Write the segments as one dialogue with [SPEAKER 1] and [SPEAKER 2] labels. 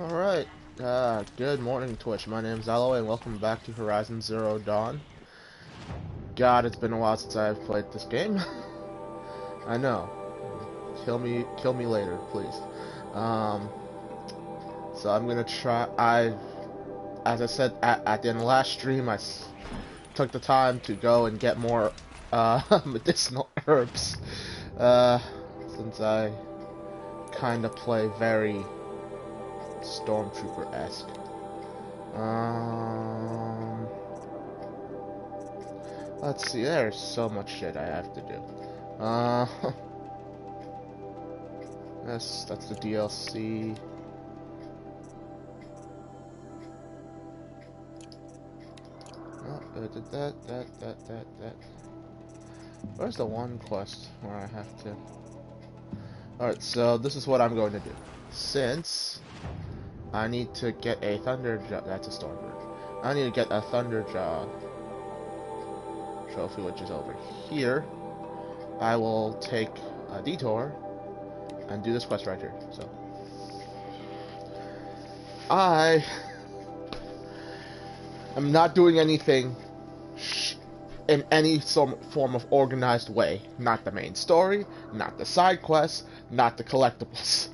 [SPEAKER 1] Alright, good morning Twitch, my name's Aloe and welcome back to Horizon Zero Dawn. God, it's been a while since I've played this game. I know. Kill me later, please. So I'm gonna try, as I said at the end of the last stream, took the time to go and get more, medicinal herbs, since I kinda play very Stormtrooper-esque. Let's see, there's so much shit I have to do. That's the DLC. Oh, that. Where's the one quest where I have to... Alright, so this is what I'm going to do. Since I need to get a Thunderjaw... That's a Stormbird. I need to get a Thunderjaw trophy, which is over here. I will take a detour and do this quest right here. So I am not doing anything in any form of organized way. Not the main story, not the side quests, not the collectibles.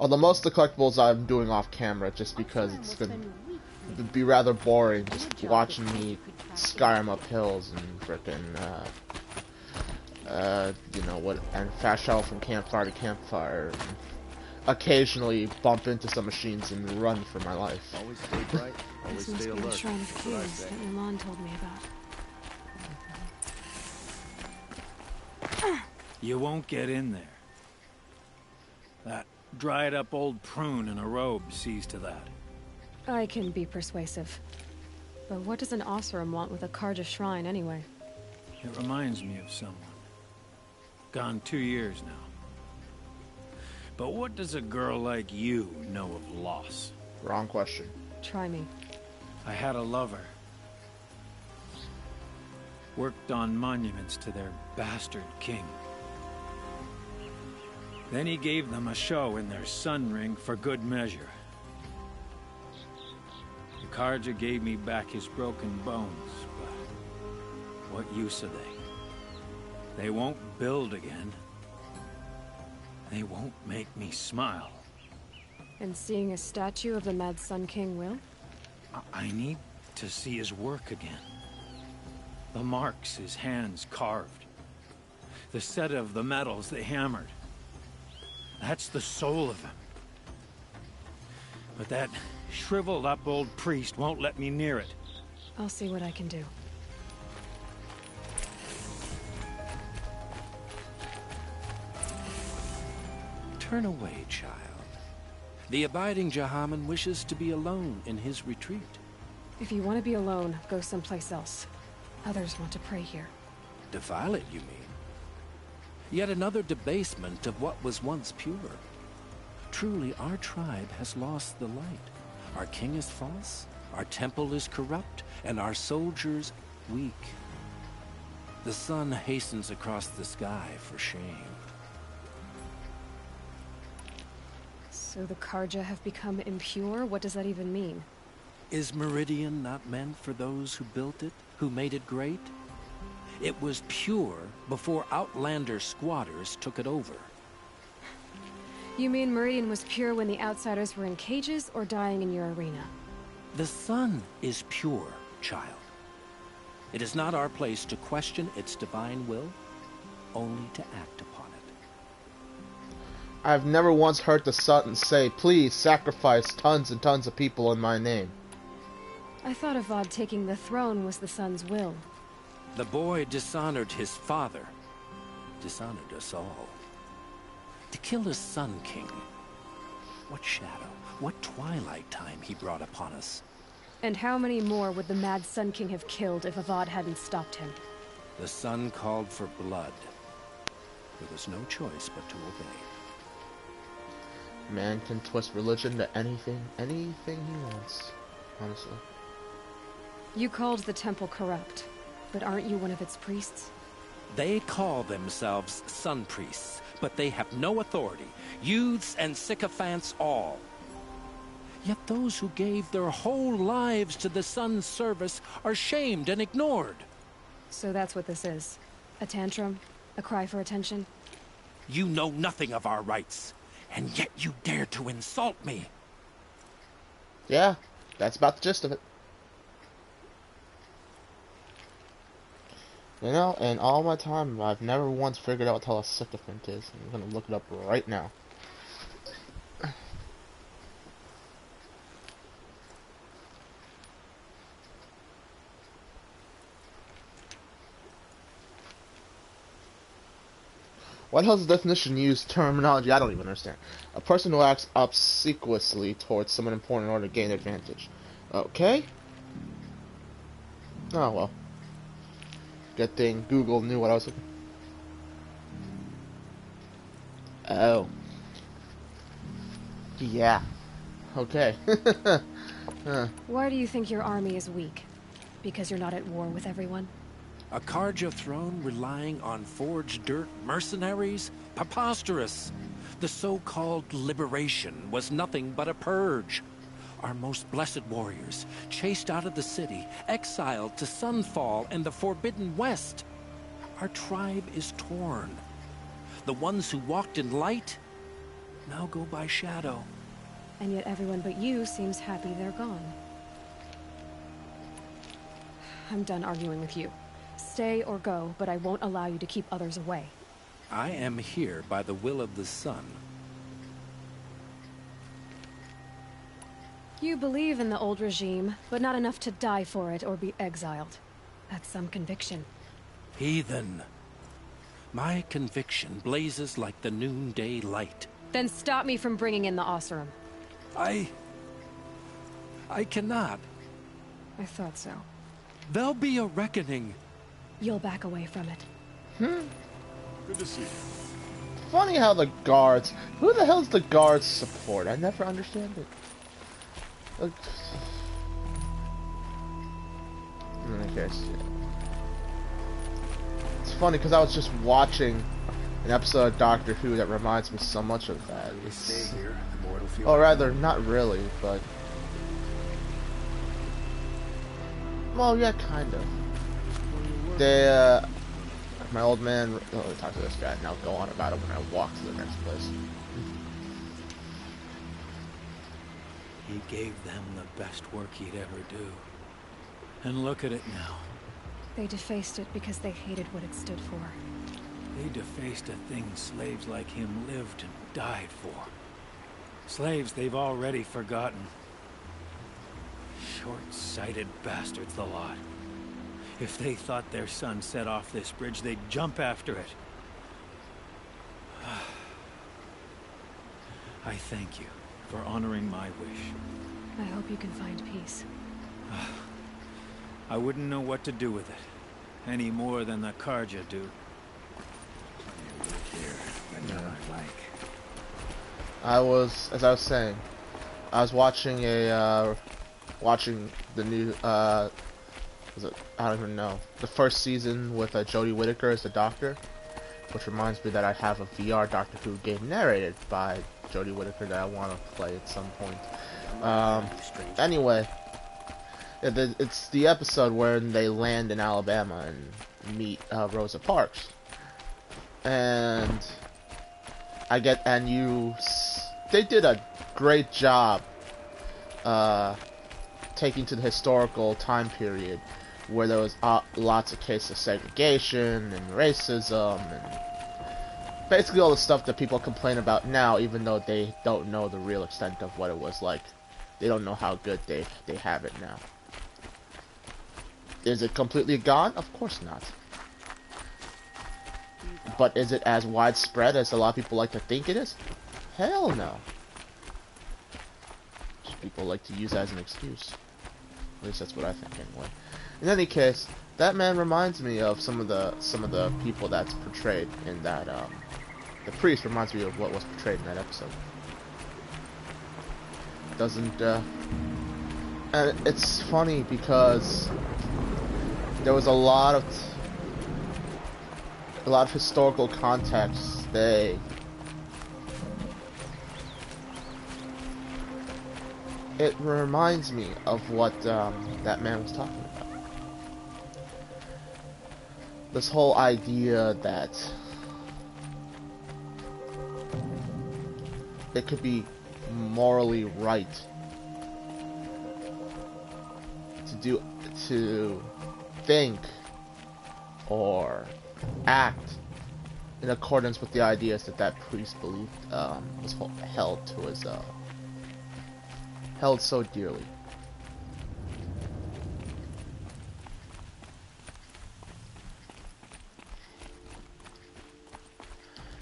[SPEAKER 1] Although most of the collectibles I'm doing off camera just because it'd be rather boring just watching me Skyrim up hills and frickin' you know what, and fast travel from campfire to campfire, and occasionally bump into some machines and run for my life.
[SPEAKER 2] Always stay bright, always
[SPEAKER 3] This must
[SPEAKER 2] stay
[SPEAKER 3] be the
[SPEAKER 2] alert.
[SPEAKER 3] Shrine of Kings that Milan told me about.
[SPEAKER 4] You won't get in there. That dried up old prune in a robe sees to that.
[SPEAKER 3] I can be persuasive. But what does an Oseram want with a Karja shrine anyway?
[SPEAKER 4] It reminds me of someone. Gone 2 years now. But what does a girl like you know of loss?
[SPEAKER 1] Wrong question.
[SPEAKER 3] Try me.
[SPEAKER 4] I had a lover. Worked on monuments to their bastard king. Then he gave them a show in their sun ring for good measure. The Karja gave me back his broken bones, but what use are they? They won't build again. They won't make me smile.
[SPEAKER 3] And seeing a statue of the Mad Sun King will?
[SPEAKER 4] I need to see his work again. The marks his hands carved. The set of the metals they hammered. That's the soul of him. But that shriveled up old priest won't let me near it.
[SPEAKER 3] I'll see what I can do.
[SPEAKER 2] Turn away, child. The abiding Jahaman wishes to be alone in his retreat.
[SPEAKER 3] If you want to be alone, go someplace else. Others want to pray here.
[SPEAKER 2] Defile it, you mean? Yet another debasement of what was once pure. Truly, our tribe has lost the light. Our king is false, our temple is corrupt, and our soldiers weak. The sun hastens across the sky for shame.
[SPEAKER 3] So the Karja have become impure? What does that even mean?
[SPEAKER 2] Is Meridian not meant for those who built it, who made it great? It was pure before Outlander squatters took it over.
[SPEAKER 3] You mean Meridian was pure when the outsiders were in cages or dying in your arena?
[SPEAKER 2] The sun is pure, child. It is not our place to question its divine will, only to act upon it.
[SPEAKER 1] I've never once heard the Sun say, please sacrifice tons and tons of people in my name.
[SPEAKER 3] I thought Avad taking the throne was the sun's will.
[SPEAKER 2] The boy dishonored his father, dishonored us all. To kill a Sun King, what shadow, what twilight time he brought upon us.
[SPEAKER 3] And how many more would the Mad Sun King have killed if Avad hadn't stopped him?
[SPEAKER 2] The sun called for blood. There was no choice but to obey.
[SPEAKER 1] Man can twist religion to anything he wants, honestly.
[SPEAKER 3] You called the temple corrupt, but aren't you one of its priests?
[SPEAKER 2] They call themselves sun priests, but they have no authority. Youths and sycophants all. Yet those who gave their whole lives to the sun's service are shamed and ignored.
[SPEAKER 3] So that's what this is. A tantrum? A cry for attention?
[SPEAKER 2] You know nothing of our rights, and yet you dare to insult me.
[SPEAKER 1] Yeah, that's about the gist of it. You know, in all my time, I've never once figured out what the hell a sycophant is. I'm gonna look it up right now. What the hell is the definition used terminology? I don't even understand. A person who acts obsequiously towards someone important in order to gain advantage. Okay. Oh well. Good thing Google knew what I was looking. Oh. Yeah. Okay.
[SPEAKER 3] Why do you think your army is weak? Because you're not at war with everyone?
[SPEAKER 2] A Carja throne relying on forged dirt mercenaries? Preposterous! The so-called liberation was nothing but a purge. Our most blessed warriors, chased out of the city, exiled to Sunfall and the Forbidden West. Our tribe is torn. The ones who walked in light now go by shadow.
[SPEAKER 3] And yet everyone but you seems happy they're gone. I'm done arguing with you. Stay or go, but I won't allow you to keep others away.
[SPEAKER 2] I am here by the will of the sun.
[SPEAKER 3] You believe in the old regime, but not enough to die for it or be exiled. That's some conviction.
[SPEAKER 2] Heathen. My conviction blazes like the noonday light.
[SPEAKER 3] Then stop me from bringing in the Oseram.
[SPEAKER 2] I cannot.
[SPEAKER 3] I thought so.
[SPEAKER 2] There'll be a reckoning.
[SPEAKER 3] You'll back away from it.
[SPEAKER 5] Good to see you.
[SPEAKER 1] Funny how the guards... Who the hell's the guards support? I never understand it. Like, in any case, yeah. It's funny because I was just watching an episode of Doctor Who that reminds me so much of that.
[SPEAKER 5] Stay here. The more it'll feel.
[SPEAKER 1] Or rather, not really, but... Well, yeah, kind of. They, my old man... Oh, talk to this guy, and I'll go on about it when I walk to the next place.
[SPEAKER 4] He gave them the best work he'd ever do. And look at it now.
[SPEAKER 3] They defaced it because they hated what it stood for.
[SPEAKER 4] They defaced a thing slaves like him lived and died for. Slaves they've already forgotten. Short-sighted bastards, the lot. If they thought their son set off this bridge, they'd jump after it. I thank you for honoring my wish.
[SPEAKER 3] I hope you can find peace.
[SPEAKER 4] I wouldn't know what to do with it, any more than the Carja do.
[SPEAKER 1] As I was saying, I was watching watching the new, was it, I don't even know, the first season with Jodie Whittaker as the Doctor, which reminds me that I have a VR Doctor Who game narrated by Jodie Whittaker that I want to play at some point. Anyway, it's the episode where they land in Alabama and meet Rosa Parks, and they did a great job taking to the historical time period where there was lots of cases of segregation and racism and basically all the stuff that people complain about now, even though they don't know the real extent of what it was like. They don't know how good they have it now. Is it completely gone? Of course not. But is it as widespread as a lot of people like to think it is? Hell no. Just people like to use that as an excuse. At least that's what I think anyway. In any case, that man reminds me of some of the people that's portrayed in that the priest reminds me of what was portrayed in that episode. Doesn't and it's funny because there was a lot of a lot of historical context. It reminds me of what that man was talking about. This whole idea that it could be morally right to think or act in accordance with the ideas that that priest believed was held so dearly.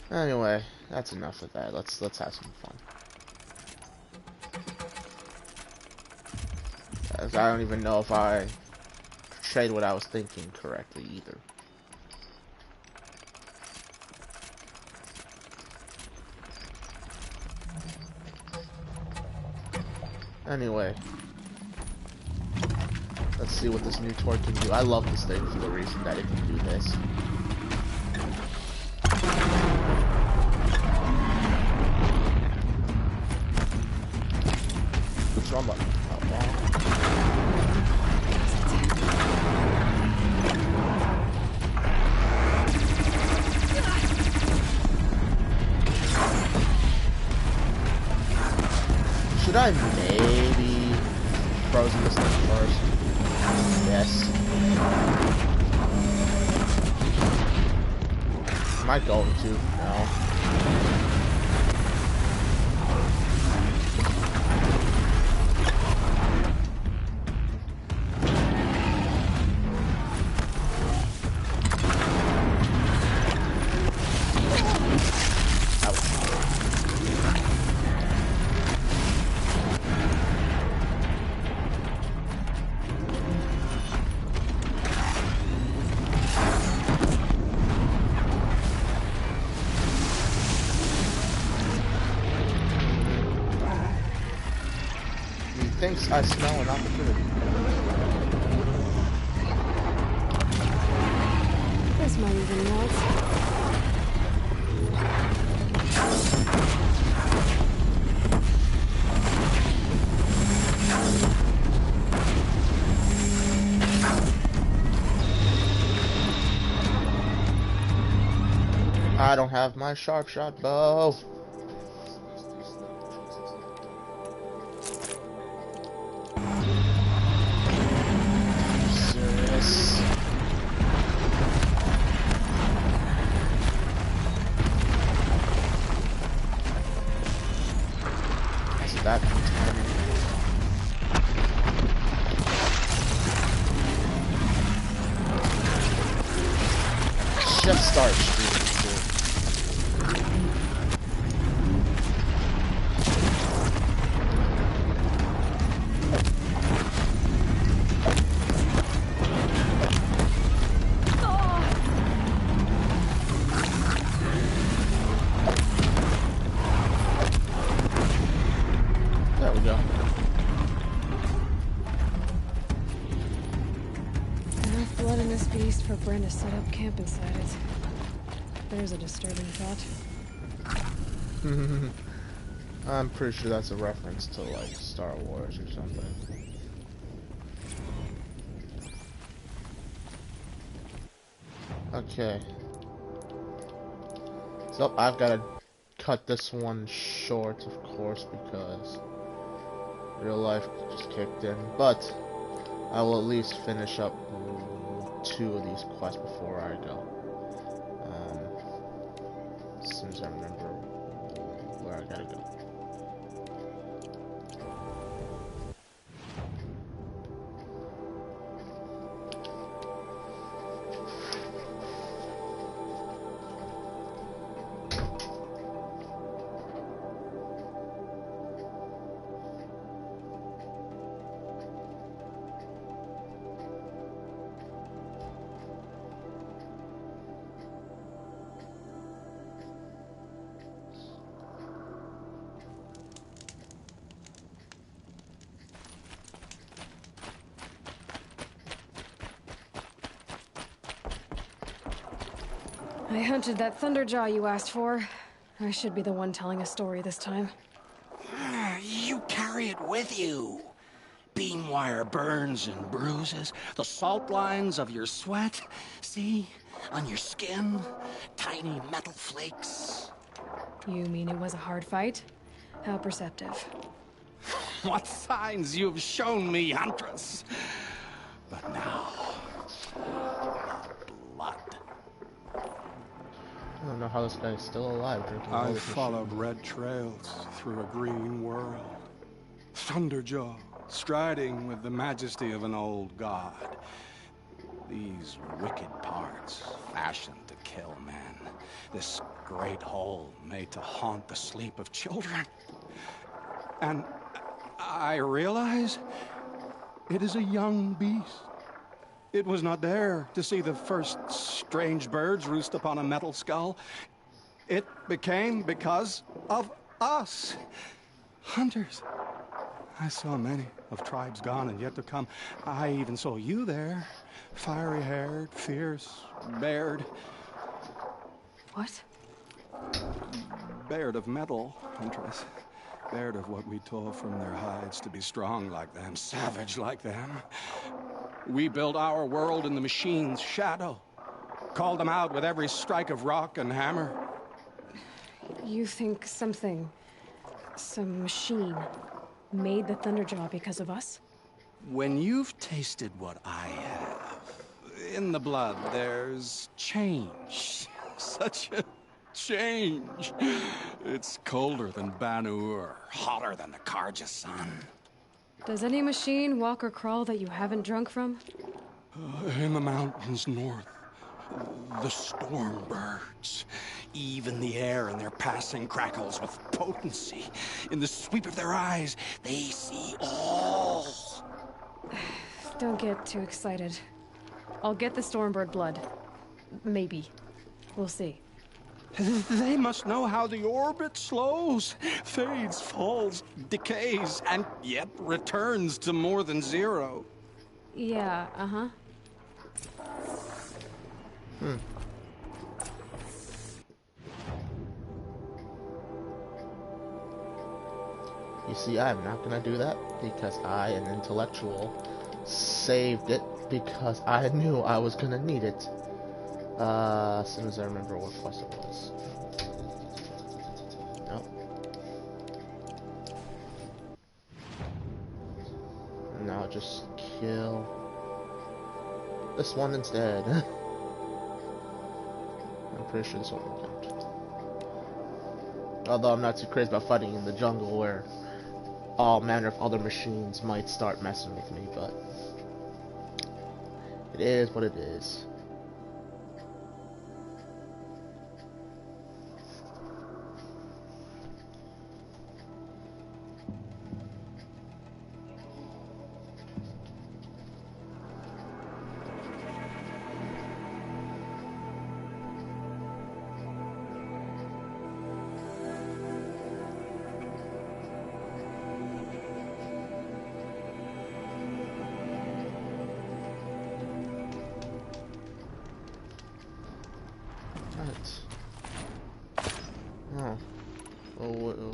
[SPEAKER 1] Anyway, that's enough of that. Let's have some fun. As I don't even know if I portrayed what I was thinking correctly either. Anyway, let's see what this new toy can do. I love this thing for the reason that it can do this. What's wrong button? Oh, wow. Should I maybe frozen this thing first? Yes. Am I going to? No. Thinks I smell an opportunity.
[SPEAKER 3] This might even melt.
[SPEAKER 1] I don't have my sharp shot bow. That just start shooting. There we go.
[SPEAKER 3] Enough blood in this beast for Bren to set up camp inside it. There's a disturbing thought.
[SPEAKER 1] I'm pretty sure that's a reference to like Star Wars or something. Okay. So I've got to cut this one short, of course, because real life just kicked in. But I will at least finish up 2 of these quests before I go. As soon as I remember where I gotta go.
[SPEAKER 3] I hunted that Thunderjaw you asked for. I should be the one telling a story this time.
[SPEAKER 6] You carry it with you. Beam wire burns and bruises, the salt lines of your sweat. See? On your skin, tiny metal flakes.
[SPEAKER 3] You mean it was a hard fight? How perceptive.
[SPEAKER 6] What signs you've shown me, Huntress. But now, blood.
[SPEAKER 1] I don't know how this guy's still alive drinking all
[SPEAKER 5] I
[SPEAKER 1] this
[SPEAKER 5] followed red trails through a green world. Thunderjaw, striding with the majesty of an old god. These wicked parts, fashioned to kill men. This great hole made to haunt the sleep of children. And I realize it is a young beast. It was not there to see the first strange birds roost upon a metal skull. It became because of us, hunters. I saw many of tribes gone and yet to come. I even saw you there, fiery-haired, fierce, bared.
[SPEAKER 3] What?
[SPEAKER 5] Bared of metal, Huntress. Bared of what we tore from their hides to be strong like them, savage like them. We built our world in the machine's shadow. Called them out with every strike of rock and hammer.
[SPEAKER 3] You think some machine, made the Thunderjaw because of us?
[SPEAKER 6] When you've tasted what I have, in the blood there's change. Such a change. It's colder than Banu-Ur, hotter than the Karja sun.
[SPEAKER 3] Does any machine walk or crawl that you haven't drunk from?
[SPEAKER 5] In the mountains north, the storm birds.
[SPEAKER 6] Even the air in their passing crackles with potency. In the sweep of their eyes, they see all.
[SPEAKER 3] Don't get too excited. I'll get the Stormbird blood. Maybe. We'll see.
[SPEAKER 5] They must know how the orbit slows, fades, falls, decays, and yet returns to more than zero.
[SPEAKER 3] Yeah, uh-huh.
[SPEAKER 1] You see, I'm not gonna do that because I, an intellectual, saved it because I knew I was gonna need it. As soon as I remember what quest it was. Nope. Now just kill this one instead. I'm pretty sure this one will count. Although I'm not too crazy about fighting in the jungle where all manner of other machines might start messing with me, but it is what it is. Oh. Oh, oh.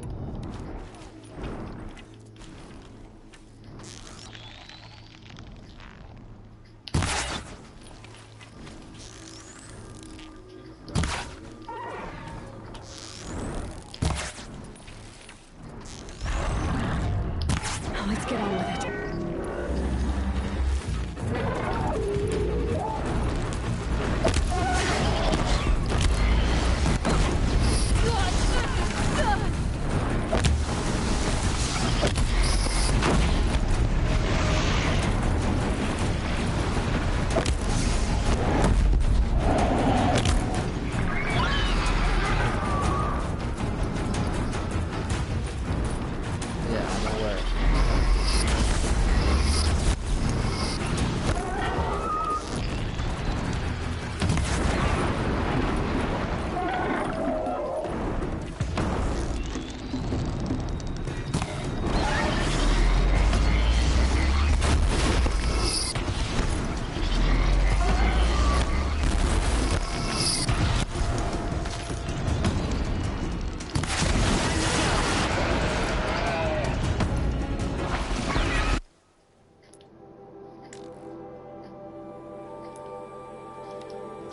[SPEAKER 3] Now let's get on with it.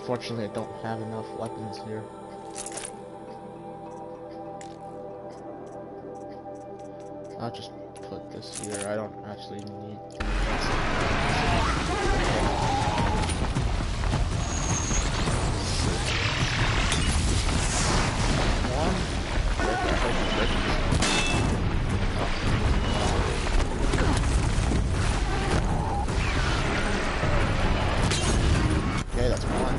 [SPEAKER 1] Unfortunately, I don't have enough weapons here. I'll just put this here. I don't actually need... Okay, that's one.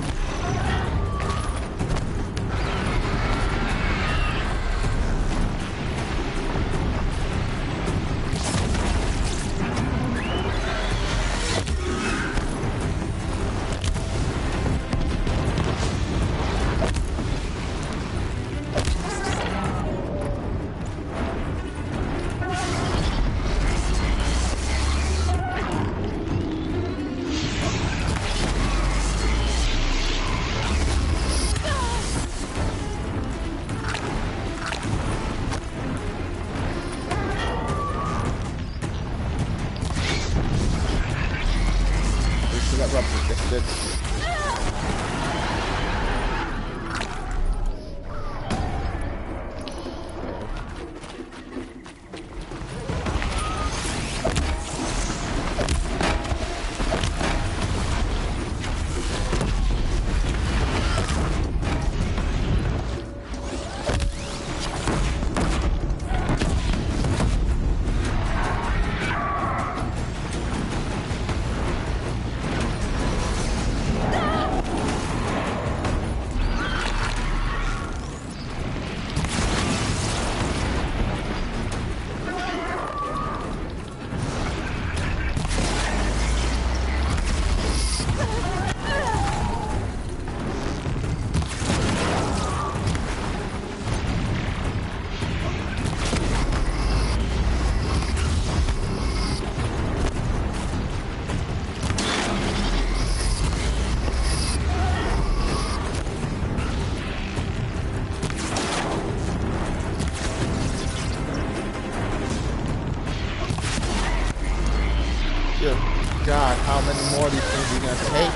[SPEAKER 1] Good God, how many more of these things are you gonna take?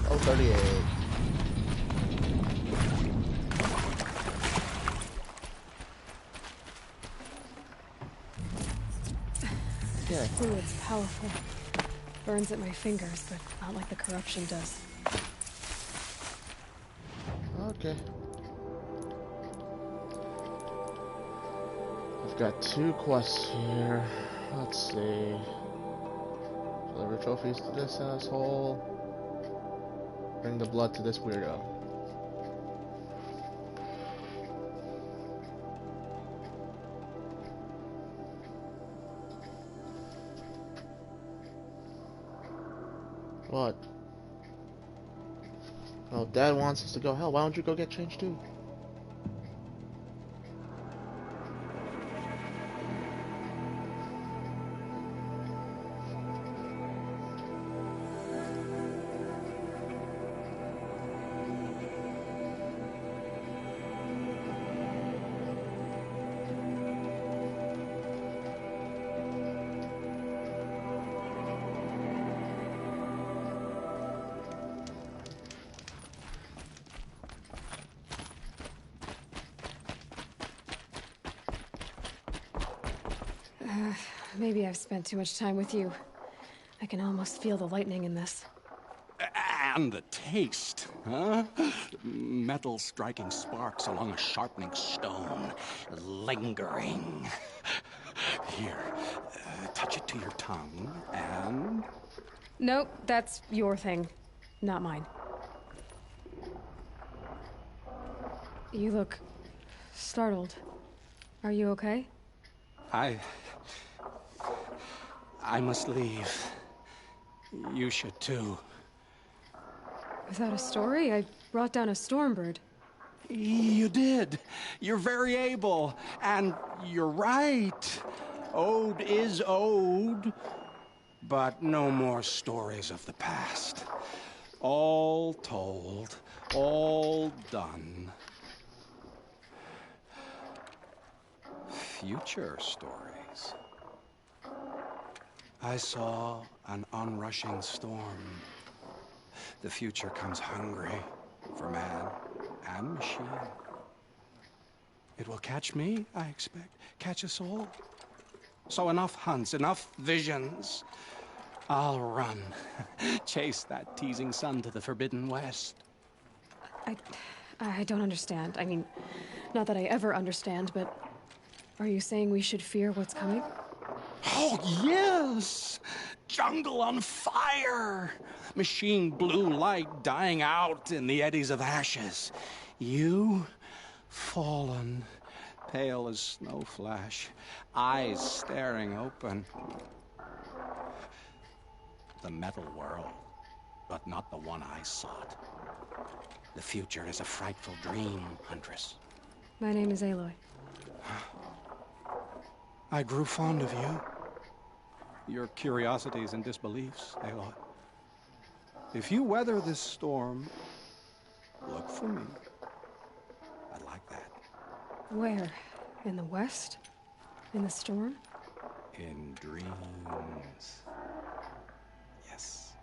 [SPEAKER 1] Oh, 38. Okay.
[SPEAKER 3] Fluid's powerful. Burns at my fingers, but not like the corruption does.
[SPEAKER 1] Okay. I've got 2 quests here. Let's see. Deliver trophies to this asshole. Bring the blood to this weirdo. What? Oh, Dad wants us to go. Hell, why don't you go get changed too?
[SPEAKER 3] Maybe I've spent too much time with you. I can almost feel the lightning in this.
[SPEAKER 5] And the taste, huh? Metal striking sparks along a sharpening stone, lingering. Here, touch it to your tongue, and...
[SPEAKER 3] Nope, that's your thing, not mine. You look startled. Are you okay?
[SPEAKER 5] I must leave. You should too.
[SPEAKER 3] Without a story? I brought down a Stormbird.
[SPEAKER 5] You did. You're very able. And you're right. Ode is ode. But no more stories of the past. All told. All done. Future stories. I saw an onrushing storm. The future comes hungry for man and machine. It will catch me, I expect. Catch us all. So enough hunts, enough visions. I'll run. Chase that teasing sun to the Forbidden West.
[SPEAKER 3] I don't understand. I mean, not that I ever understand, but are you saying we should fear what's coming?
[SPEAKER 5] Oh, yes! Jungle on fire! Machine blue light dying out in the eddies of ashes. You, fallen, pale as snow flash, eyes staring open. The metal world, but not the one I sought. The future is a frightful dream, Huntress.
[SPEAKER 3] My name is Aloy.
[SPEAKER 5] I grew fond of you. Your curiosities and disbeliefs, Aloy. If you weather this storm, look for me. I'd like that.
[SPEAKER 3] Where? In the west? In the storm?
[SPEAKER 5] In dreams. Yes.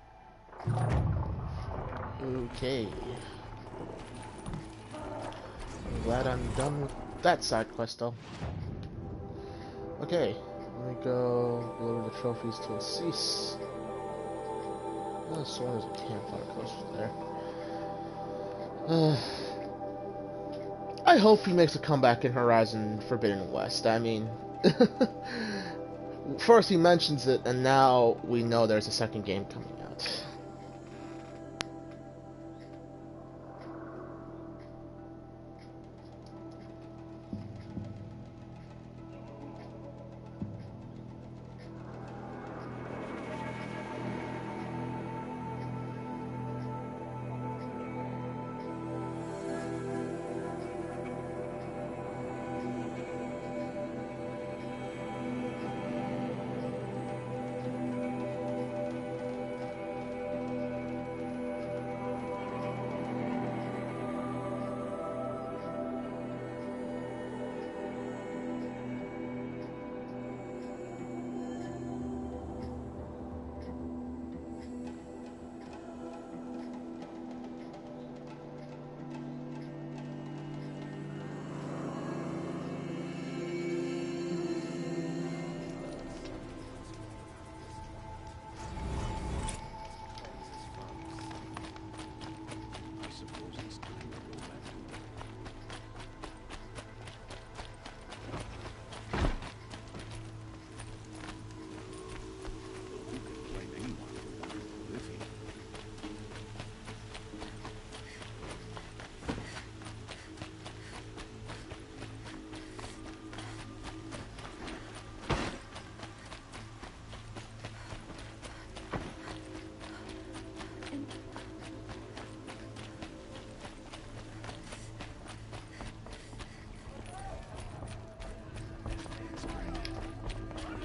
[SPEAKER 1] Okay. I'm glad I'm done with that side quest though. Okay, let me go deliver the trophies to Assis. Oh, so there's a campfire closer there. I hope he makes a comeback in Horizon Forbidden West. I mean, first he mentions it, and now we know there's a second game coming out.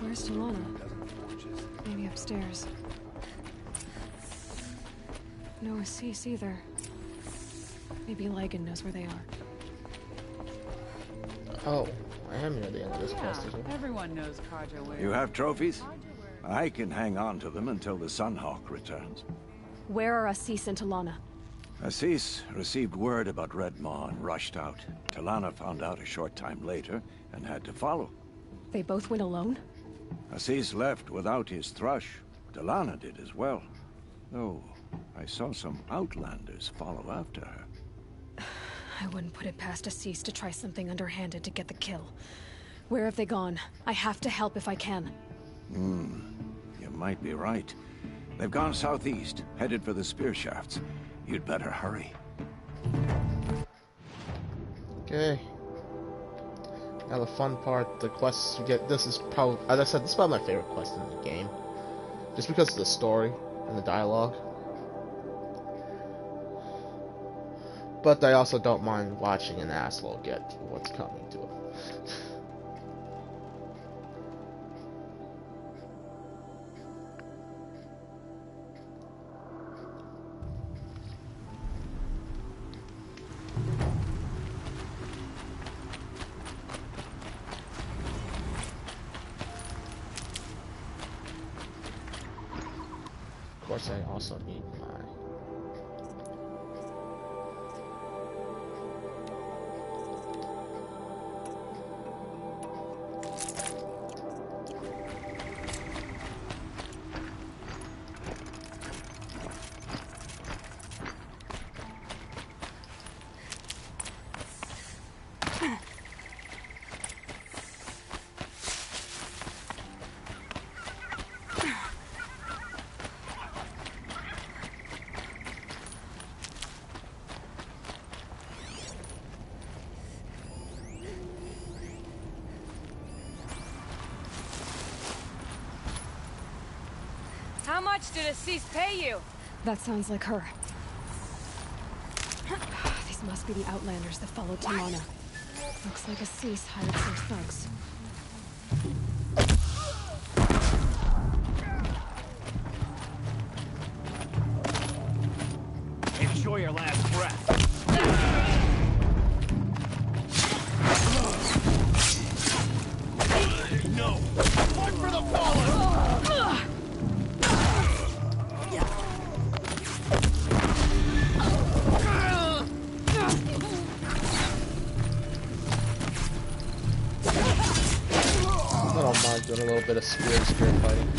[SPEAKER 3] Where's Talana? Maybe upstairs. No Assis either. Maybe Lagan knows where they are.
[SPEAKER 1] Oh, I am near the end of this quest as well.
[SPEAKER 7] Everyone knows Carja where.
[SPEAKER 8] You have trophies? I can hang on to them until the Sunhawk returns.
[SPEAKER 3] Where are Assis and Talana?
[SPEAKER 8] Assis received word about Red Maw and rushed out. Talana found out a short time later and had to follow.
[SPEAKER 3] They both went alone?
[SPEAKER 8] Assis left without his thrush. Talana did as well. Though, I saw some outlanders follow after her.
[SPEAKER 3] I wouldn't put it past Assis to try something underhanded to get the kill. Where have they gone? I have to help if I can.
[SPEAKER 8] You might be right. They've gone southeast, headed for the spear shafts. You'd better hurry.
[SPEAKER 1] Okay. Now the fun part, the quests you get, this is probably, as I said, this is probably my favorite quest in the game. Just because of the story and the dialogue. But I also don't mind watching an asshole get what's coming to him. course, I also need my...
[SPEAKER 7] How much did Assis pay you?
[SPEAKER 3] That sounds like her. These must be the Outlanders that followed Talana. Looks like Assis hired some thugs.
[SPEAKER 4] Enjoy your last breath. No! One for the fallen!
[SPEAKER 1] I don't mind doing a little bit of spear fighting.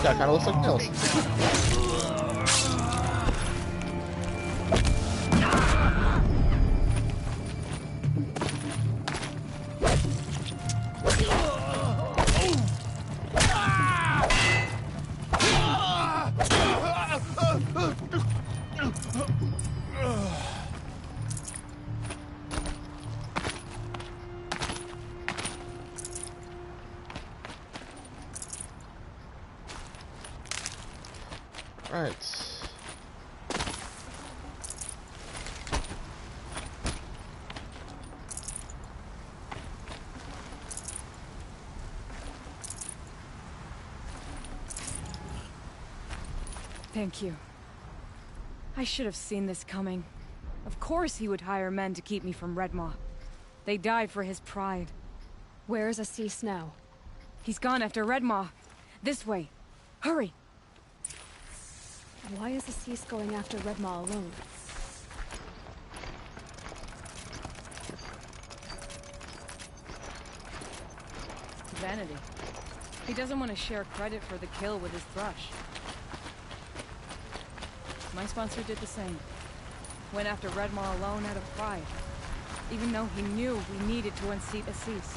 [SPEAKER 1] That kind of looks like Nils. Right.
[SPEAKER 7] Thank you. I should have seen this coming. Of course he would hire men to keep me from Redmaw. They died for his pride.
[SPEAKER 3] Where's Assis now?
[SPEAKER 7] He's gone after Redmaw. This way. Hurry!
[SPEAKER 3] Why is Assis going after Redmaw alone?
[SPEAKER 7] Vanity. He doesn't want to share credit for the kill with his thrush. My sponsor did the same. Went after Redmaw alone out of pride. Even though he knew we needed to unseat Assis.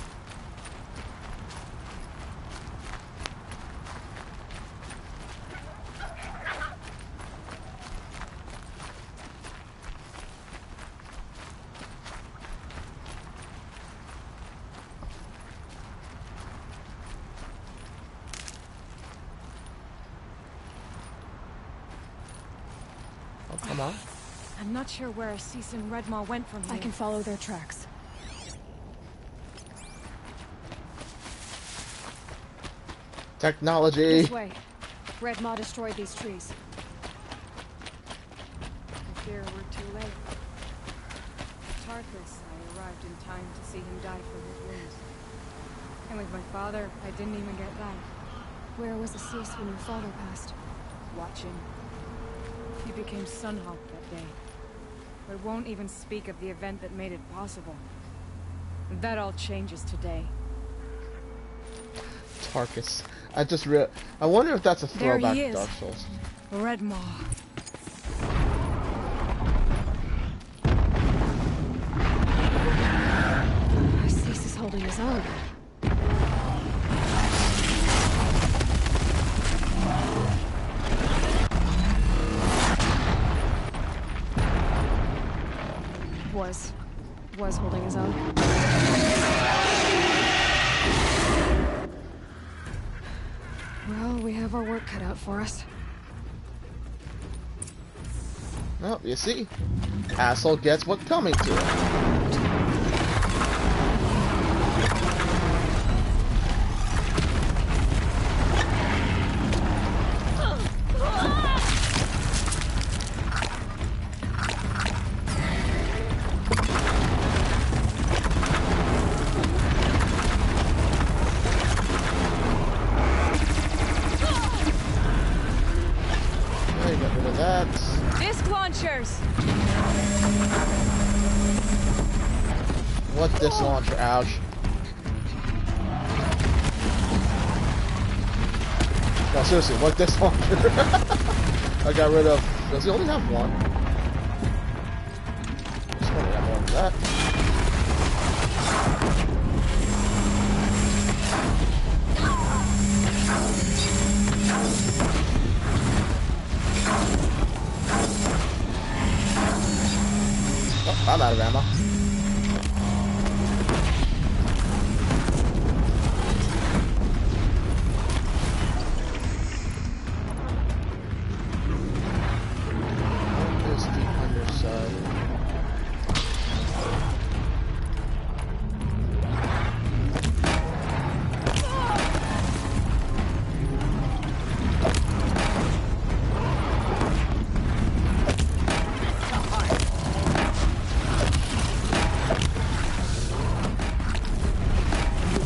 [SPEAKER 1] Oh, come on.
[SPEAKER 7] I'm not sure where Assis and Redmaw went from here.
[SPEAKER 3] I can follow their tracks.
[SPEAKER 1] Technology.
[SPEAKER 3] This way. Redmaw destroyed these trees.
[SPEAKER 7] I fear we're too late. Tarkus, I arrived in time to see him die from his wounds. And with my father, I didn't even get that.
[SPEAKER 3] Where was Assis when your father passed?
[SPEAKER 7] Watching. He became Sunhawk that day. But won't even speak of the event that made it possible. That all changes today.
[SPEAKER 1] Tarkus. I wonder if that's a
[SPEAKER 7] There
[SPEAKER 1] throwback
[SPEAKER 7] he
[SPEAKER 1] to
[SPEAKER 7] is.
[SPEAKER 1] Dark Souls.
[SPEAKER 7] Redmaw.
[SPEAKER 3] Assis is holding his own. Was holding his own. Well, we have our work cut out for us.
[SPEAKER 1] Well, you see, asshole gets what's coming to him.
[SPEAKER 7] disc launchers!
[SPEAKER 1] What disc launcher? Ouch. No, seriously, what disc launcher? I got rid of... Does he only have one? He's only got more than that. Oh, I'm out of ammo. What is the underside?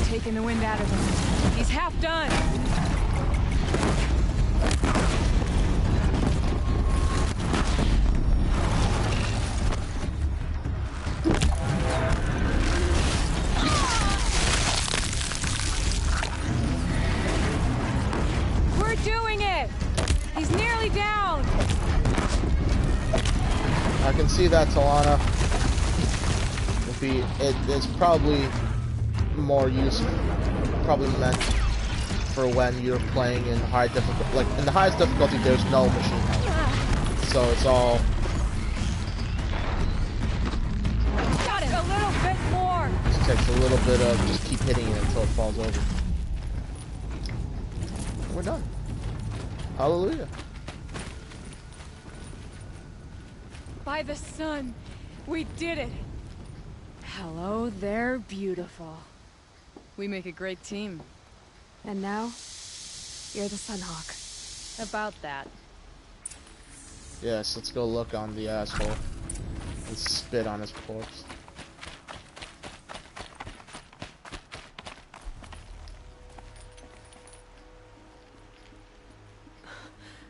[SPEAKER 7] Taking the wind out of him. He's half done. We're doing it! He's nearly down!
[SPEAKER 1] I can see that, Talana. It's probably more useful, probably meant for when you're playing in high difficulty. Like in the highest difficulty, there's no machine health, so it's all.
[SPEAKER 7] Got it! A little bit more!
[SPEAKER 1] Just takes a little bit of just keep hitting it until it falls over. We're done. Hallelujah.
[SPEAKER 7] By the sun, we did it! Hello there, beautiful. We make a great team.
[SPEAKER 3] And now, you're the Sunhawk.
[SPEAKER 7] About that.
[SPEAKER 1] Yes, let's go look on the asshole and spit on his corpse.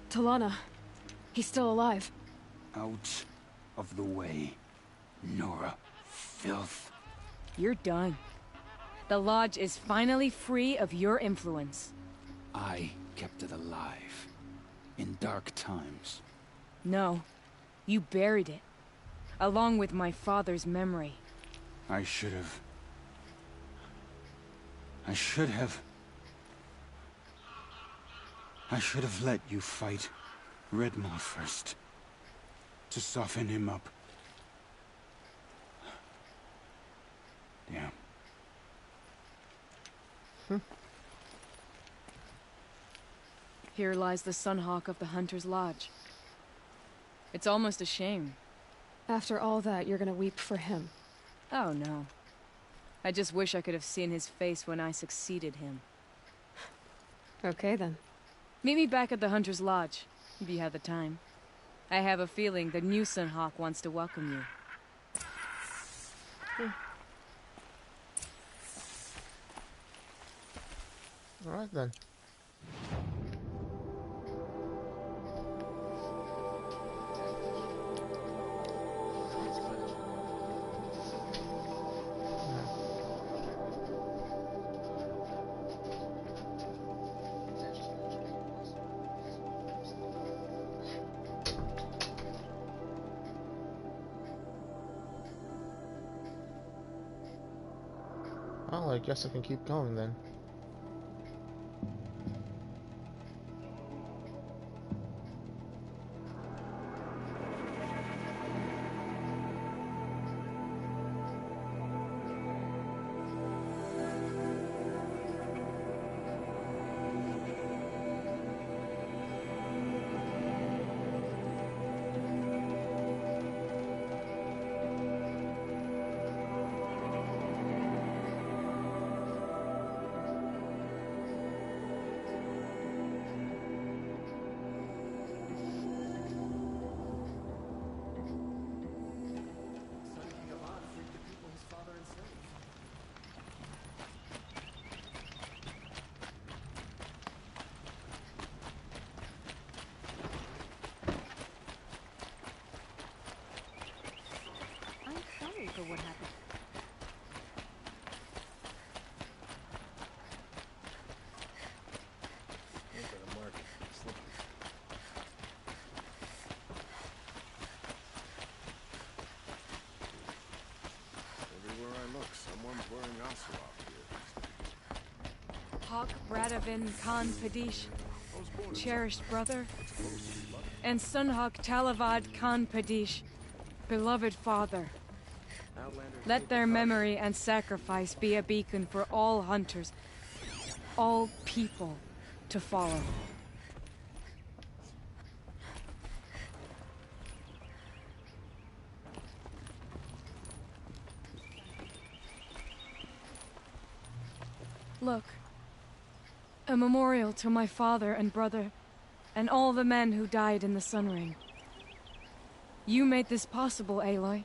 [SPEAKER 3] Talana, he's still alive.
[SPEAKER 5] Out of the way, Nora. Filth.
[SPEAKER 7] You're done. The Lodge is finally free of your influence.
[SPEAKER 5] I kept it alive. In dark times.
[SPEAKER 7] No. You buried it. Along with my father's memory.
[SPEAKER 5] I should have let you fight Redmore first. To soften him up. Damn.
[SPEAKER 7] Here lies the Sunhawk of the Hunter's Lodge. It's almost a shame.
[SPEAKER 3] After all that, you're gonna weep for him.
[SPEAKER 7] Oh no. I just wish I could have seen his face when I succeeded him.
[SPEAKER 3] Okay then.
[SPEAKER 7] Meet me back at the Hunter's Lodge, if you have the time. I have a feeling the new Sunhawk wants to welcome you.
[SPEAKER 1] Alright then. Well, I guess I can keep going then.
[SPEAKER 7] what happened.
[SPEAKER 9] Everywhere I look, someone's wearing Ocelot here.
[SPEAKER 7] Hawk Bradavin Khan Padish, cherished brother, and Sunhawk Talavad Khan Padish, beloved father. Let their memory and sacrifice be a beacon for all hunters, all people to follow. Look, a memorial to my father and brother, and all the men who died in the Sun Ring. You made this possible, Aloy.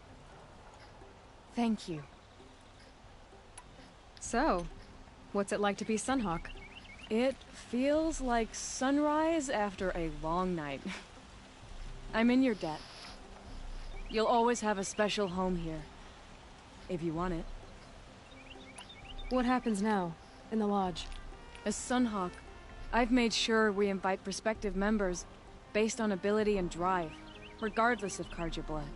[SPEAKER 7] Thank you.
[SPEAKER 3] So, what's it like to be Sunhawk?
[SPEAKER 7] It feels like sunrise after a long night. I'm in your debt. You'll always have a special home here, if you want it.
[SPEAKER 3] What happens now, in the lodge?
[SPEAKER 7] As Sunhawk, I've made sure we invite prospective members based on ability and drive, regardless of Carja blood.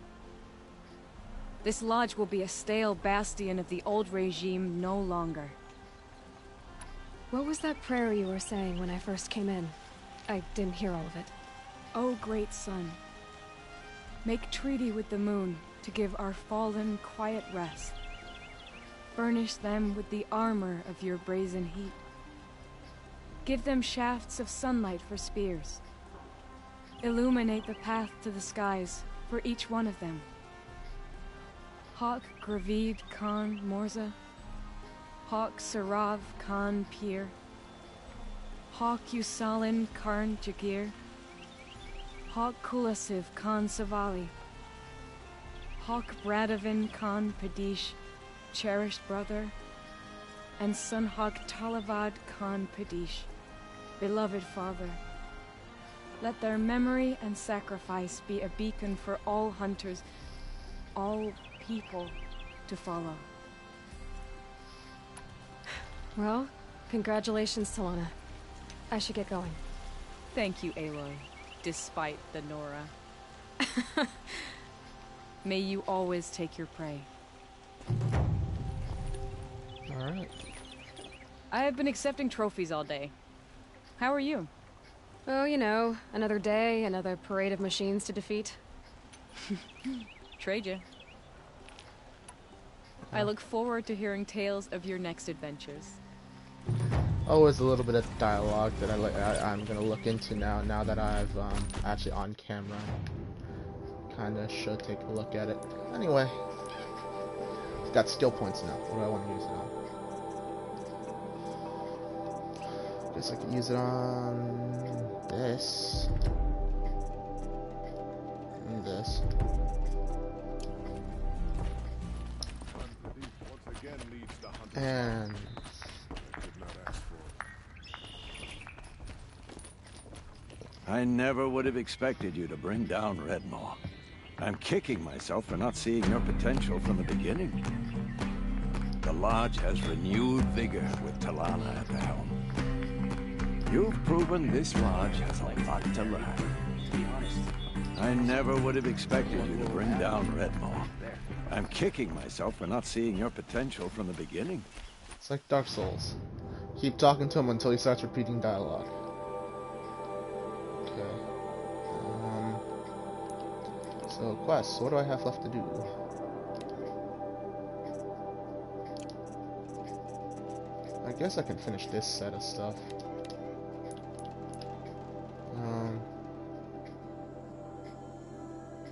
[SPEAKER 7] This lodge will be a stale bastion of the old regime no longer.
[SPEAKER 3] What was that prayer you were saying when I first came in? I didn't hear all of it.
[SPEAKER 7] O great sun, make treaty with the moon to give our fallen quiet rest. Furnish them with the armor of your brazen heat. Give them shafts of sunlight for spears. Illuminate the path to the skies for each one of them. Hawk Gravid Khan Morza, Hawk Sarav Khan Pir, Hawk Usalin Karn Jagir, Hawk Kulasiv Khan Savali, Hawk Bradavin Khan Padish, cherished brother, and Sunhawk Talavad Khan Padish, beloved father. Let their memory and sacrifice be a beacon for all hunters, all people to follow.
[SPEAKER 3] Well, congratulations, Talana. I should get going.
[SPEAKER 7] Thank you, Aloy, despite the Nora. May you always take your prey.
[SPEAKER 1] Alright.
[SPEAKER 7] I have been accepting trophies all day. How are you?
[SPEAKER 3] Oh, you know, another day, another parade of machines to defeat.
[SPEAKER 7] Trade ya. I look forward to hearing tales of your next adventures.
[SPEAKER 1] Always a little bit of dialogue that I'm gonna look into now that I've actually on camera. Kinda should take a look at it. Anyway, I've got skill points now. What do I want to use it on? Guess I could use it on this and this. And
[SPEAKER 8] I never would have expected you to bring down Redmaw. I'm kicking myself for not seeing your potential from the beginning. The Lodge has renewed vigor with Talana at the helm. You've proven this Lodge has a lot to learn. I never would have expected you to bring down Redmaw. I'm kicking myself for not seeing your potential from the beginning.
[SPEAKER 1] it's like Dark Souls. Keep talking to him until he starts repeating dialogue. Okay. So quests, what do I have left to do? I guess I can finish this set of stuff.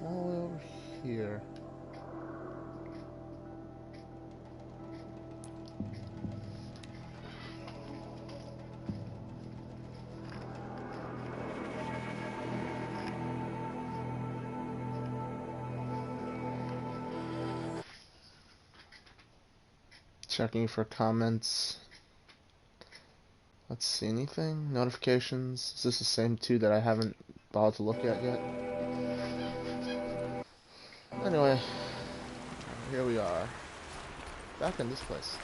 [SPEAKER 1] All the way over here. Checking for comments. Let's see, anything? Notifications? Is this the same two that I haven't bothered to look at yet? Anyway, here we are. Back in this place.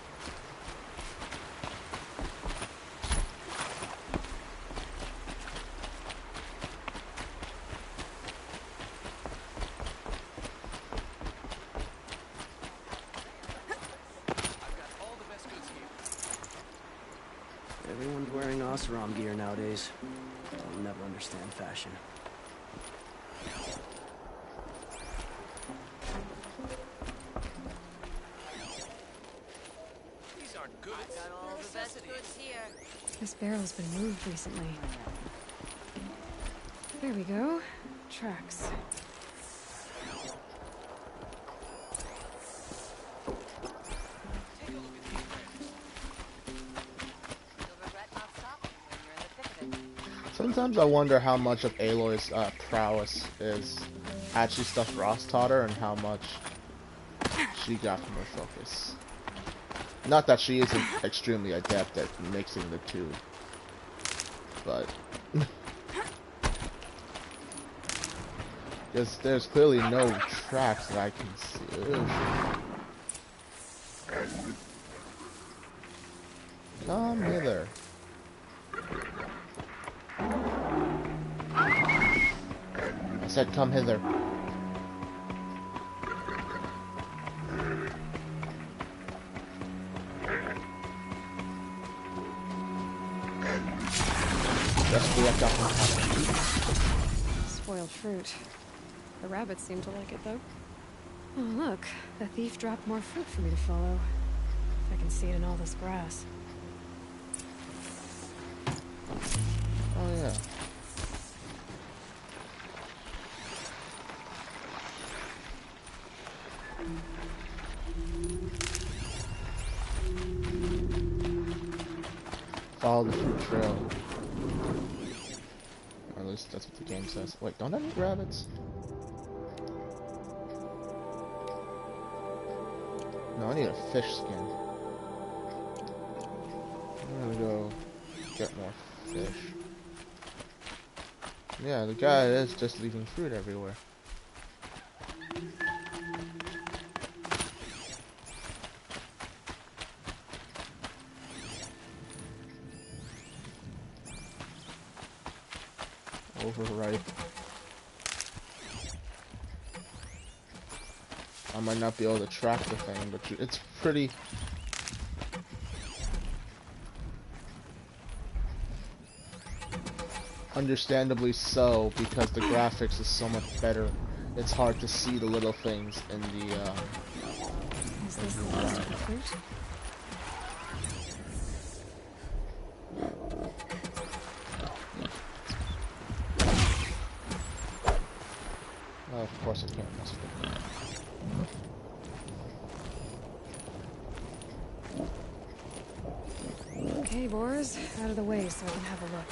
[SPEAKER 10] Everyone's wearing Oseram gear nowadays. I'll never understand fashion.
[SPEAKER 11] These aren't goods. I got all the best goods here.
[SPEAKER 3] This barrel's been moved recently. There we go. Tracks.
[SPEAKER 1] Sometimes I wonder how much of Aloy's prowess is actually stuff Ross taught her and how much she got from her focus. Not that she isn't extremely adept at mixing the two, but there's clearly no tracks that I can see. Ugh. Come hither. I said come hither.
[SPEAKER 3] Spoiled fruit. The rabbits seem to like it, though. Oh, look. The thief dropped more fruit for me to follow. I can see it in all this grass.
[SPEAKER 1] Oh, yeah. Follow the fruit trail. Or at least that's what the game says. Wait, don't I need rabbits? No, I need a fish skin. I'm gonna go get more fish. Yeah, the guy is just leaving fruit everywhere. Overripe. I might not be able to track the thing, but it's pretty... understandably so, because the graphics is so much better. It's hard to see the little things in the,
[SPEAKER 3] Is this the last of the fruit?
[SPEAKER 1] Well, of course I can't mess with it.
[SPEAKER 3] Okay, boars, out of the way so I can have a look.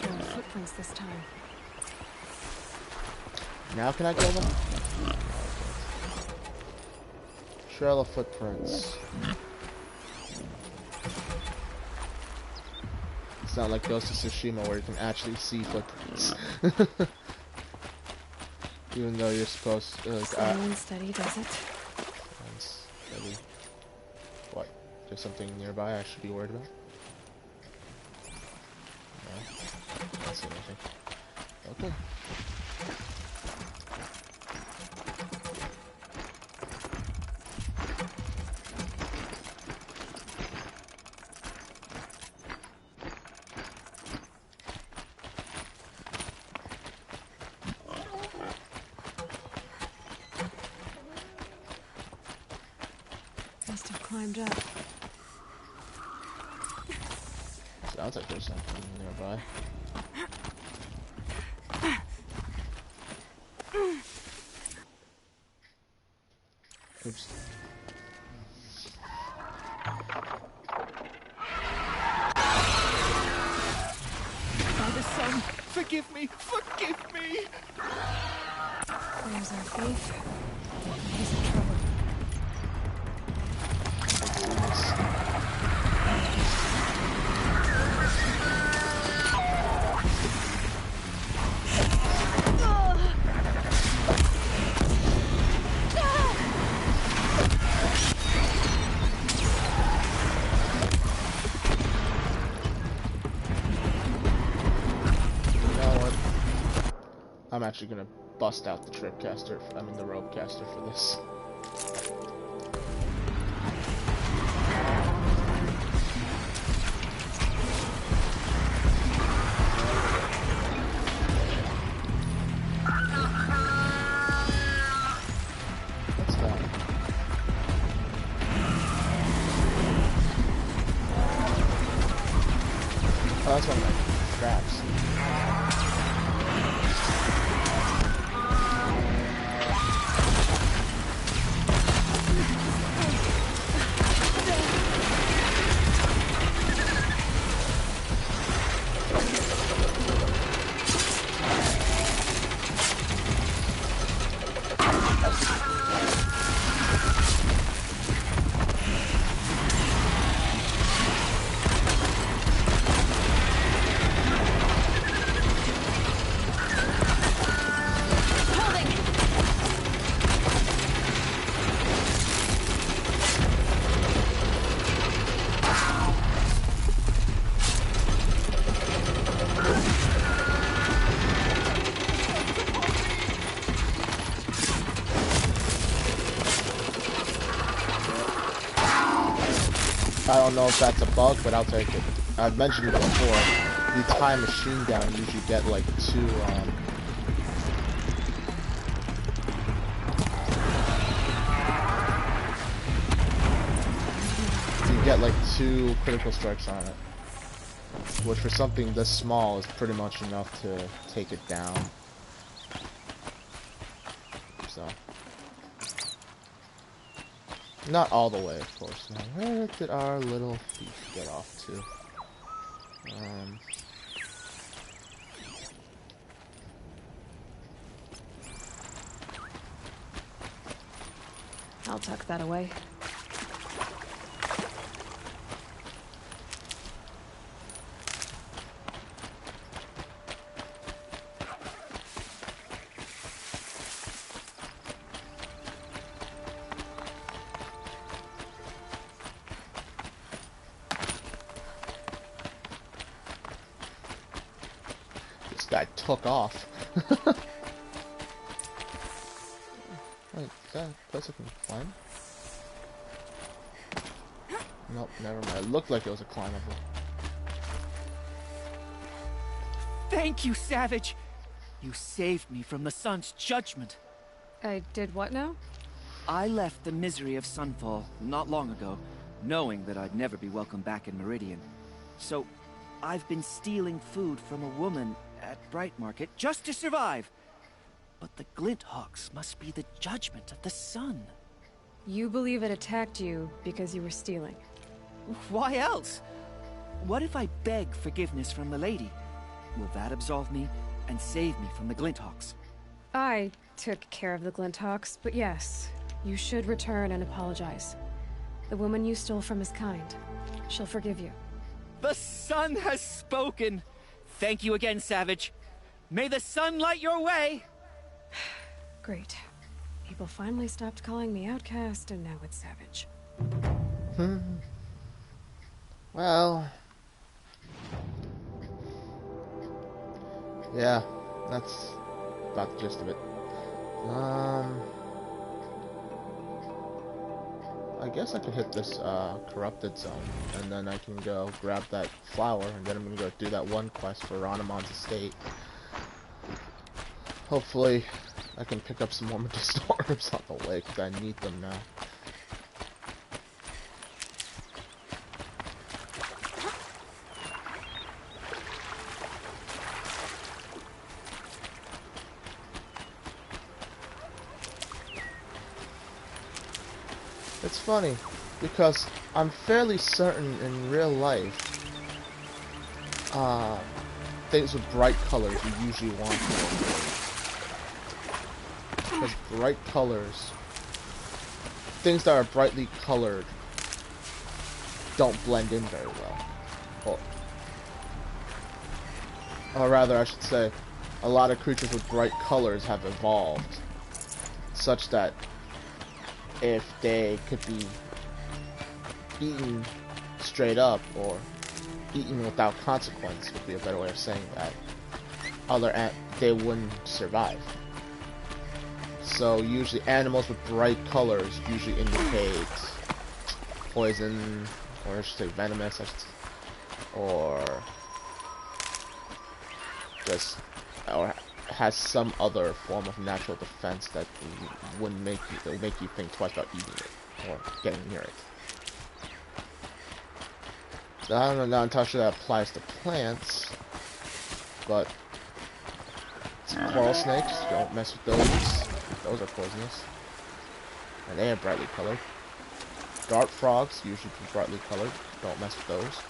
[SPEAKER 3] Trail of footprints this time.
[SPEAKER 1] Now can I kill them? Trail of footprints. It's not like Ghost of Tsushima where you can actually see footprints. Even though you're supposed to, like,
[SPEAKER 3] Slow and steady, does it?
[SPEAKER 1] Steady. What? There's something nearby I should be worried about? No. I don't see anything. Okay.
[SPEAKER 3] Must have climbed up.
[SPEAKER 1] Sounds like there's something nearby. Oops.
[SPEAKER 6] Father, son, forgive me! Forgive me!
[SPEAKER 3] There's our thief. He's in trouble.
[SPEAKER 1] actually gonna bust out the trip caster, the rope caster for this. What's that? Oh, that's one of my traps. I don't know if that's a bug, but I'll take it. I've mentioned it before. You tie a machine down, you usually get like two, you get like 2 critical strikes on it. Which for something this small is pretty much enough to take it down. So. Not all the way, of course. Now, where did our little thief get off to?
[SPEAKER 3] I'll tuck that away.
[SPEAKER 1] Guy took off. Wait, is that a place I can climb? Nope, never mind. It looked like it was a climbable.
[SPEAKER 12] Thank you, Savage! You saved me from the sun's judgment.
[SPEAKER 3] I did what now?
[SPEAKER 12] I left the misery of Sunfall not long ago, knowing that I'd never be welcome back in Meridian. So, I've been stealing food from a woman at Bright Market just to survive. But the Glinthawks must be the judgment of the sun.
[SPEAKER 3] You believe it attacked you because you were stealing?
[SPEAKER 12] Why else? What if I beg forgiveness from the lady? Will that absolve me and save me from the Glinthawks?
[SPEAKER 3] I took care of the Glinthawks, but yes, you should return and apologize. The woman you stole from is kind. She'll forgive you.
[SPEAKER 12] The sun has spoken! Thank you again, Savage. May the sun light your way!
[SPEAKER 3] Great. People finally stopped calling me outcast, and now it's Savage.
[SPEAKER 1] Well... yeah, that's about the gist of it. I guess I could hit this corrupted zone, and then I can go grab that flower, and then I'm gonna go do that one quest for Ranamon's estate. Hopefully, I can pick up some more medicinal herbs on the way, because I need them now. It's funny, because I'm fairly certain in real life, things with bright colors you usually want to avoid. Because bright colors, things that are brightly colored don't blend in very well. Or rather, I should say, a lot of creatures with bright colors have evolved such that if they could be eaten straight up, or eaten without consequence would be a better way of saying that, they wouldn't survive. So usually animals with bright colors usually indicate poison, or I should say venomous, or just, or has some other form of natural defense that wouldn't make you think twice about eating it or getting near it. So I'm not entirely sure that applies to plants, but coral snakes, don't mess with those. Those are poisonous, and they are brightly colored. Dart frogs, usually brightly colored, don't mess with those.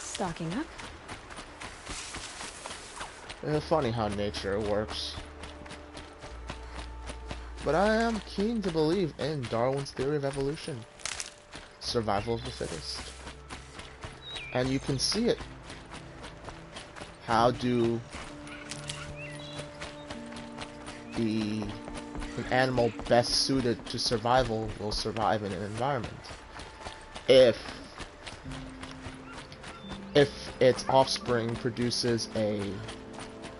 [SPEAKER 3] Stocking up.
[SPEAKER 1] It's funny how nature works. But I am keen to believe in Darwin's theory of evolution. Survival of the fittest. And you can see it. How do an animal best suited to survival will survive in an environment? If its offspring produces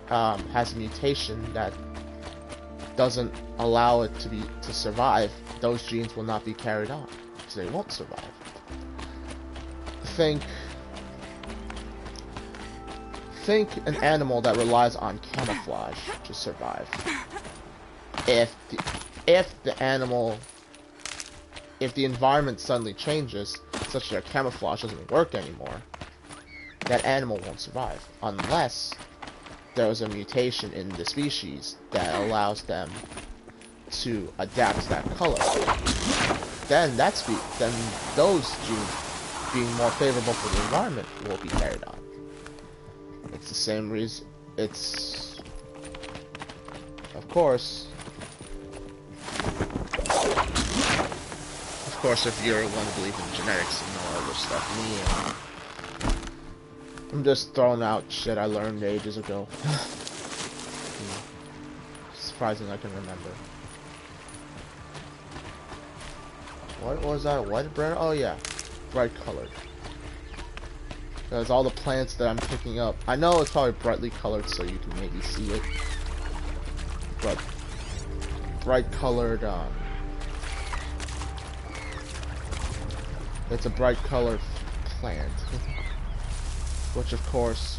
[SPEAKER 1] has a mutation that doesn't allow it to survive, those genes will not be carried on, so they won't survive. Think an animal that relies on camouflage to survive. If the environment suddenly changes such that camouflage doesn't work anymore, that animal won't survive unless there was a mutation in the species that allows them to adapt to that color. Then those genes, being more favorable for the environment, will be carried on. It's the same reason. It's, of course, if you're one to believe in genetics and all other stuff, I'm just throwing out shit I learned ages ago. Surprising I can remember. What was that? White bread? Oh yeah, bright colored. Because all the plants that I'm picking up, I know it's probably brightly colored so you can maybe see it, but bright colored, it's a bright colored plant. Which of course,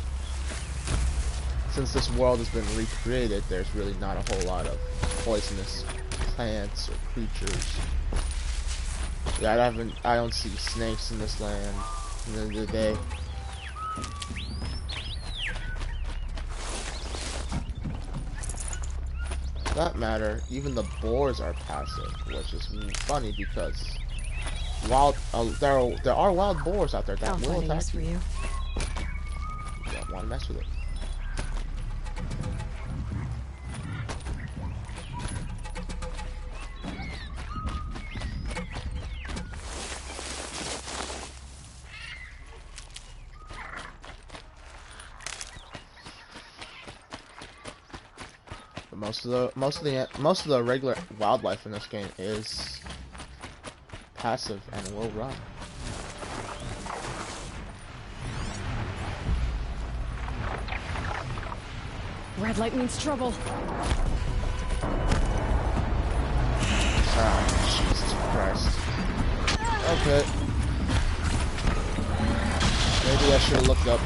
[SPEAKER 1] since this world has been recreated, there's really not a whole lot of poisonous plants or creatures. Yeah, I don't see snakes in this land at the end of the day. For that matter, even the boars are passive, which is funny because there are wild boars out there that will attack you. You don't want to mess with it. Most of the regular wildlife in this game is passive and will run.
[SPEAKER 3] Red light means trouble.
[SPEAKER 1] Oh, Jesus Christ. Okay. Maybe I should have looked up.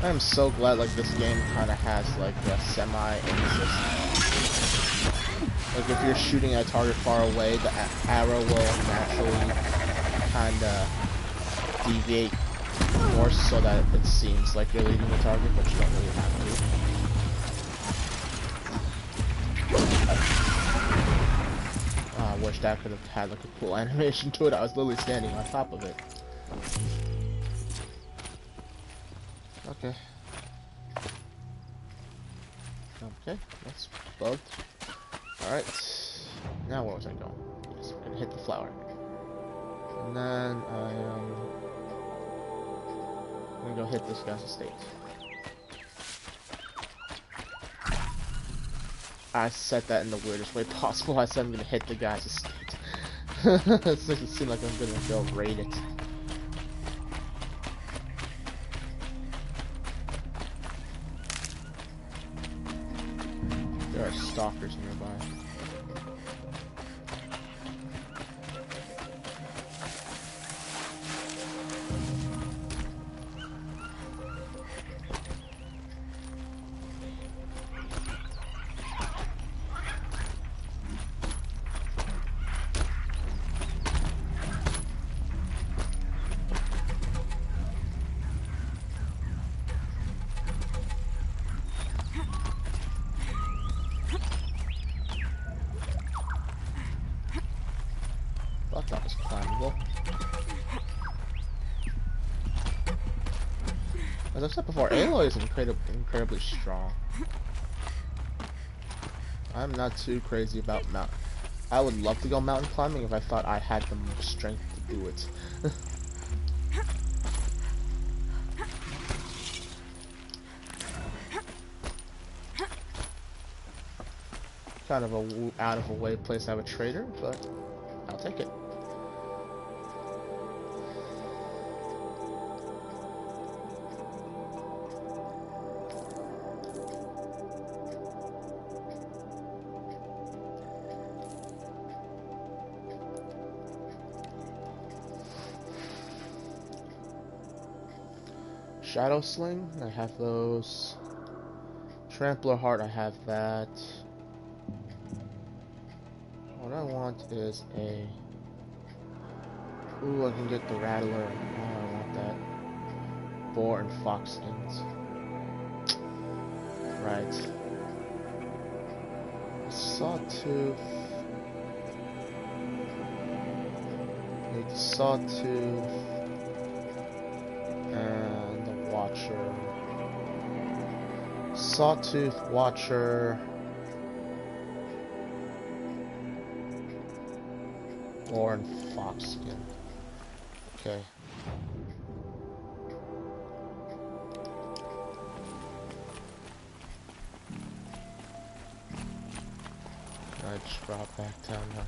[SPEAKER 1] I'm so glad like this game kind of has like a semi-aim system. Like if you're shooting at a target far away, the arrow will naturally kind of deviate more so that it seems like you're leading the target, but you don't really have to. I wish that could have had like a cool animation to it. I was literally standing on top of it. Okay. Okay, that's both. Alright. Now where was I going? Yes, I'm gonna hit the flower. And then I'm gonna go hit this guy's estate. I said that in the weirdest way possible. I said I'm gonna hit the guy's estate. It doesn't seem like I'm gonna go raid it. There are stalkers nearby. I thought that was climbable. As I said before, Aloy is incredibly strong. I'm not too crazy about mountain. I would love to go mountain climbing if I thought I had the strength to do it. Kind of a out of a way place to have a trader, but I'll take it. Shadow Sling, I have those. Trampler Heart, I have that. What I want is a... Ooh, I can get the Rattler. Oh, I want that. Boar and fox skins. Right. Sawtooth. Need the Sawtooth. And the Watcher. Sawtooth, Watcher. Boar and fox skin. Okay. I just drop back down now.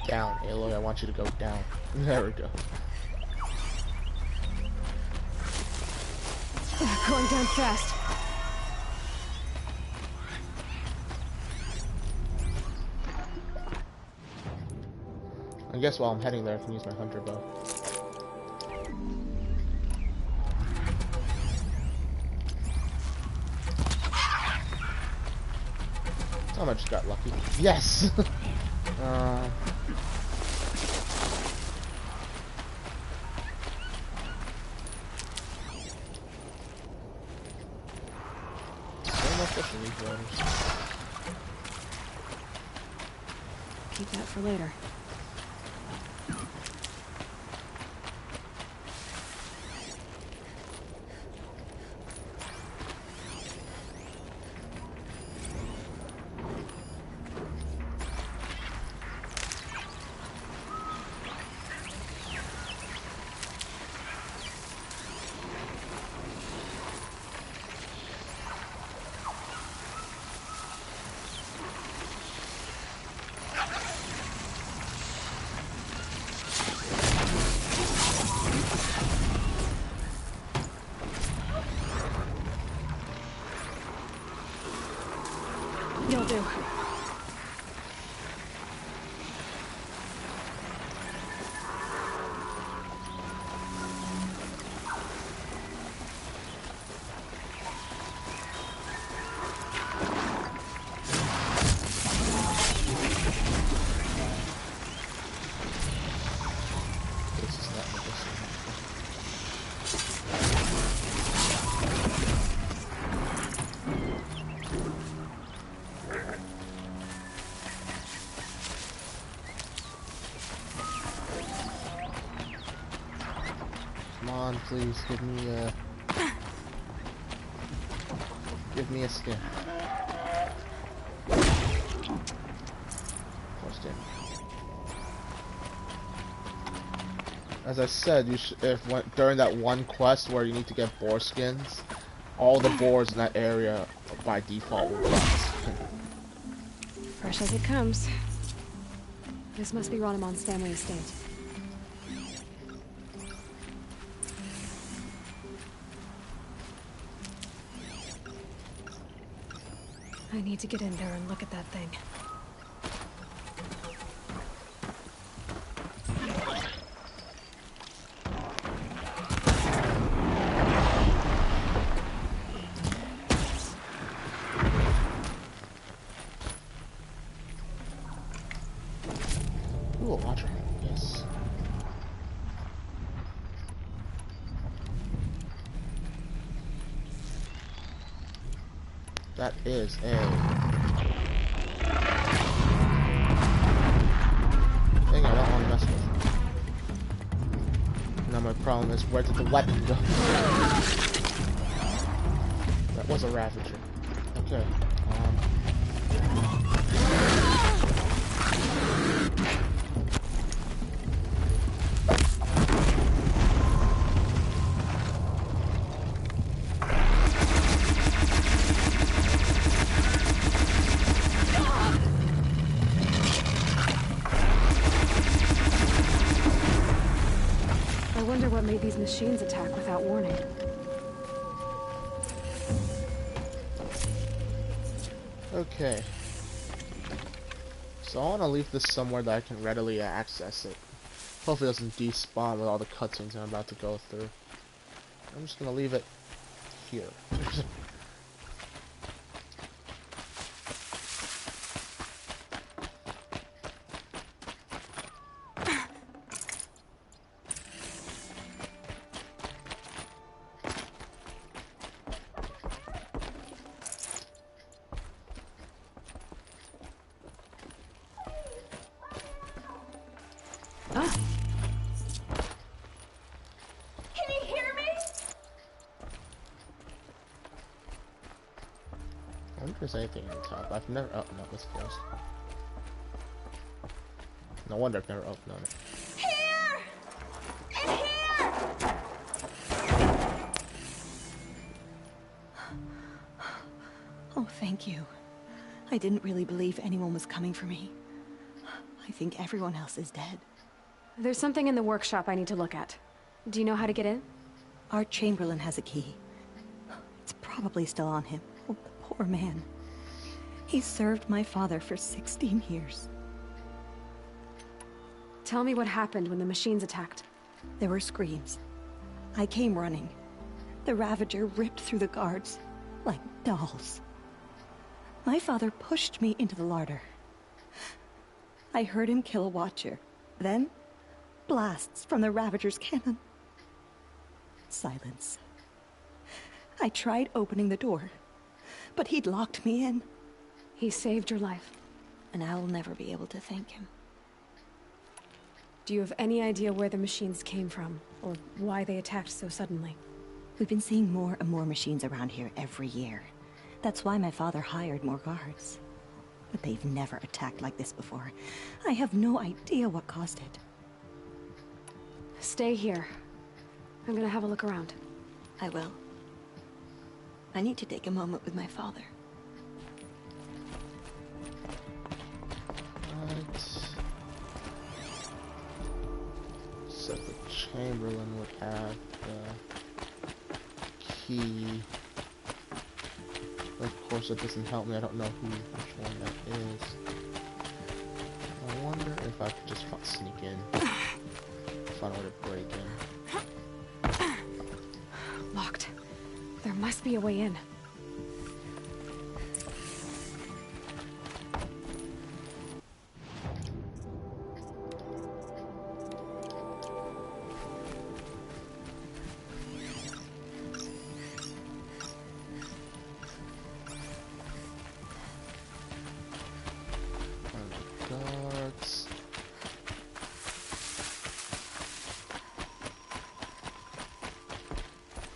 [SPEAKER 1] Down, Aloy, I want you to go down. There we go.
[SPEAKER 3] Going down fast.
[SPEAKER 1] I guess while I'm heading there, I can use my hunter bow. Oh, I just got lucky. Yes!
[SPEAKER 3] Keep that for later.
[SPEAKER 1] this is not medicinal. Come on, please give me a skin. As I said, you should, during that one quest where you need to get boar skins, all the boars in that area by default will rust.
[SPEAKER 3] Fresh as it comes. This must be Ronamon's family estate. I need to get in there and look at that thing.
[SPEAKER 1] Ooh, a watcher. Yes. That is a thing I don't want to mess with. Now my problem is, where did the weapon go? That was a Ravager. Okay.
[SPEAKER 3] What made these machines attack without warning?
[SPEAKER 1] Okay. So I want to leave this somewhere that I can readily access it. Hopefully it doesn't despawn with all the cutscenes I'm about to go through. I'm just going to leave it here. I wonder if there's anything on top. I've never. Oh, no, it's closed. No wonder I've never opened on it.
[SPEAKER 13] Here! In here!
[SPEAKER 14] Oh, thank you. I didn't really believe anyone was coming for me. I think everyone else is dead.
[SPEAKER 3] There's something in the workshop I need to look at. Do you know how to get in?
[SPEAKER 14] Our Chamberlain has a key. It's probably still on him. Oh, the poor man. He served my father for 16 years.
[SPEAKER 3] Tell me what happened when the machines attacked.
[SPEAKER 14] There were screams. I came running. The Ravager ripped through the guards like dolls. My father pushed me into the larder. I heard him kill a watcher. Then, blasts from the Ravager's cannon. Silence. I tried opening the door, but he'd locked me in.
[SPEAKER 3] He saved your life.
[SPEAKER 14] And I'll never be able to thank him.
[SPEAKER 3] Do you have any idea where the machines came from, or why they attacked so suddenly?
[SPEAKER 14] We've been seeing more and more machines around here every year. That's why my father hired more guards. But they've never attacked like this before. I have no idea what caused it.
[SPEAKER 3] Stay here. I'm gonna have a look around.
[SPEAKER 14] I will. I need to take a moment with my father.
[SPEAKER 1] Right. So the Chamberlain would have the key. Of course, it doesn't help me. I don't know which one that is. I wonder if I could just sneak in. Find a way to break in.
[SPEAKER 3] Locked. There must be a way in.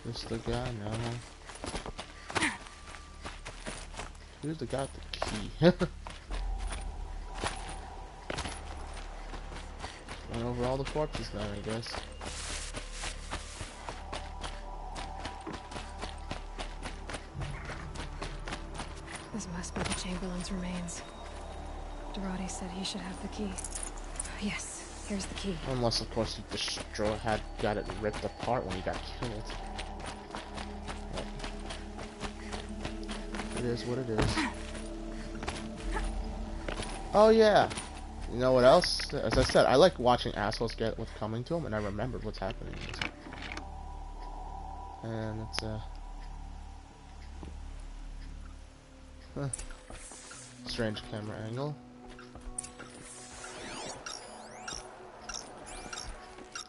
[SPEAKER 1] This the guy? No. Who's the guy with the key? Run over all the corpses now, I guess.
[SPEAKER 3] This must be the Chamberlain's remains. Dorati said he should have the key. Yes, here's the key.
[SPEAKER 1] Unless, of course, he got it ripped apart when he got killed. But it is what it is. Oh yeah. You know what else? As I said, I like watching assholes get what's coming to them, and I remembered what's happening. And it's strange camera angle.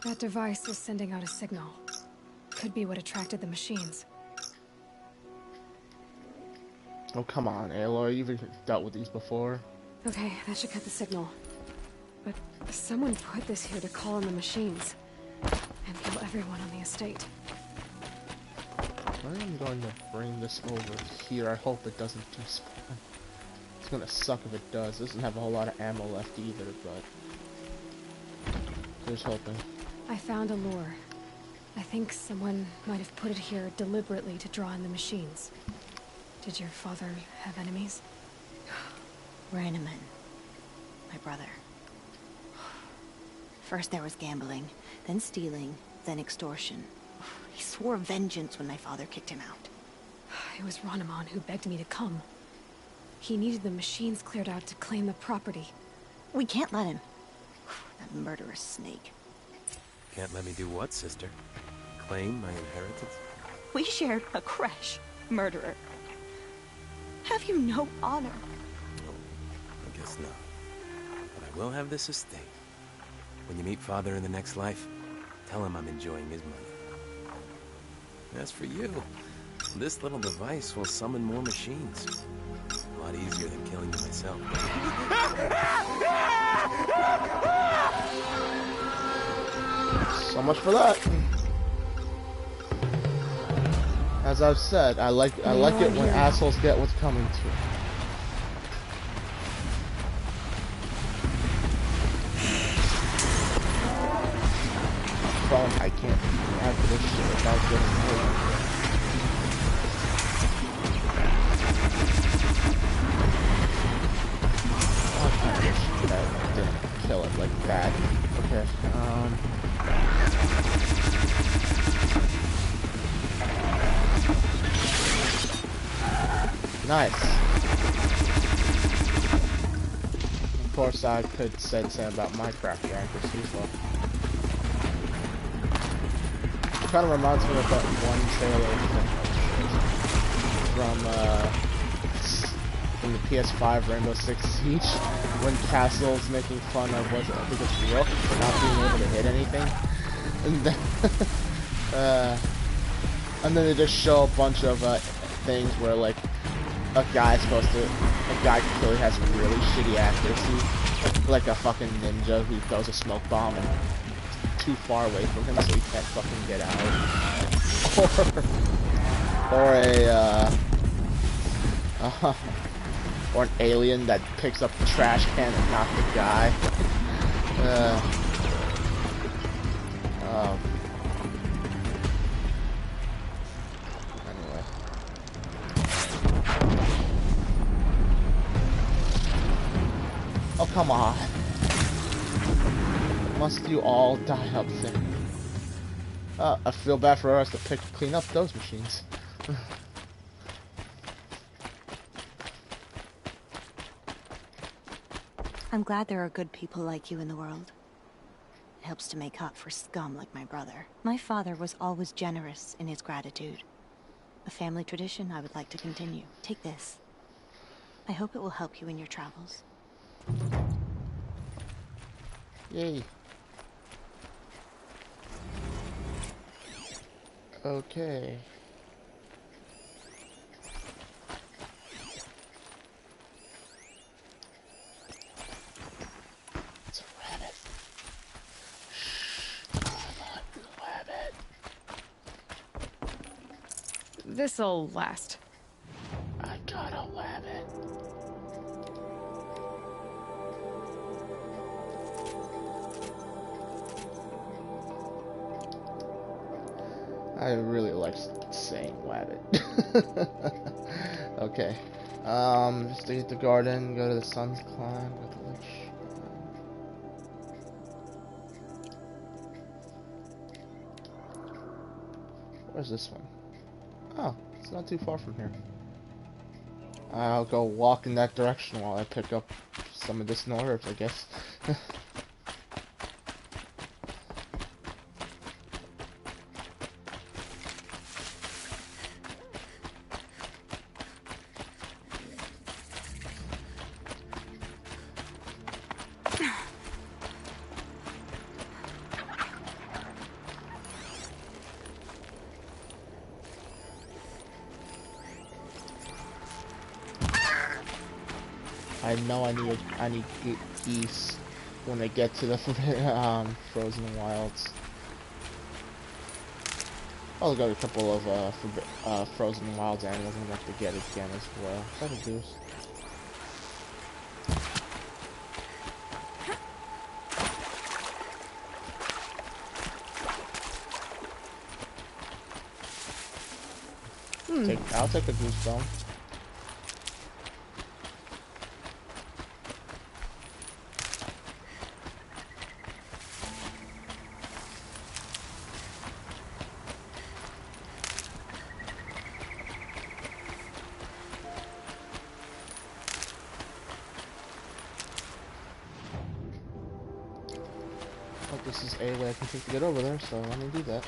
[SPEAKER 3] That device is sending out a signal. Could be what attracted the machines.
[SPEAKER 1] Oh come on, Aloy, you've dealt with these before.
[SPEAKER 3] Okay, that should cut the signal. But someone put this here to call on the machines. And kill everyone on the estate.
[SPEAKER 1] I am going to bring this over here. I hope it doesn't despawn. It's gonna suck if it does. It doesn't have a whole lot of ammo left either, but here's hoping.
[SPEAKER 3] I found a lure. I think someone might have put it here deliberately to draw in the machines. Did your father have enemies?
[SPEAKER 14] Rainaman, my brother. First there was gambling, then stealing, then extortion. He swore vengeance when my father kicked him out.
[SPEAKER 3] It was Rainaman who begged me to come. He needed the machines cleared out to claim the property.
[SPEAKER 14] We can't let him. That murderous snake.
[SPEAKER 15] Can't let me do what, sister? Claim my inheritance?
[SPEAKER 14] We shared a creche, murderer. Have you no honor?
[SPEAKER 15] No, I guess not. But I will have this estate. When you meet Father in the next life, tell him I'm enjoying his money. As for you, this little device will summon more machines. A lot easier than killing you myself.
[SPEAKER 1] So much for that. As I've said, I like it when assholes get what's coming to them. Problem, I can't have this shit without getting hurt. That didn't kill it like that. Okay, nice. Of course, I could say the same about Minecraft accuracy as well. It kind of reminds me of that one trailer from the PS5 Rainbow Six Siege, when Castle's making fun of, I think it's Rook, for not being able to hit anything. And then they just show a bunch of things where, like, a guy clearly has really shitty accuracy, like a fucking ninja who throws a smoke bomb and too far away from him so he can't fucking get out, or an alien that picks up the trash can and not the guy. Anyway. Oh, come on. Must you all die up there? I feel bad for us to clean up those machines.
[SPEAKER 14] I'm glad there are good people like you in the world. It helps to make up for scum like my brother. My father was always generous in his gratitude. A family tradition I would like to continue. Take this. I hope it will help you in your travels.
[SPEAKER 1] Yay. Okay. It's a rabbit. Shh. Rabbit.
[SPEAKER 3] This'll last.
[SPEAKER 1] I got a rabbit. I really like saying rabbit. Okay. Just to get the garden, go to the Sun's Climb, go to the Lich. Where's this one? Oh, it's not too far from here. I'll go walk in that direction while I pick up some medicinal herbs, I guess. I know I need geese when I get to the frozen wilds. I'll got a couple of frozen wilds animals I'm going to have to get again as well. Is that a goose? I'll take a goose bone. This is a way I can take to get over there, so let me do that.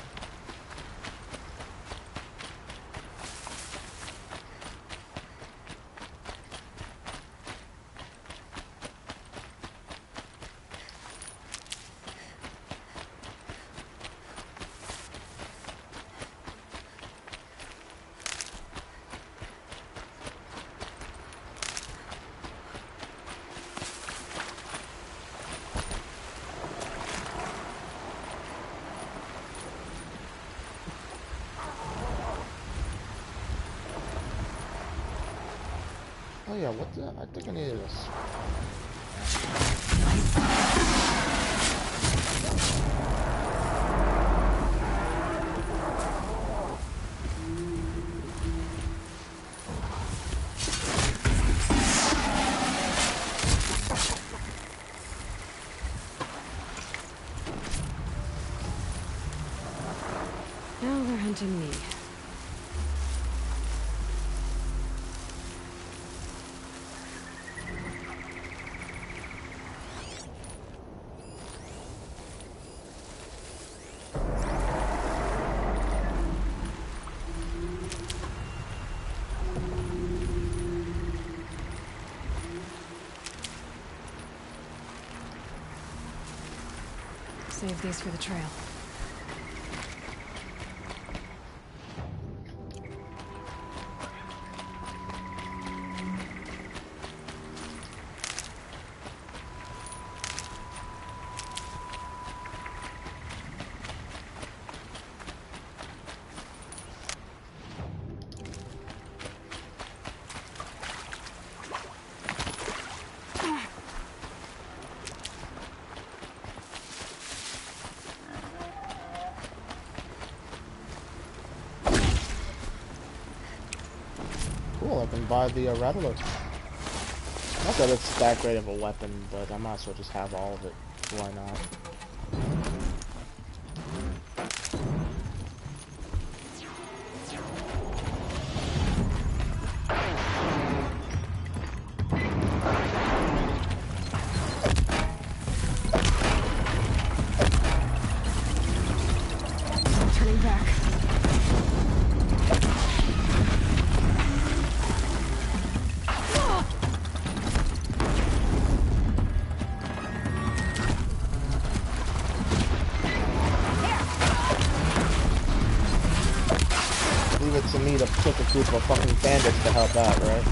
[SPEAKER 1] Oh yeah, what the? I think I needed this.
[SPEAKER 3] Now they're hunting me. Save these for the trail. Cool, I can buy the Rattler. Not that it's that great of a weapon, but I might as well just have all of it. Why not? Turning back. Leave it to me to pick a group of fucking bandits to help out, right?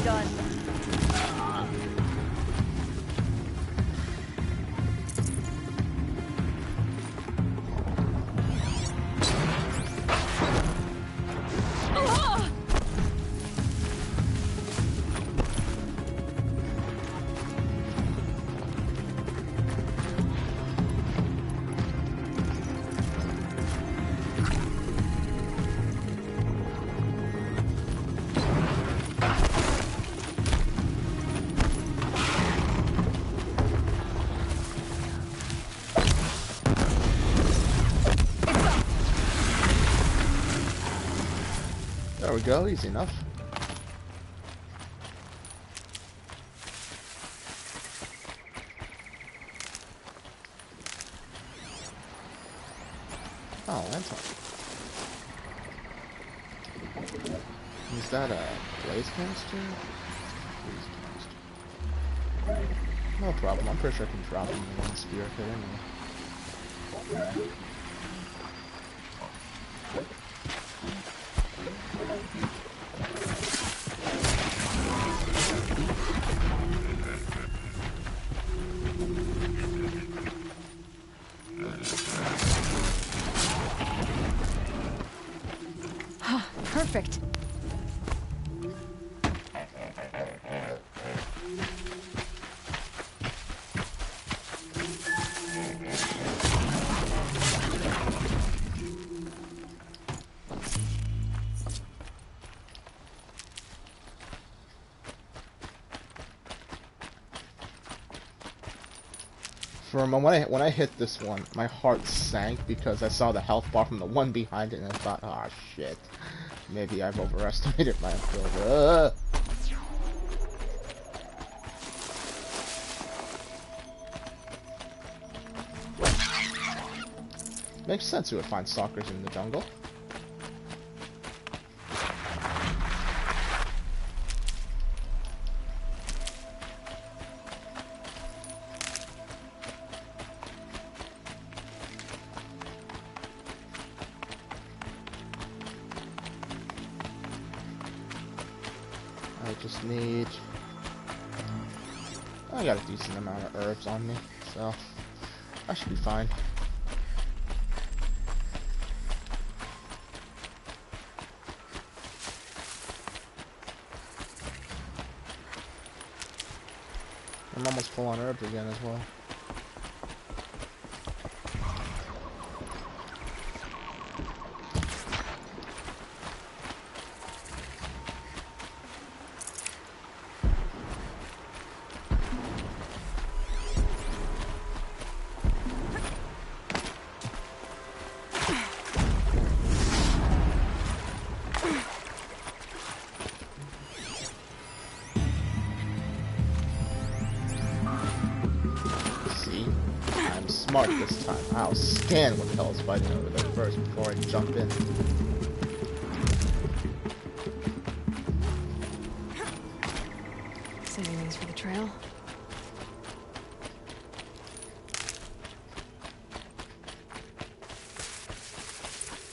[SPEAKER 13] done.
[SPEAKER 1] There we go, easy enough. Oh, Anton. Is that a blaze canister? No problem, I'm pretty sure I can drop him in one spear hit anyway.
[SPEAKER 3] Perfect.
[SPEAKER 1] For a moment, when I hit this one, my heart sank because I saw the health bar from the one behind it, and I thought, "Ah, shit, maybe I've overestimated my ability." Makes sense you would find stalkers in the jungle. I just need... I got a decent amount of herbs on me, so I should be fine. I'm almost full on herbs again as well. Smart this time. I'll scan what the hell is fighting over there first before I jump in.
[SPEAKER 3] Saving these for the trail.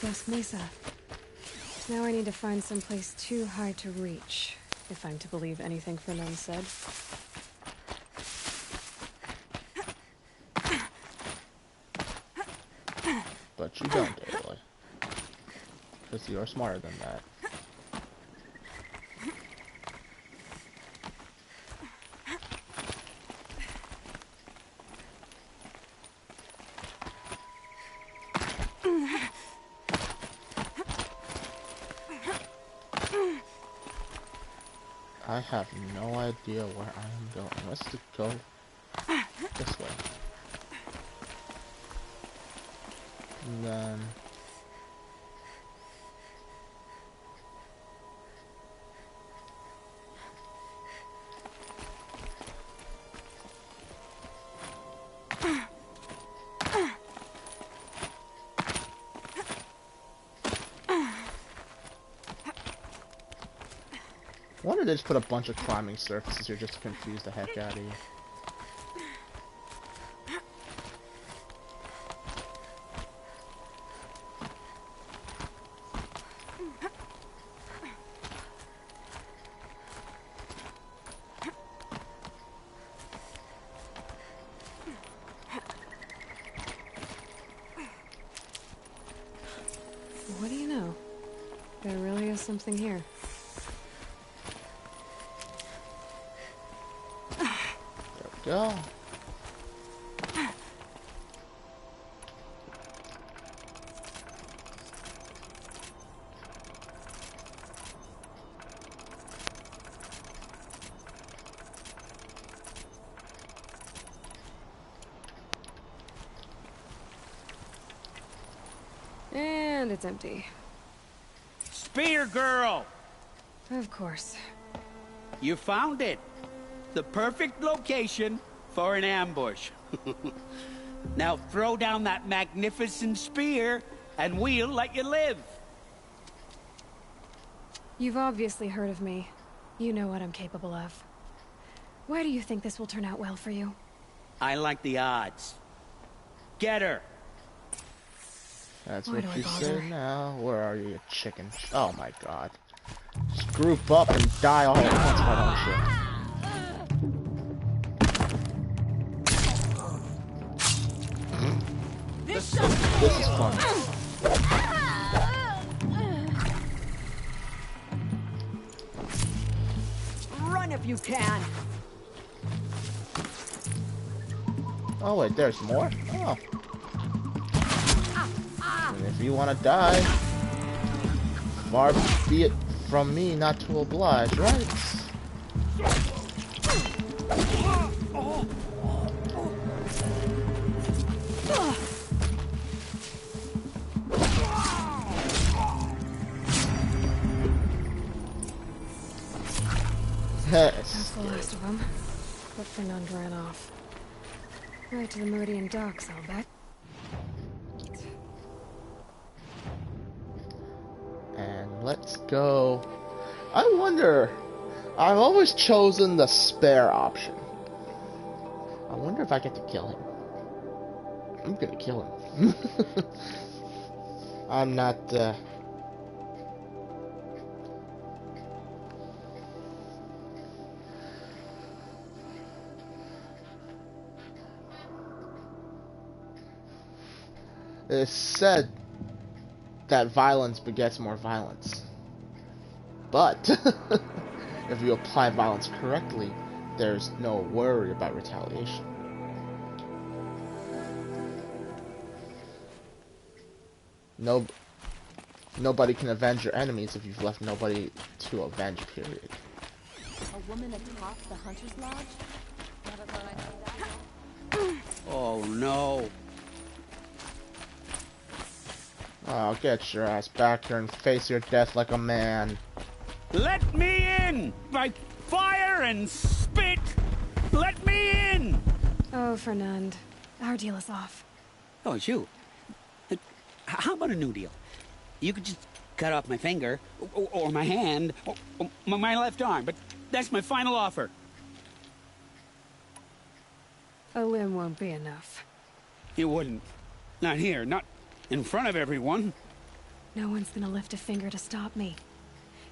[SPEAKER 3] Dusk Mesa. Now I need to find someplace too high to reach, if I'm to believe anything Fernand said.
[SPEAKER 1] But you don't, Aloy. Because you are smarter than that. I have no idea where I am going. Let's go this way. And then... I wonder if they just put a bunch of climbing surfaces here just to confuse the heck out of you.
[SPEAKER 3] something here.
[SPEAKER 1] There we go.
[SPEAKER 3] And it's empty.
[SPEAKER 16] Spear girl!
[SPEAKER 3] Of course.
[SPEAKER 16] You found it. The perfect location for an ambush. Now throw down that magnificent spear, and we'll let you live.
[SPEAKER 3] You've obviously heard of me. You know what I'm capable of. Why do you think this will turn out well for you?
[SPEAKER 16] I like the odds. Get her!
[SPEAKER 1] That's what you say now. Where are you, you chicken? Oh my god. Just group up and die all at once, why don't you? This is fun.
[SPEAKER 13] Run if you can.
[SPEAKER 1] Oh wait, there's more? Oh. And if you want to die, far be it from me not to oblige, right?
[SPEAKER 3] That's the last of them. But Fernand ran off. Right to the Meridian docks, I'll bet.
[SPEAKER 1] And let's go. I wonder. I've always chosen the spare option. I wonder if I get to kill him. I'm gonna kill him. I'm not. It's said that violence begets more violence. But if you apply violence correctly, there's no worry about retaliation. Nobody can avenge your enemies if you've left nobody to avenge, period.
[SPEAKER 13] A woman atop the Hunter's Lodge? Never thought I'd see that.
[SPEAKER 16] Oh no.
[SPEAKER 1] Oh, get your ass back here and face your death like a man.
[SPEAKER 16] Let me in! By fire and spit! Let me in!
[SPEAKER 3] Oh, Fernand. Our deal is off.
[SPEAKER 16] Oh, it's you. How about a new deal? You could just cut off my finger, or my hand, or my left arm, but that's my final offer.
[SPEAKER 3] A limb won't be enough.
[SPEAKER 16] You wouldn't. Not here, not in front of everyone.
[SPEAKER 3] No one's gonna lift a finger to stop me.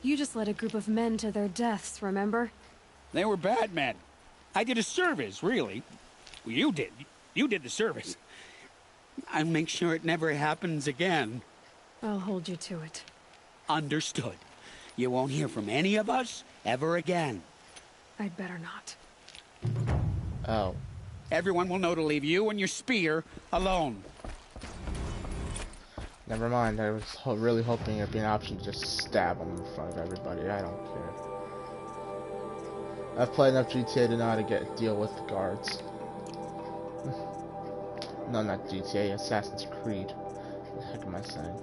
[SPEAKER 3] You just led a group of men to their deaths, remember?
[SPEAKER 16] They were bad men. I did a service, really. Well, you did. You did the service. I'll make sure it never happens again.
[SPEAKER 3] I'll hold you to it.
[SPEAKER 16] Understood. You won't hear from any of us ever again.
[SPEAKER 3] I'd better not.
[SPEAKER 1] Oh.
[SPEAKER 16] Everyone will know to leave you and your spear alone.
[SPEAKER 1] Never mind, I was really hoping it'd be an option to just stab him in front of everybody. I don't care. I've played enough GTA to know how to deal with the guards. No, not GTA, Assassin's Creed. What the heck am I saying?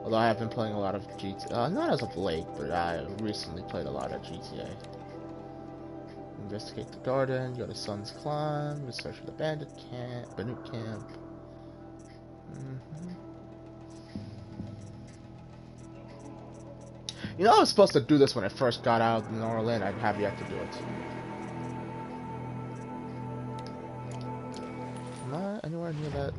[SPEAKER 1] Although I have been playing a lot of GTA, not as of late, but I recently played a lot of GTA. Investigate the garden, go to Sun's Climb, research for the bandit camp, Banuk camp. You know, I was supposed to do this when I first got out in Norlin. I have yet to do it. Am I anywhere near that?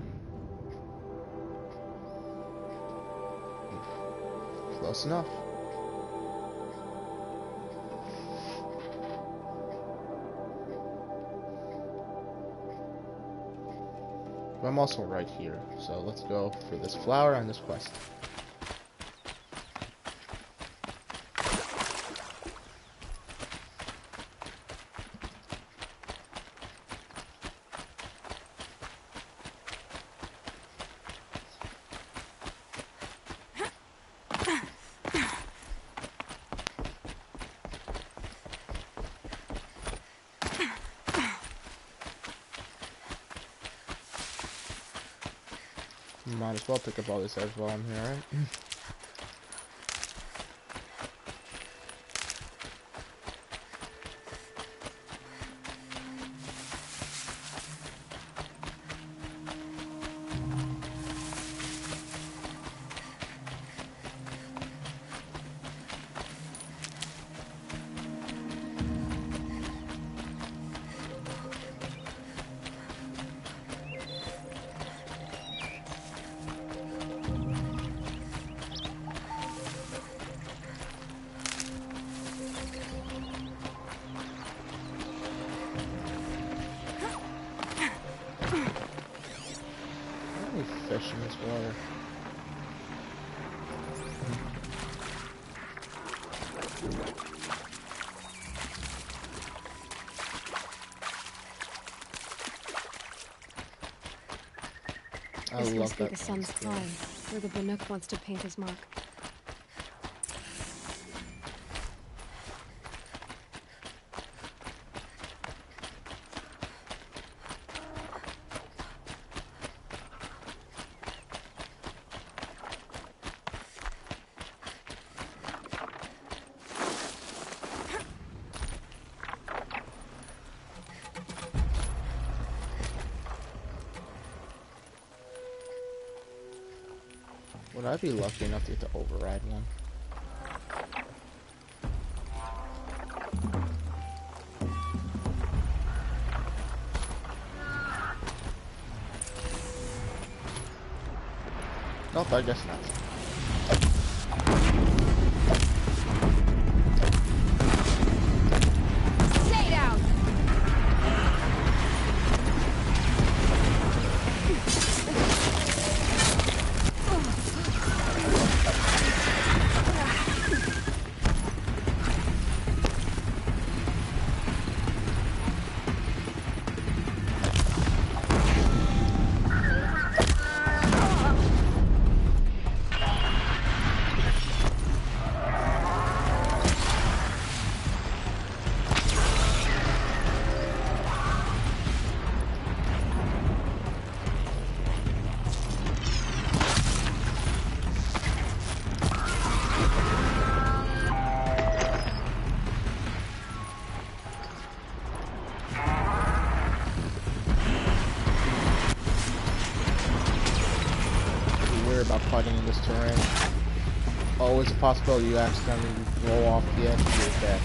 [SPEAKER 1] Close enough. But I'm also right here, so let's go for this flower and this quest. Might as well pick up all these eggs while I'm here, right? Fish in this water.
[SPEAKER 3] This must be the sun's climb, where the Banuk wants to paint his mark.
[SPEAKER 1] Would I be lucky enough to get to override one? Nope, I guess not.
[SPEAKER 13] Stay down!
[SPEAKER 1] About fighting in this terrain. Always a possibility you accidentally roll off the edge of your death.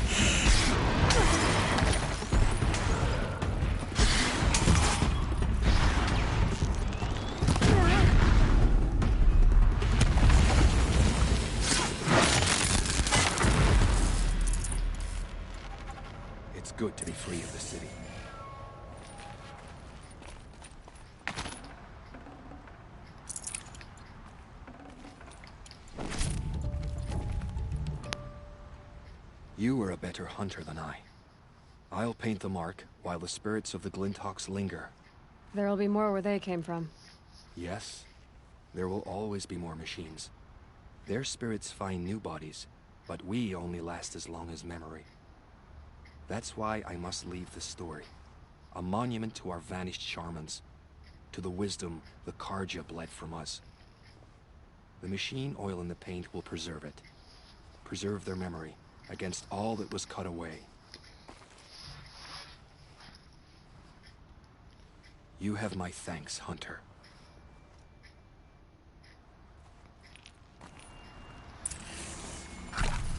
[SPEAKER 15] It's good to be free of the city. You are a better hunter than I. I'll paint the mark while the spirits of the Glinthawks linger.
[SPEAKER 3] There'll be more where they came from.
[SPEAKER 15] Yes, there will always be more machines. Their spirits find new bodies, but we only last as long as memory. That's why I must leave the story. A monument to our vanished shamans, to the wisdom the Carja bled from us. The machine oil in the paint will preserve it. Preserve their memory against all that was cut away. You have my thanks, Hunter.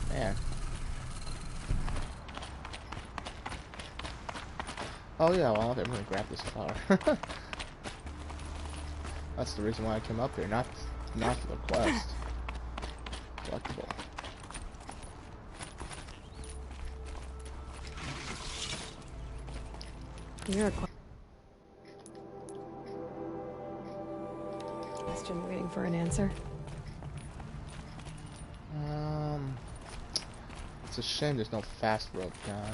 [SPEAKER 1] Man. Oh yeah, well, I'm gonna grab this flower. That's the reason why I came up here, not for the quest. Collectible.
[SPEAKER 3] You're a question waiting for an answer.
[SPEAKER 1] It's a shame there's no fast rope guy.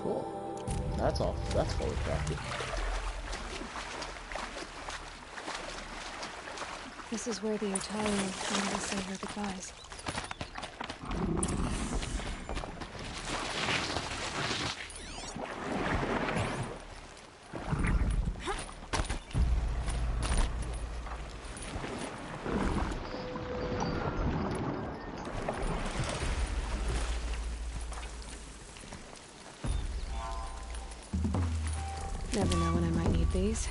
[SPEAKER 1] Cool. That's all. That's fully crafted.
[SPEAKER 3] This is where the Utalians came to say their goodbyes. Never know when I might need these.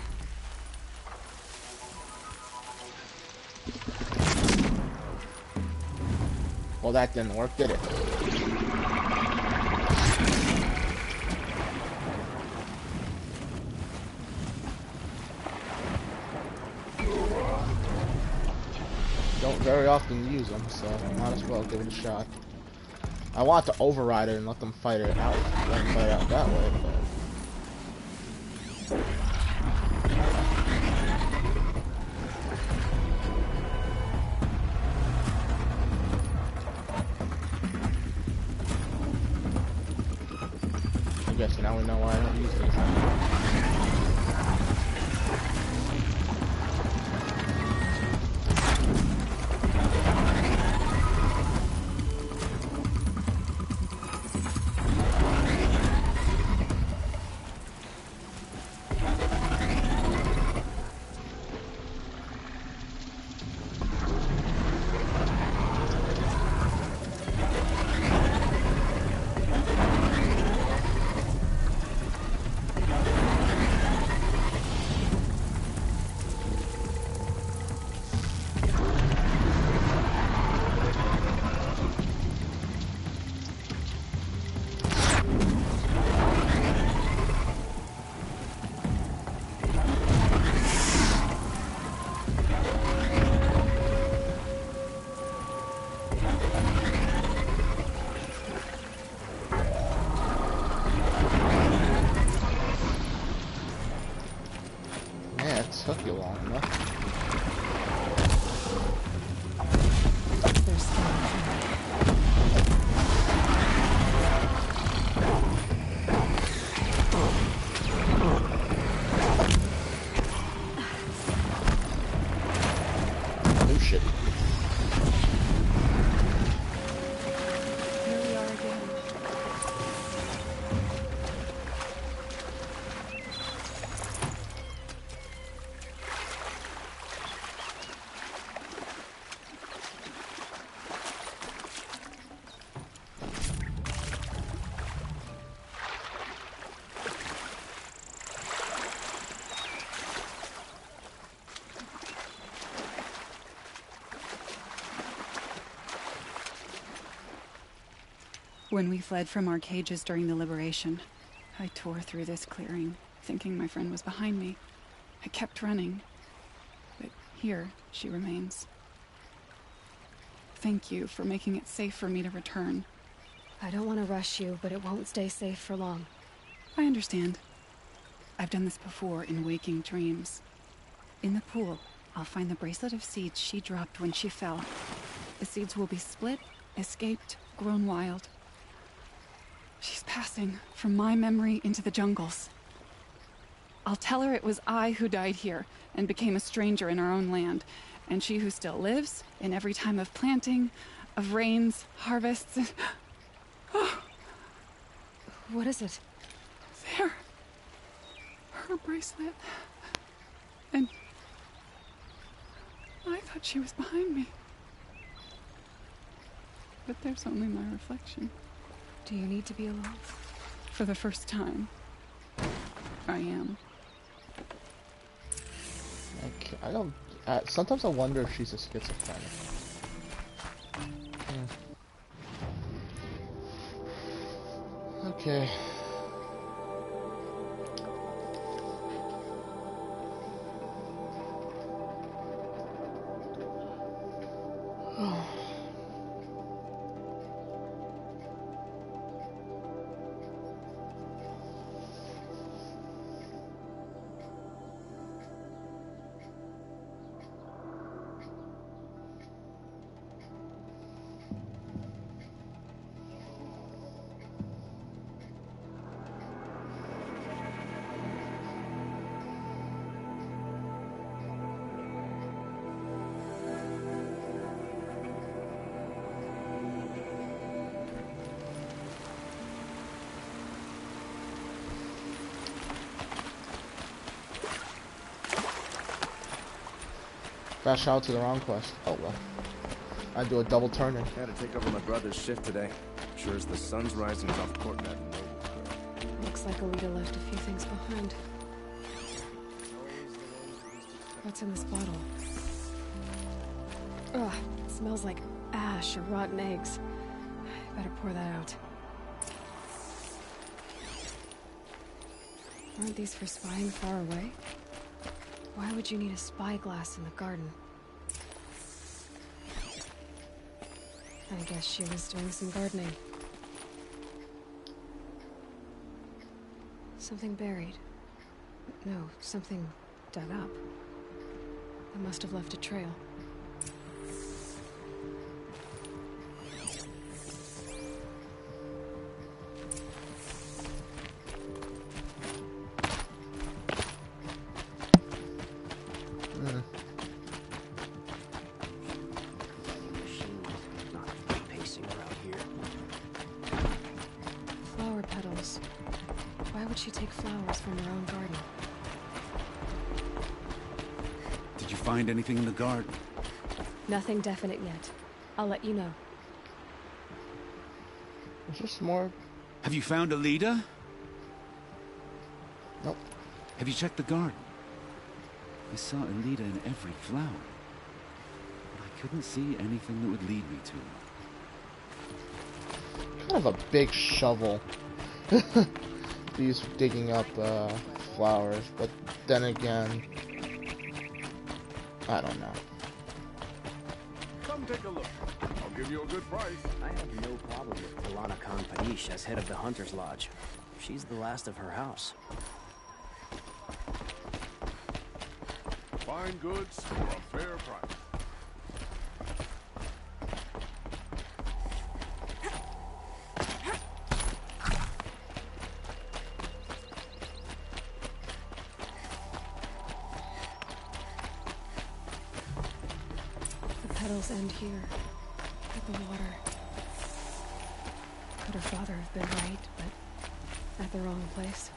[SPEAKER 1] Well, that didn't work, did it? Don't very often use them, so might as well give it a shot. I want to override it and let them fight it out. Let them fight it out that way, but... I guess now we know why I don't use these. Took you long enough. Oh shit.
[SPEAKER 7] Here we are again.
[SPEAKER 17] When we fled from our cages during the liberation, I tore through this clearing, thinking my friend was behind me. I kept running, but here she remains. Thank you for making it safe for me to return.
[SPEAKER 3] I don't want to rush you, but it won't stay safe for long.
[SPEAKER 17] I understand. I've done this before in waking dreams. In the pool, I'll find the bracelet of seeds she dropped when she fell. The seeds will be split, escaped, grown wild. She's passing from my memory into the jungles. I'll tell her it was I who died here and became a stranger in our own land, and she who still lives in every time of planting, of rains, harvests, and... Oh.
[SPEAKER 3] What is it?
[SPEAKER 17] There. Her bracelet. And... I thought she was behind me. But there's only my reflection.
[SPEAKER 3] Do you need to be alone?
[SPEAKER 17] For the first time, I am.
[SPEAKER 1] I don't... sometimes I wonder if she's a schizophrenic. Okay. Fast shout to the wrong quest. Oh well. I do a double turning.
[SPEAKER 9] Had to take over my brother's shift today. Sure as the sun's rising off Courtney.
[SPEAKER 3] Looks like Alita left a few things behind. What's in this bottle? Ugh, it smells like ash or rotten eggs. I better pour that out. Aren't these for spying far away? Why would you need a spyglass in the garden? I guess she was doing some gardening. Something buried. No, something dug up. They must have left a trail. Flower petals. Why would she take flowers from her own garden?
[SPEAKER 5] Did you find anything in the garden?
[SPEAKER 3] Nothing definite yet. I'll let you know.
[SPEAKER 1] Is there more?
[SPEAKER 5] Have you found Alita?
[SPEAKER 1] Nope.
[SPEAKER 5] Have you checked the garden? I saw Alita in every flower. But I couldn't see anything that would lead me to her.
[SPEAKER 1] Kind of a big shovel. These digging up flowers, but then again, I don't know.
[SPEAKER 9] Come take a look. I'll give you a good price.
[SPEAKER 10] I have no problem with Ilana Khan Padish as head of the Hunter's Lodge. She's the last of her house.
[SPEAKER 9] Fine goods for a fair price.
[SPEAKER 3] The petals end here, at the water. Could her father have been right, but at the wrong place?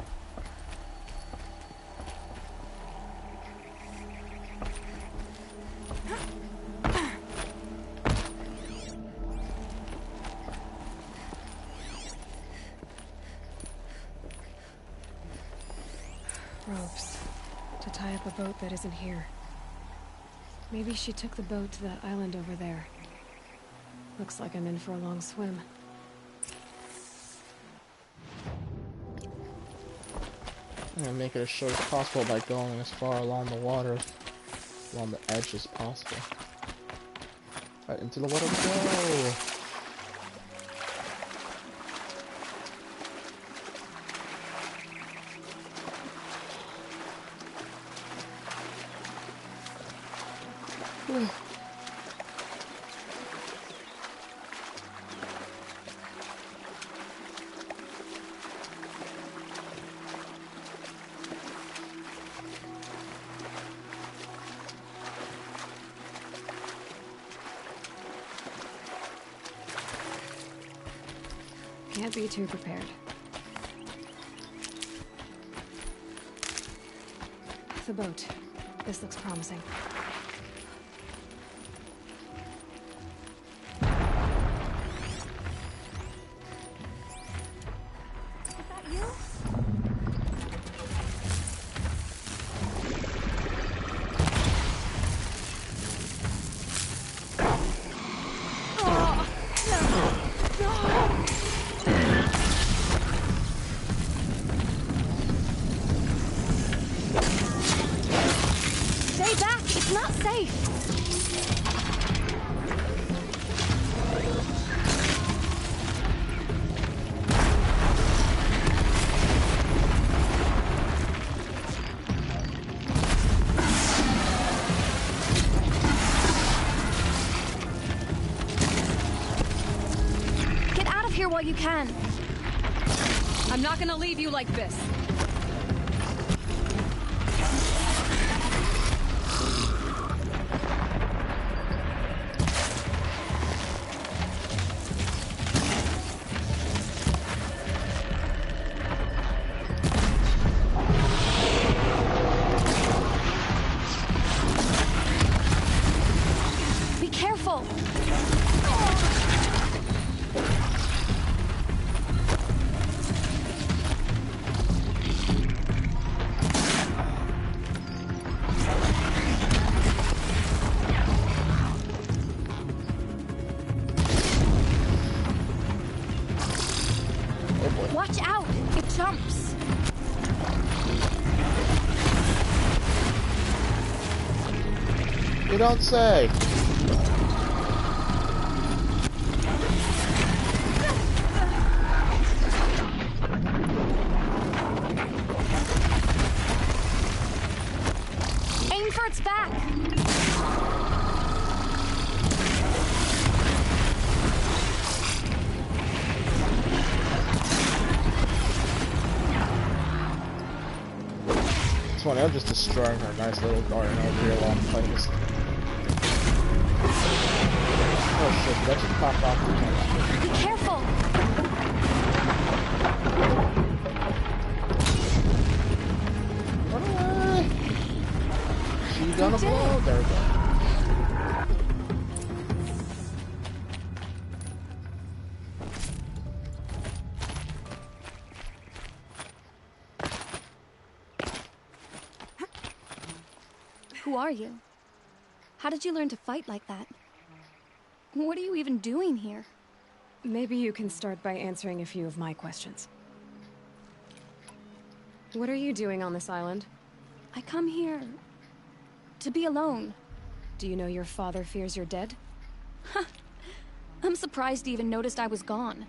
[SPEAKER 3] Ropes to tie up a boat that isn't here. Maybe she took the boat to that island over there. Looks like I'm in for a long swim.
[SPEAKER 1] I'm gonna make it as short as possible by going as far along the water, along the edge as possible. Right into the water we go!
[SPEAKER 3] Can't be too prepared. The boat. This looks promising.
[SPEAKER 7] Stay back! It's not safe! Get out of here while you can!
[SPEAKER 3] I'm not gonna leave you like this.
[SPEAKER 13] Watch out! It jumps!
[SPEAKER 1] You don't say.
[SPEAKER 13] Aim for its back!
[SPEAKER 1] It's funny, I'm just destroying her nice little garden over here while I'm playing this. Oh shit, that just popped off.
[SPEAKER 13] Be careful!
[SPEAKER 1] Run away! She's gonna blow. There we go.
[SPEAKER 13] Who are you? How did you learn to fight like that? What are you even doing here?
[SPEAKER 3] Maybe you can start by answering a few of my questions. What are you doing on this island?
[SPEAKER 13] I come here to be alone.
[SPEAKER 3] Do you know your father fears you're dead?
[SPEAKER 13] Huh. I'm surprised he even noticed I was gone.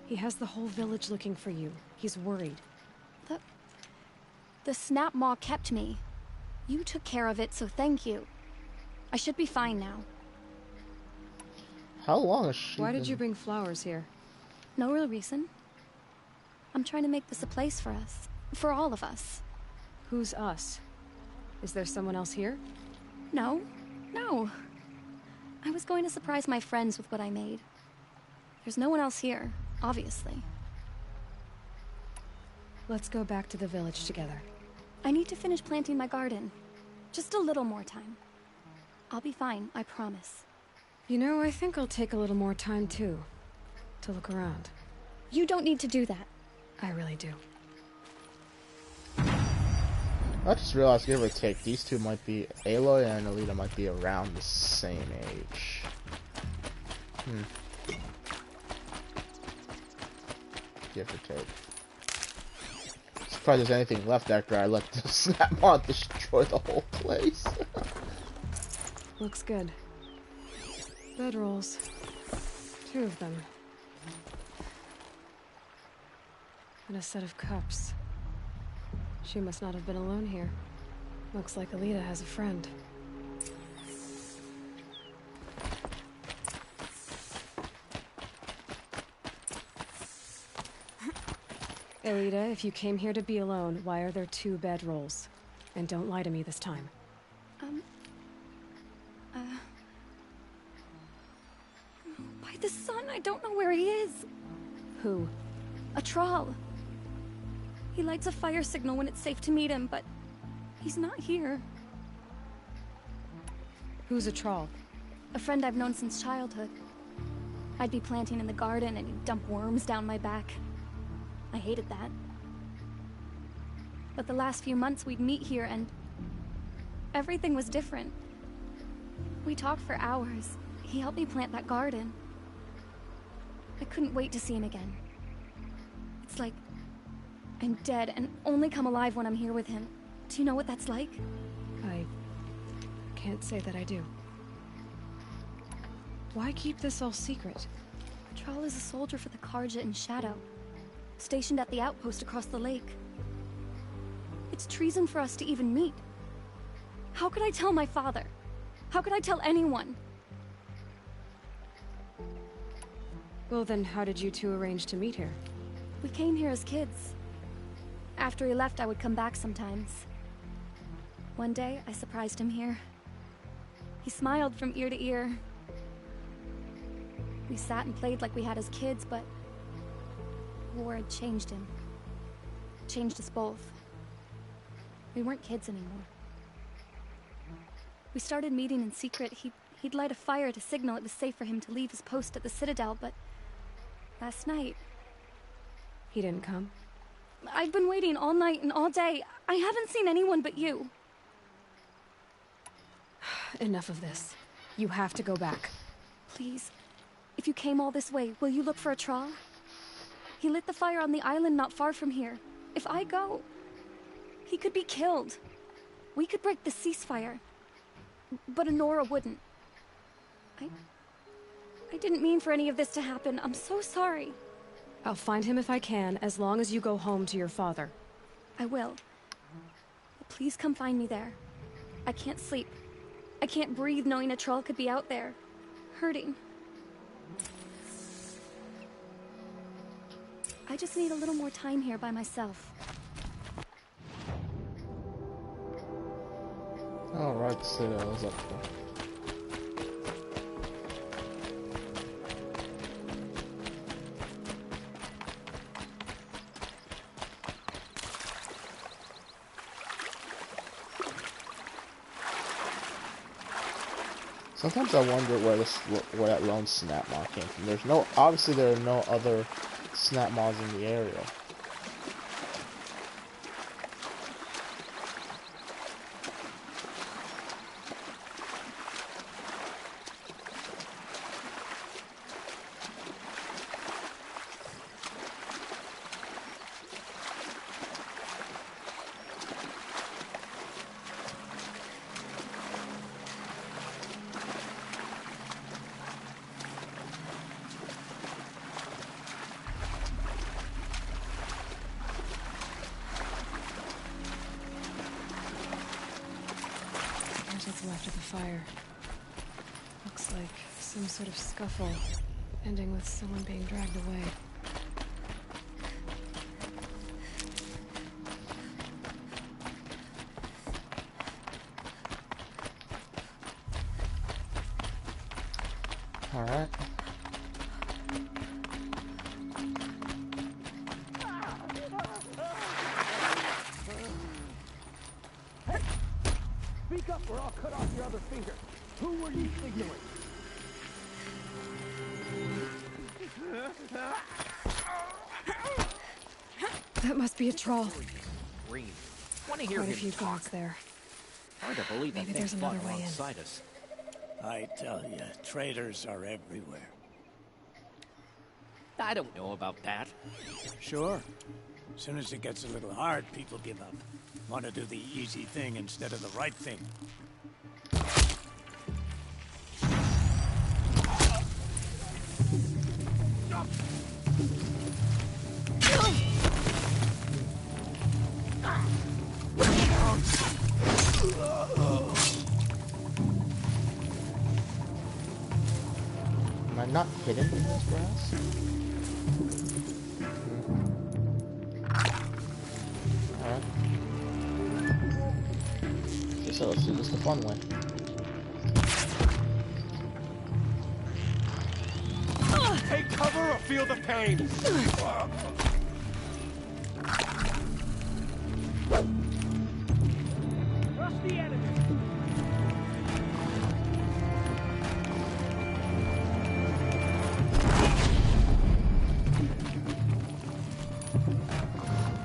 [SPEAKER 3] He has the whole village looking for you. He's worried.
[SPEAKER 13] The Snap Maw kept me. You took care of it, so thank you. I should be fine now.
[SPEAKER 1] How long has she
[SPEAKER 3] Why did you bring flowers here?
[SPEAKER 13] No real reason. I'm trying to make this a place for us. For all of us.
[SPEAKER 3] Who's us? Is there someone else here?
[SPEAKER 13] No. No. I was going to surprise my friends with what I made. There's no one else here, obviously.
[SPEAKER 3] Let's go back to the village together.
[SPEAKER 13] I need to finish planting my garden. Just a little more time. I'll be fine, I promise.
[SPEAKER 3] You know, I think I'll take a little more time, too. To look around.
[SPEAKER 13] You don't need to do that.
[SPEAKER 3] I really do.
[SPEAKER 1] I just realized, give or take, these two might be... Aloy and Alita might be around the same age. Give or take. Surprised there's anything left after I let the Snap Maw destroy the whole place.
[SPEAKER 3] Looks good. Bedrolls. 2 of them. And a set of cups. She must not have been alone here. Looks like Alita has a friend. Alita, if you came here to be alone, why are there 2 bedrolls? And don't lie to me this time.
[SPEAKER 13] By the sun, I don't know where he is.
[SPEAKER 3] Who?
[SPEAKER 13] A Thrall. He lights a fire signal when it's safe to meet him, but he's not here.
[SPEAKER 3] Who's a Thrall?
[SPEAKER 13] A friend I've known since childhood. I'd be planting in the garden and he'd dump worms down my back. I hated that. But the last few months we'd meet here and everything was different. We talked for hours. He helped me plant that garden. I couldn't wait to see him again. It's like I'm dead and only come alive when I'm here with him. Do you know what that's like?
[SPEAKER 3] I can't say that I do. Why keep this all secret?
[SPEAKER 13] Thrall is a soldier for the Carja in Shadow, stationed at the outpost across the lake. It's treason for us to even meet. How could I tell my father? How could I tell anyone?
[SPEAKER 3] Well then, how did you 2 arrange to meet here?
[SPEAKER 13] We came here as kids. After he left, I would come back sometimes. One day, I surprised him here. He smiled from ear to ear. We sat and played like we had as kids, but war had changed him. Changed us both. We weren't kids anymore. We started meeting in secret. He'd light a fire to signal it was safe for him to leave his post at the Citadel, but last night...
[SPEAKER 3] He didn't come?
[SPEAKER 13] I've been waiting all night and all day. I haven't seen anyone but you.
[SPEAKER 3] Enough of this. You have to go back.
[SPEAKER 13] Please, if you came all this way, will you look for a Thrall? He lit the fire on the island not far from here. If I go, he could be killed. We could break the ceasefire, but Anora wouldn't. I didn't mean for any of this to happen. I'm so sorry.
[SPEAKER 3] I'll find him if I can, as long as you go home to your father.
[SPEAKER 13] I will. But please come find me there. I can't sleep. I can't breathe knowing a troll could be out there, hurting. I just need a little more time here by myself.
[SPEAKER 1] Alright, Citadel's up there. Sometimes I wonder where that lone snap maw came from. Obviously there are no other snap maws in the area.
[SPEAKER 3] What's left of the fire? Looks like some sort of scuffle, ending with someone being dragged away.
[SPEAKER 1] All right.
[SPEAKER 18] Speak up or I'll cut off your other finger. Who were you signaling?
[SPEAKER 3] That must be a troll.
[SPEAKER 19] Green. Want to hear
[SPEAKER 3] Quite a
[SPEAKER 19] him
[SPEAKER 3] few
[SPEAKER 19] talk.
[SPEAKER 3] guards there.
[SPEAKER 19] Hard to believe that
[SPEAKER 3] Maybe
[SPEAKER 19] thing
[SPEAKER 3] there's
[SPEAKER 19] fought
[SPEAKER 3] another way in.
[SPEAKER 19] alongside us.
[SPEAKER 4] I tell you, traitors are everywhere.
[SPEAKER 19] I don't know about that.
[SPEAKER 4] Sure. As soon as it gets a little hard, people give up. Want to do the easy thing instead of the right thing.
[SPEAKER 1] Am I not hidden in this grass? Alright. So let's do this the fun way.
[SPEAKER 18] Take cover or feel the pain. Rush the enemy.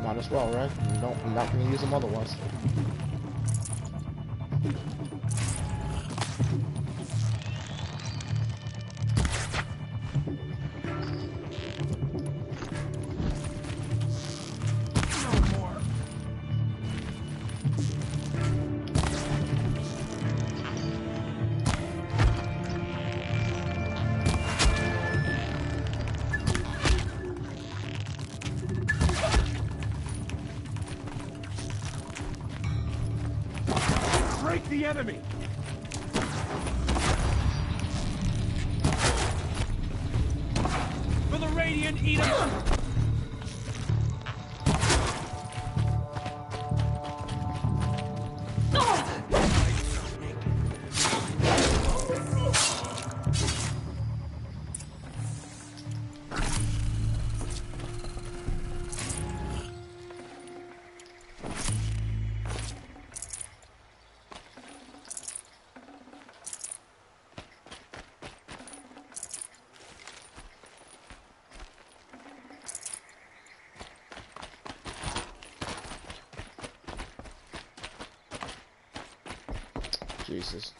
[SPEAKER 1] Might as well, right? I'm not gonna use them otherwise.
[SPEAKER 18] Break the enemy. For the Radiant, eat 'em up.
[SPEAKER 1] Jesus.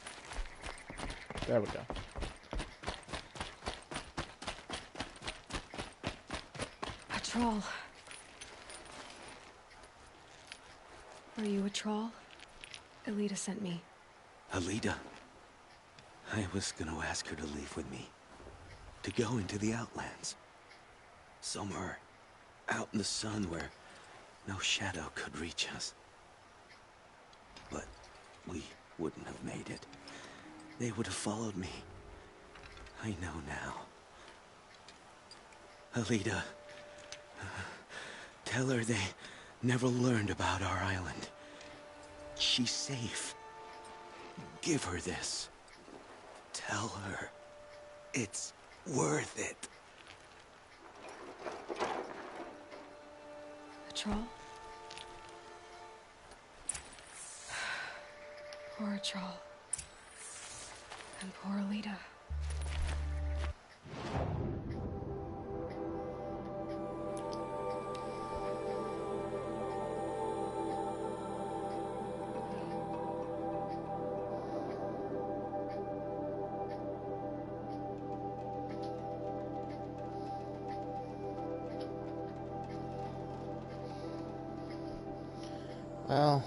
[SPEAKER 1] There we go.
[SPEAKER 3] A troll. Are you a troll? Elita sent me.
[SPEAKER 6] Alita. I was gonna ask her to leave with me. To go into the Outlands. Somewhere out in the sun where no shadow could reach us. But we wouldn't have made it. They would have followed me. I know now. Alita, tell her they never learned about our island. She's safe. Give her this. Tell her it's worth it.
[SPEAKER 3] A troll? Poor troll. And poor Alita.
[SPEAKER 1] Well,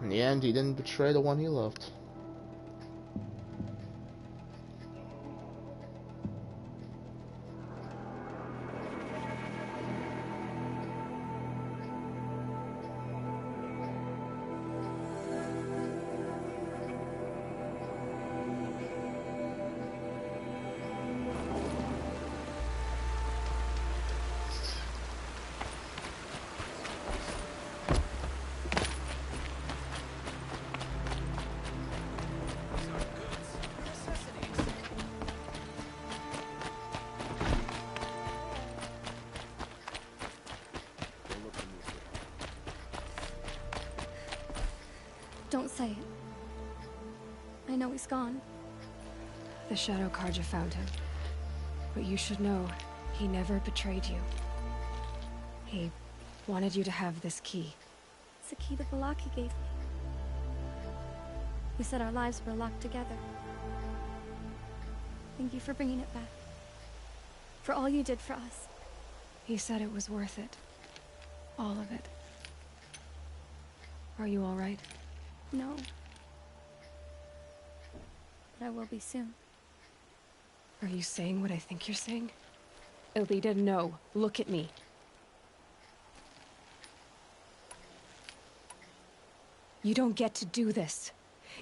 [SPEAKER 1] in the end, he didn't betray the one he loved.
[SPEAKER 13] Don't say it. I know he's gone.
[SPEAKER 3] The Shadow Carja found him. But you should know, he never betrayed you. He wanted you to have this key.
[SPEAKER 13] It's a key the Vallaki gave me. We said our lives were locked together. Thank you for bringing it back. For all you did for us.
[SPEAKER 3] He said it was worth it. All of it. Are you all right?
[SPEAKER 13] No. But I will be soon.
[SPEAKER 3] Are you saying what I think you're saying? Elita, no. Look at me. You don't get to do this.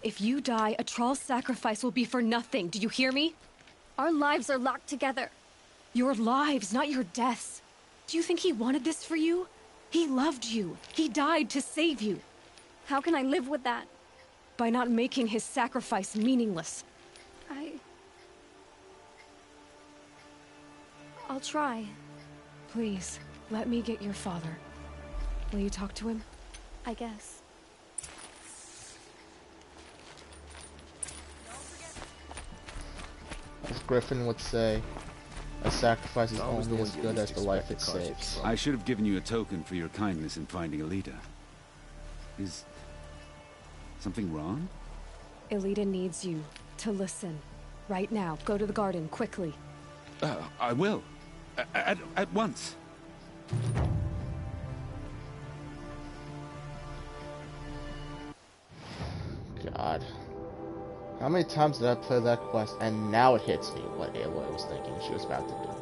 [SPEAKER 3] If you die, a Troll's sacrifice will be for nothing. Do you hear me?
[SPEAKER 13] Our lives are locked together.
[SPEAKER 3] Your lives, not your deaths. Do you think he wanted this for you? He loved you. He died to save you.
[SPEAKER 13] How can I live with that?
[SPEAKER 3] By not making his sacrifice meaningless.
[SPEAKER 13] I'll try.
[SPEAKER 3] Please, let me get your father. Will you talk to him?
[SPEAKER 13] I guess.
[SPEAKER 1] As Griffin would say, a sacrifice is only as good as the life it saves.
[SPEAKER 20] I should have given you a token for your kindness in finding Alita. Is something wrong?
[SPEAKER 3] Elita needs you to listen. Right now. Go to the garden, quickly.
[SPEAKER 20] I will. At once.
[SPEAKER 1] God. How many times did I play that quest and now it hits me what Aloy was thinking she was about to do?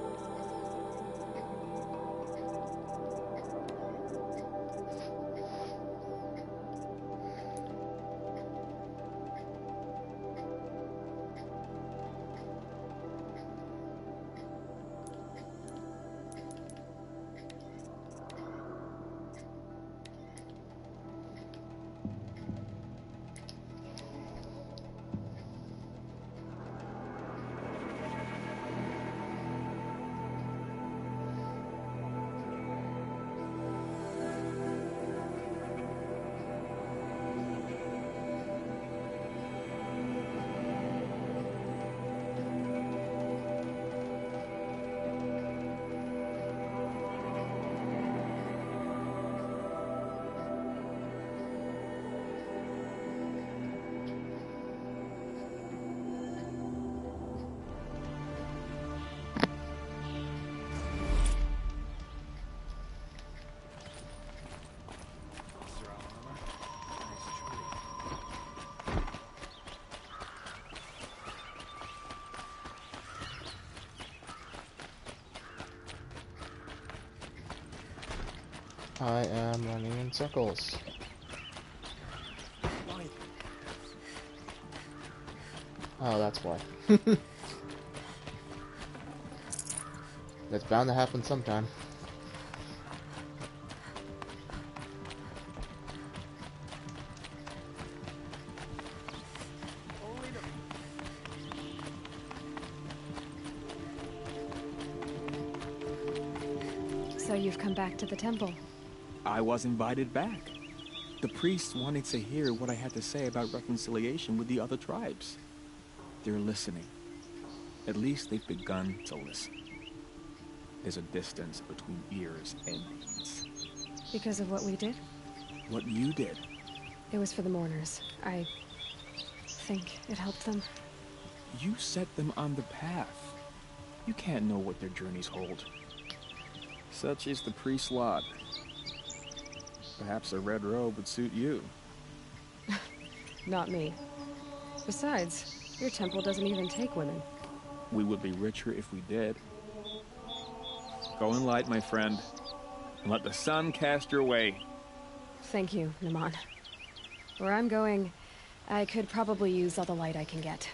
[SPEAKER 1] I am running in circles. Oh, that's why. That's bound to happen sometime.
[SPEAKER 3] So you've come back to the temple.
[SPEAKER 21] I was invited back. The priests wanted to hear what I had to say about reconciliation with the other tribes. They're listening. At least they've begun to listen. There's a distance between ears and deeds.
[SPEAKER 3] Because of what we did?
[SPEAKER 21] What you did.
[SPEAKER 3] It was for the mourners. I think it helped them.
[SPEAKER 21] You set them on the path. You can't know what their journeys hold. Such is the priest's lot. Perhaps a red robe would suit you.
[SPEAKER 3] Not me. Besides, your temple doesn't even take women.
[SPEAKER 21] We would be richer if we did. Go in light, my friend, and let the sun cast your way.
[SPEAKER 3] Thank you, Naman. Where I'm going, I could probably use all the light I can get.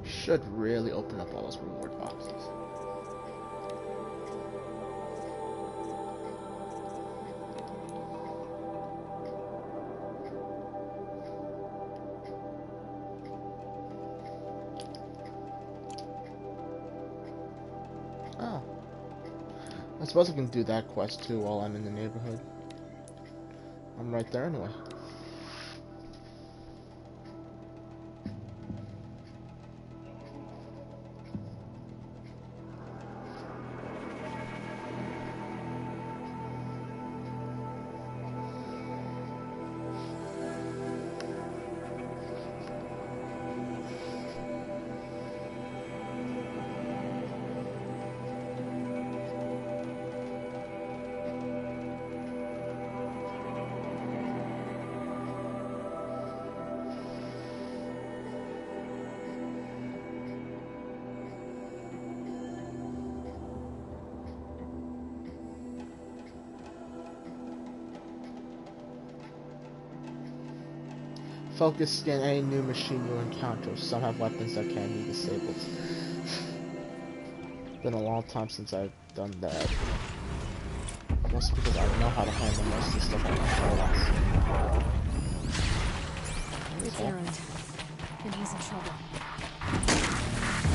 [SPEAKER 1] Should really open up all those reward boxes. Oh. I suppose I can do that quest too while I'm in the neighborhood. I'm right there anyway. Focus scan any new machine you encounter. Some have weapons that can be disabled. Been a long time since I've done that. Mostly because I know how to handle most of the stuff on my
[SPEAKER 3] It's Erend, and he's in trouble.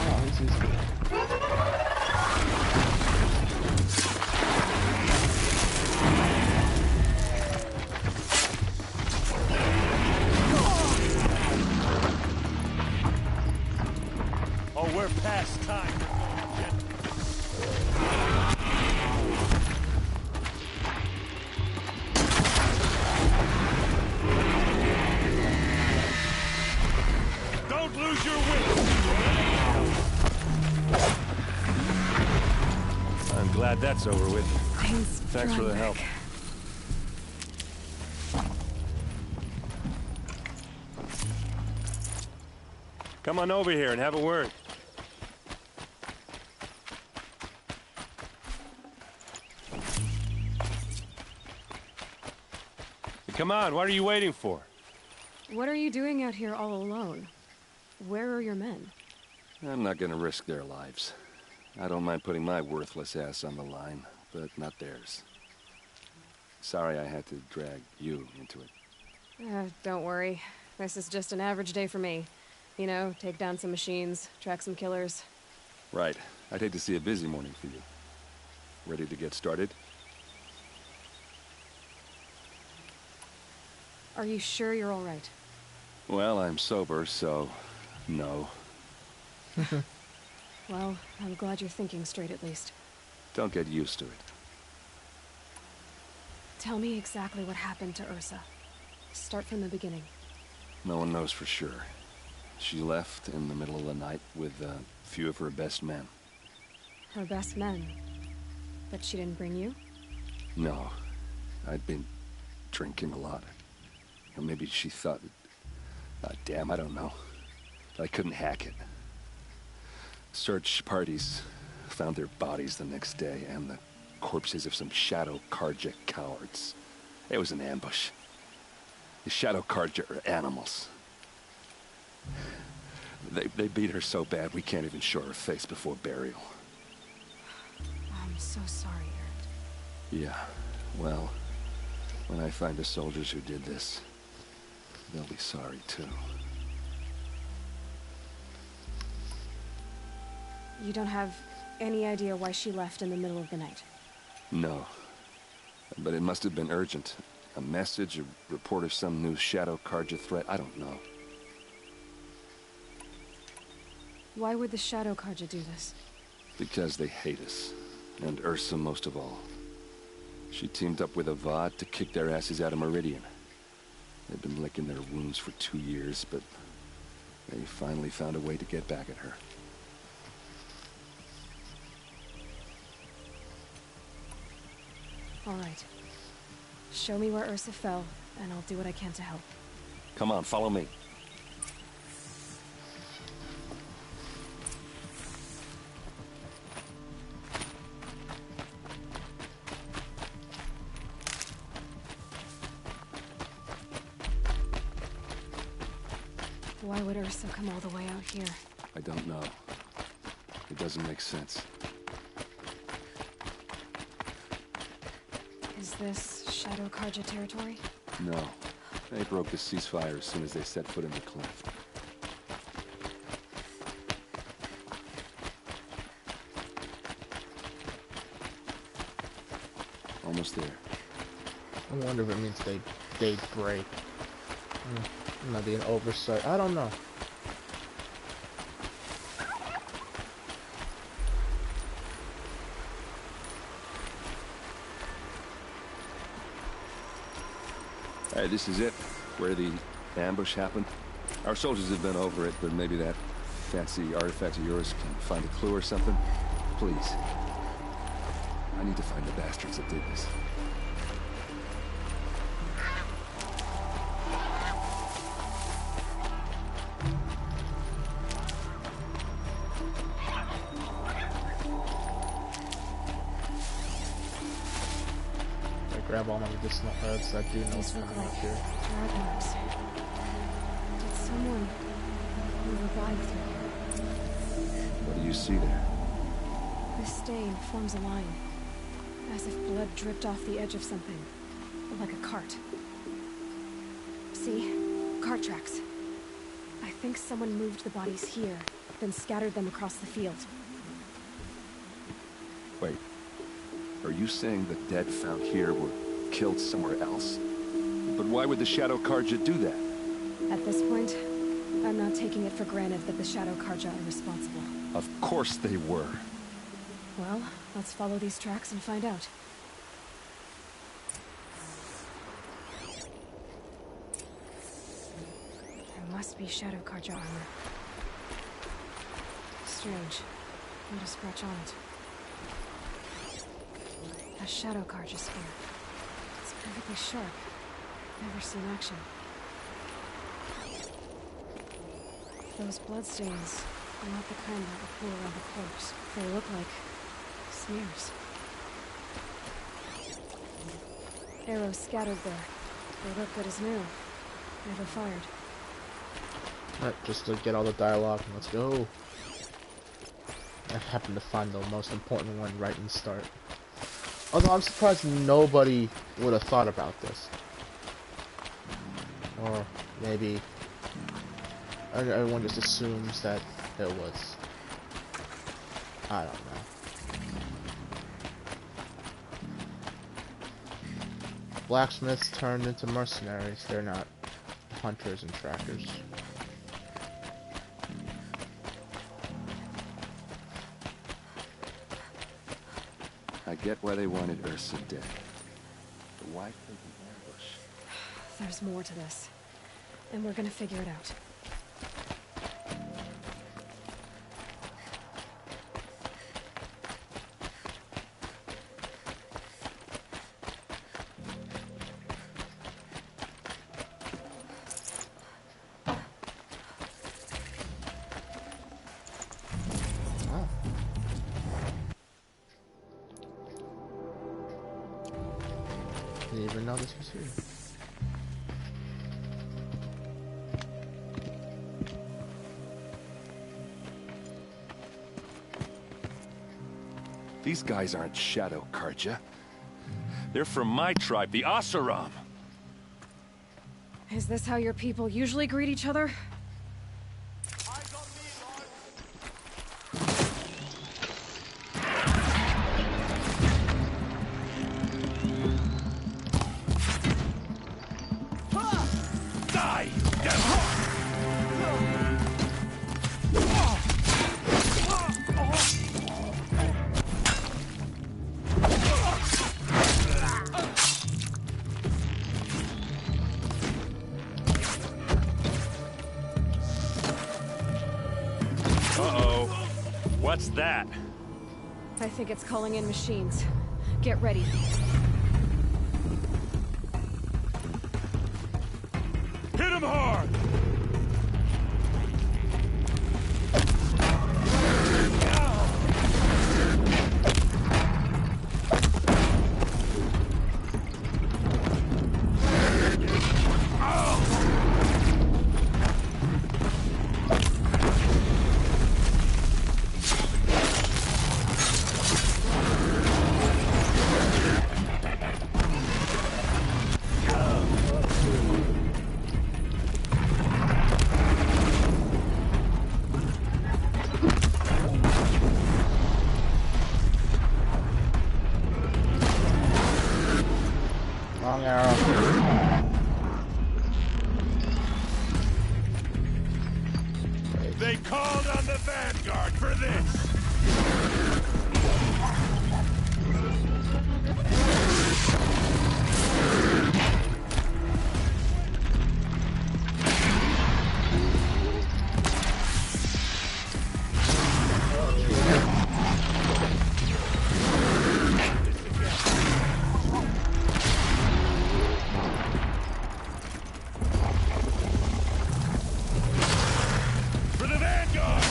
[SPEAKER 1] Oh, he's using it.
[SPEAKER 22] We're past time. Don't lose your wits. I'm glad that's over with. Thanks for the help. Come on over here and have a word. Come on, what are you waiting for?
[SPEAKER 3] What are you doing out here all alone? Where are your men?
[SPEAKER 15] I'm not gonna risk their lives. I don't mind putting my worthless ass on the line, but not theirs. Sorry I had to drag you into it.
[SPEAKER 3] Don't worry. This is just an average day for me. You know, take down some machines, track some killers.
[SPEAKER 15] Right. I'd hate to see a busy morning for you. Ready to get started?
[SPEAKER 3] Are you sure you're all right?
[SPEAKER 15] Well, I'm sober, so no.
[SPEAKER 3] Well, I'm glad you're thinking straight at least.
[SPEAKER 15] Don't get used to it.
[SPEAKER 3] Tell me exactly what happened to Ursa. Start from the beginning.
[SPEAKER 15] No one knows for sure. She left in the middle of the night with a few of her best men.
[SPEAKER 3] Her best men? But she didn't bring you?
[SPEAKER 15] No. I'd been drinking a lot. Or maybe she thought... damn, I don't know. I couldn't hack it.
[SPEAKER 2] Search parties found their bodies the next day and the corpses of some Shadow Carja cowards. It was an ambush. The Shadow Carja are animals. They beat her so bad we can't even show her face before burial.
[SPEAKER 3] I'm so sorry, Erend.
[SPEAKER 2] Yeah, well, when I find the soldiers who did this, they'll be sorry too.
[SPEAKER 3] You don't have any idea why she left in the middle of the night?
[SPEAKER 2] No. But it must have been urgent. A message, a report of some new Shadow Carja threat, I don't know.
[SPEAKER 3] Why would the Shadow Carja do this?
[SPEAKER 2] Because they hate us. And Ursa most of all. She teamed up with Avad to kick their asses out of Meridian. They've been licking their wounds for 2 years, but they finally found a way to get back at her.
[SPEAKER 3] All right. Show me where Ursa fell, and I'll do what I can to help.
[SPEAKER 2] Come on, follow me.
[SPEAKER 3] Why would Ursa come all the way out here?
[SPEAKER 2] I don't know. It doesn't make sense.
[SPEAKER 3] Is this Shadow Carja territory?
[SPEAKER 2] No. They broke the ceasefire as soon as they set foot in the cleft. Almost there.
[SPEAKER 1] I wonder if it means they break. Might be an oversight. I don't know.
[SPEAKER 2] Alright, this is it. Where the ambush happened. Our soldiers have been over it, but maybe that fancy artifact of yours can find a clue or something. Please. I need to find the bastards that did this.
[SPEAKER 1] Grab all my medicinal herbs. I do know what's coming up here.
[SPEAKER 3] Drag marks. Did someone revive through here?
[SPEAKER 2] What do you see there?
[SPEAKER 3] This stain forms a line, as if blood dripped off the edge of something, like a cart. See? Cart tracks. I think someone moved the bodies here, then scattered them across the field.
[SPEAKER 2] Wait. Are you saying the dead found here were killed somewhere else? But why would the Shadow Carja do that?
[SPEAKER 3] At this point, I'm not taking it for granted that the Shadow Carja are responsible.
[SPEAKER 2] Of course they were.
[SPEAKER 3] Well, let's follow these tracks and find out. There must be Shadow Carja armor. Strange. Not a scratch on it. A Shadow Carja spear. It's perfectly sharp. Never seen action. Those bloodstains are not the kind that would pool around the corpse. They look like smears. Arrows scattered there. They look good as new. Never fired.
[SPEAKER 1] Alright, just to get all the dialogue, and let's go. I happen to find the most important one right in the start. Although I'm surprised nobody would have thought about this. Or maybe everyone just assumes that it was. I don't know. Blacksmiths turned into mercenaries. They're not hunters and trackers.
[SPEAKER 2] I get why they wanted Ursa dead. But why take an ambush?
[SPEAKER 3] There's more to this. And we're gonna figure it out.
[SPEAKER 1] Didn't even know this was here.
[SPEAKER 2] These guys aren't Shadow Karja. They're from my tribe, the Oseram.
[SPEAKER 3] Is this how your people usually greet each other?
[SPEAKER 2] Die, devil! Uh-oh. What's that?
[SPEAKER 3] I think it's calling in machines. Get ready.
[SPEAKER 2] Hit him hard!
[SPEAKER 1] Long arrow.
[SPEAKER 2] They called on the Vanguard for this! For the Vanguard!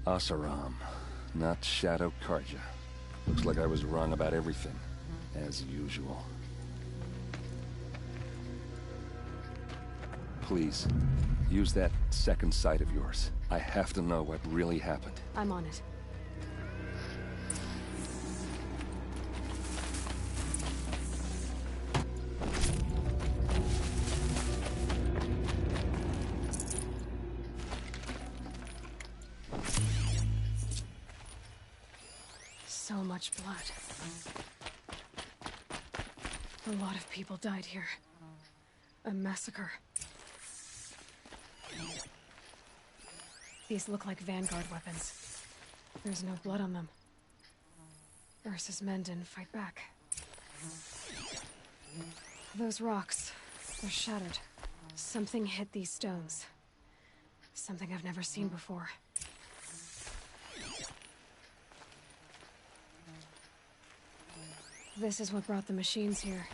[SPEAKER 2] Oseram, not Shadow Karja. Looks like I was wrong about everything, as usual. Please, use that second sight of yours. I have to know what really happened.
[SPEAKER 3] I'm on it. So much blood. A lot of people died here. A massacre. These look like Vanguard weapons. There's no blood on them. Ursa's men didn't fight back. Those rocks, they're shattered. Something hit these stones. Something I've never seen before. This is what brought the machines here.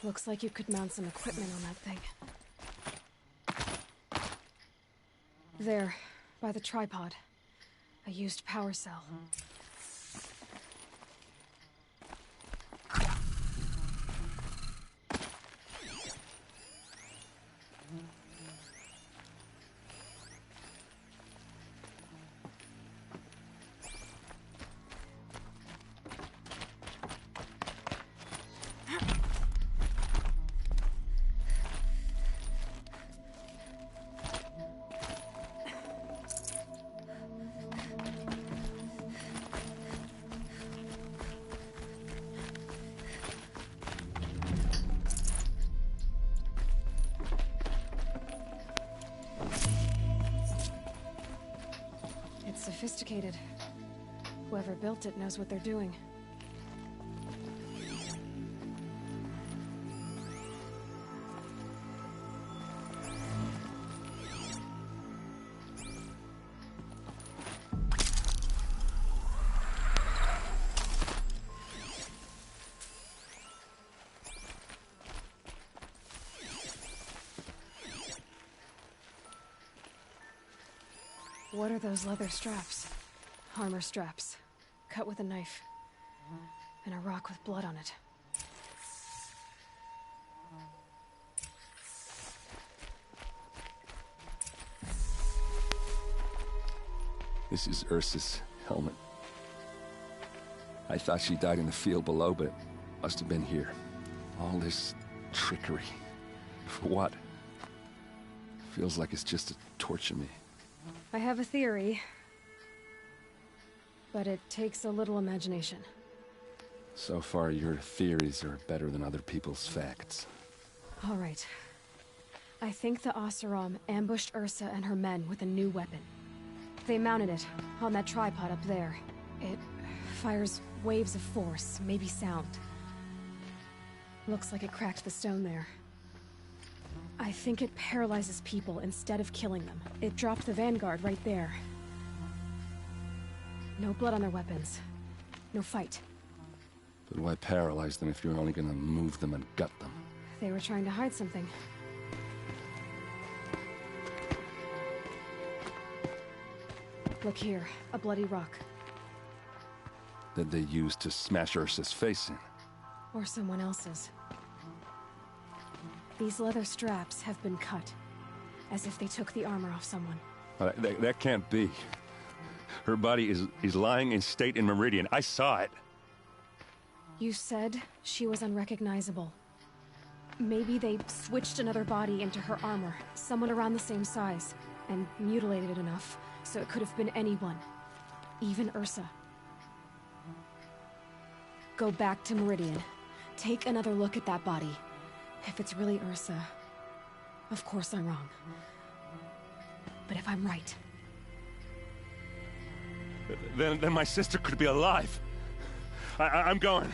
[SPEAKER 3] Looks like you could mount some equipment on that thing. There, by the tripod. A used power cell. Sophisticated. Whoever built it knows what they're doing. What are those leather straps? Armor straps. Cut with a knife. And a rock with blood on it.
[SPEAKER 2] This is Ursa's helmet. I thought she died in the field below, but it must have been here. All this trickery. For what? Feels like it's just to torture me.
[SPEAKER 3] I have a theory. But it takes a little imagination.
[SPEAKER 2] So far, your theories are better than other people's facts.
[SPEAKER 3] All right. I think the Oseram ambushed Ursa and her men with a new weapon. They mounted it on that tripod up there. It fires waves of force, maybe sound. Looks like it cracked the stone there. I think it paralyzes people instead of killing them. It dropped the vanguard right there. No blood on their weapons. No fight.
[SPEAKER 2] But why paralyze them if you're only gonna move them and gut them?
[SPEAKER 3] They were trying to hide something. Look here, a bloody rock.
[SPEAKER 2] That they used to smash Ursa's face in.
[SPEAKER 3] Or someone else's. These leather straps have been cut, as if they took the armor off someone.
[SPEAKER 2] That can't be. Her body is lying in state in Meridian. I saw it.
[SPEAKER 3] You said she was unrecognizable. Maybe they switched another body into her armor, someone around the same size, and mutilated it enough, so it could have been anyone. Even Ursa. Go back to Meridian. Take another look at that body. If it's really Ursa, of course I'm wrong. But if I'm right...
[SPEAKER 2] Then my sister could be alive. I'm going.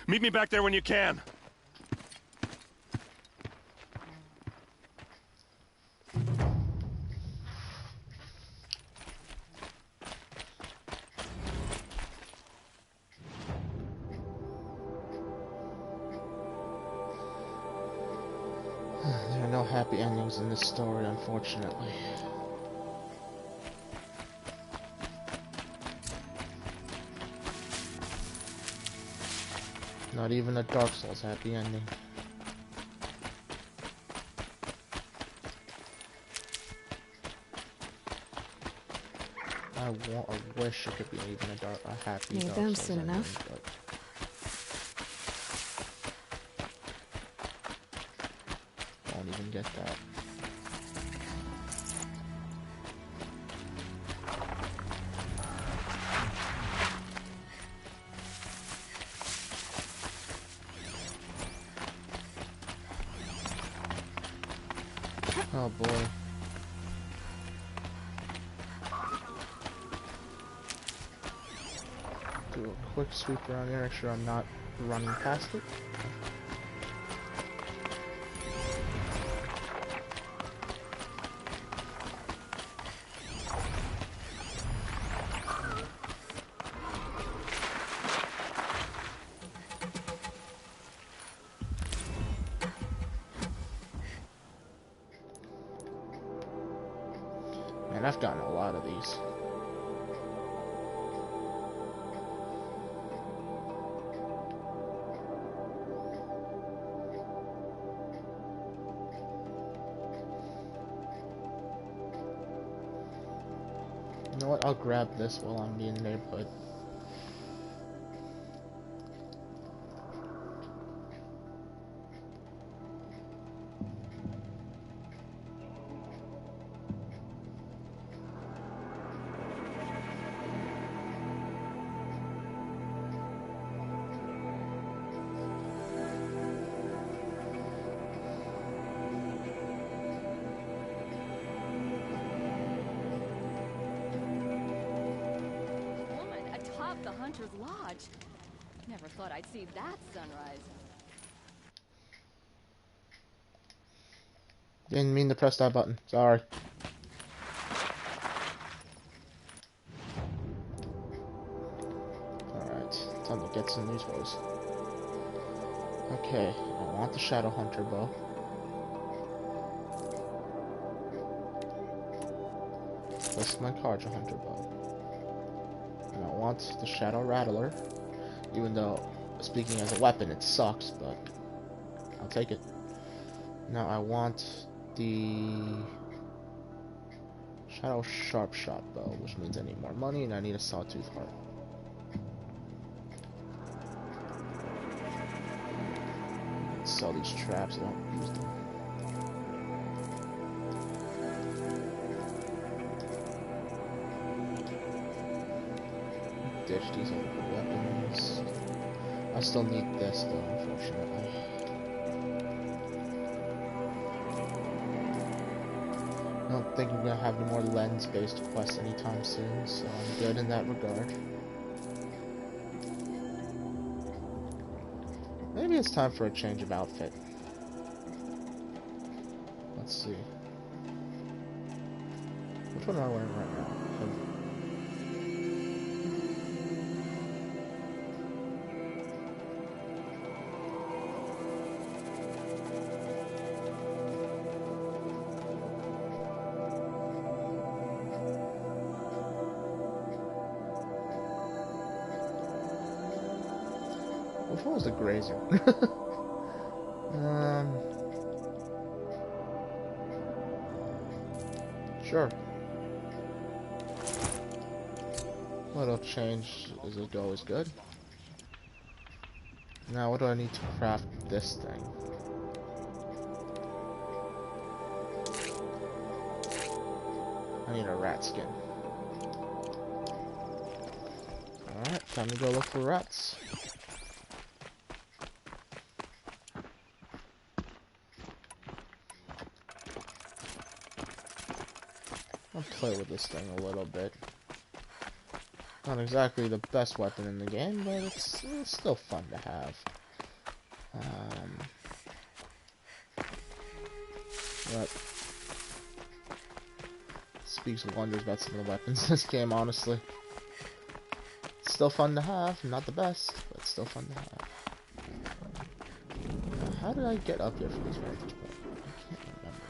[SPEAKER 2] Meet me back there when you can.
[SPEAKER 1] There are no happy endings in this story, unfortunately. Not even a Dark Souls happy ending. I wish it could be even a happy
[SPEAKER 3] Need
[SPEAKER 1] Dark
[SPEAKER 3] them
[SPEAKER 1] Souls
[SPEAKER 3] soon
[SPEAKER 1] ending,
[SPEAKER 3] enough.
[SPEAKER 1] but won't even get that. Oh boy. Do a quick sweep around here, make sure I'm not running past it. Man, I've gotten a lot of these. You know what? I'll grab this while I'm in the neighborhood.
[SPEAKER 8] The Hunter's Lodge. Never thought I'd see that sunrise.
[SPEAKER 1] Didn't mean to press that button. Sorry. Alright, time to get some news flows. Okay, I want the Shadow Hunter bow. That's my Carja Hunter bow. And I want the Shadow Rattler, even though, speaking as a weapon, it sucks, but I'll take it. Now I want the Shadow Sharpshot bow, which means I need more money and I need a Sawtooth Heart. Sell these traps, I don't use them. Ditch these other weapons. I still need this though, unfortunately. I don't think we're gonna have any more lens-based quests anytime soon, so I'm good in that regard. Maybe it's time for a change of outfit. Let's see. Which one am I wearing right now? Which one was the grazer? Sure. Little change is always good. Now, what do I need to craft this thing? I need a rat skin. Alright, time to go look for rats. I'll play with this thing a little bit. Not exactly the best weapon in the game, but it's still fun to have. But speaks wonders about some of the weapons in this game, honestly. It's still fun to have, not the best, but still fun to have. Now, how did I get up here from this vantage point? I can't remember.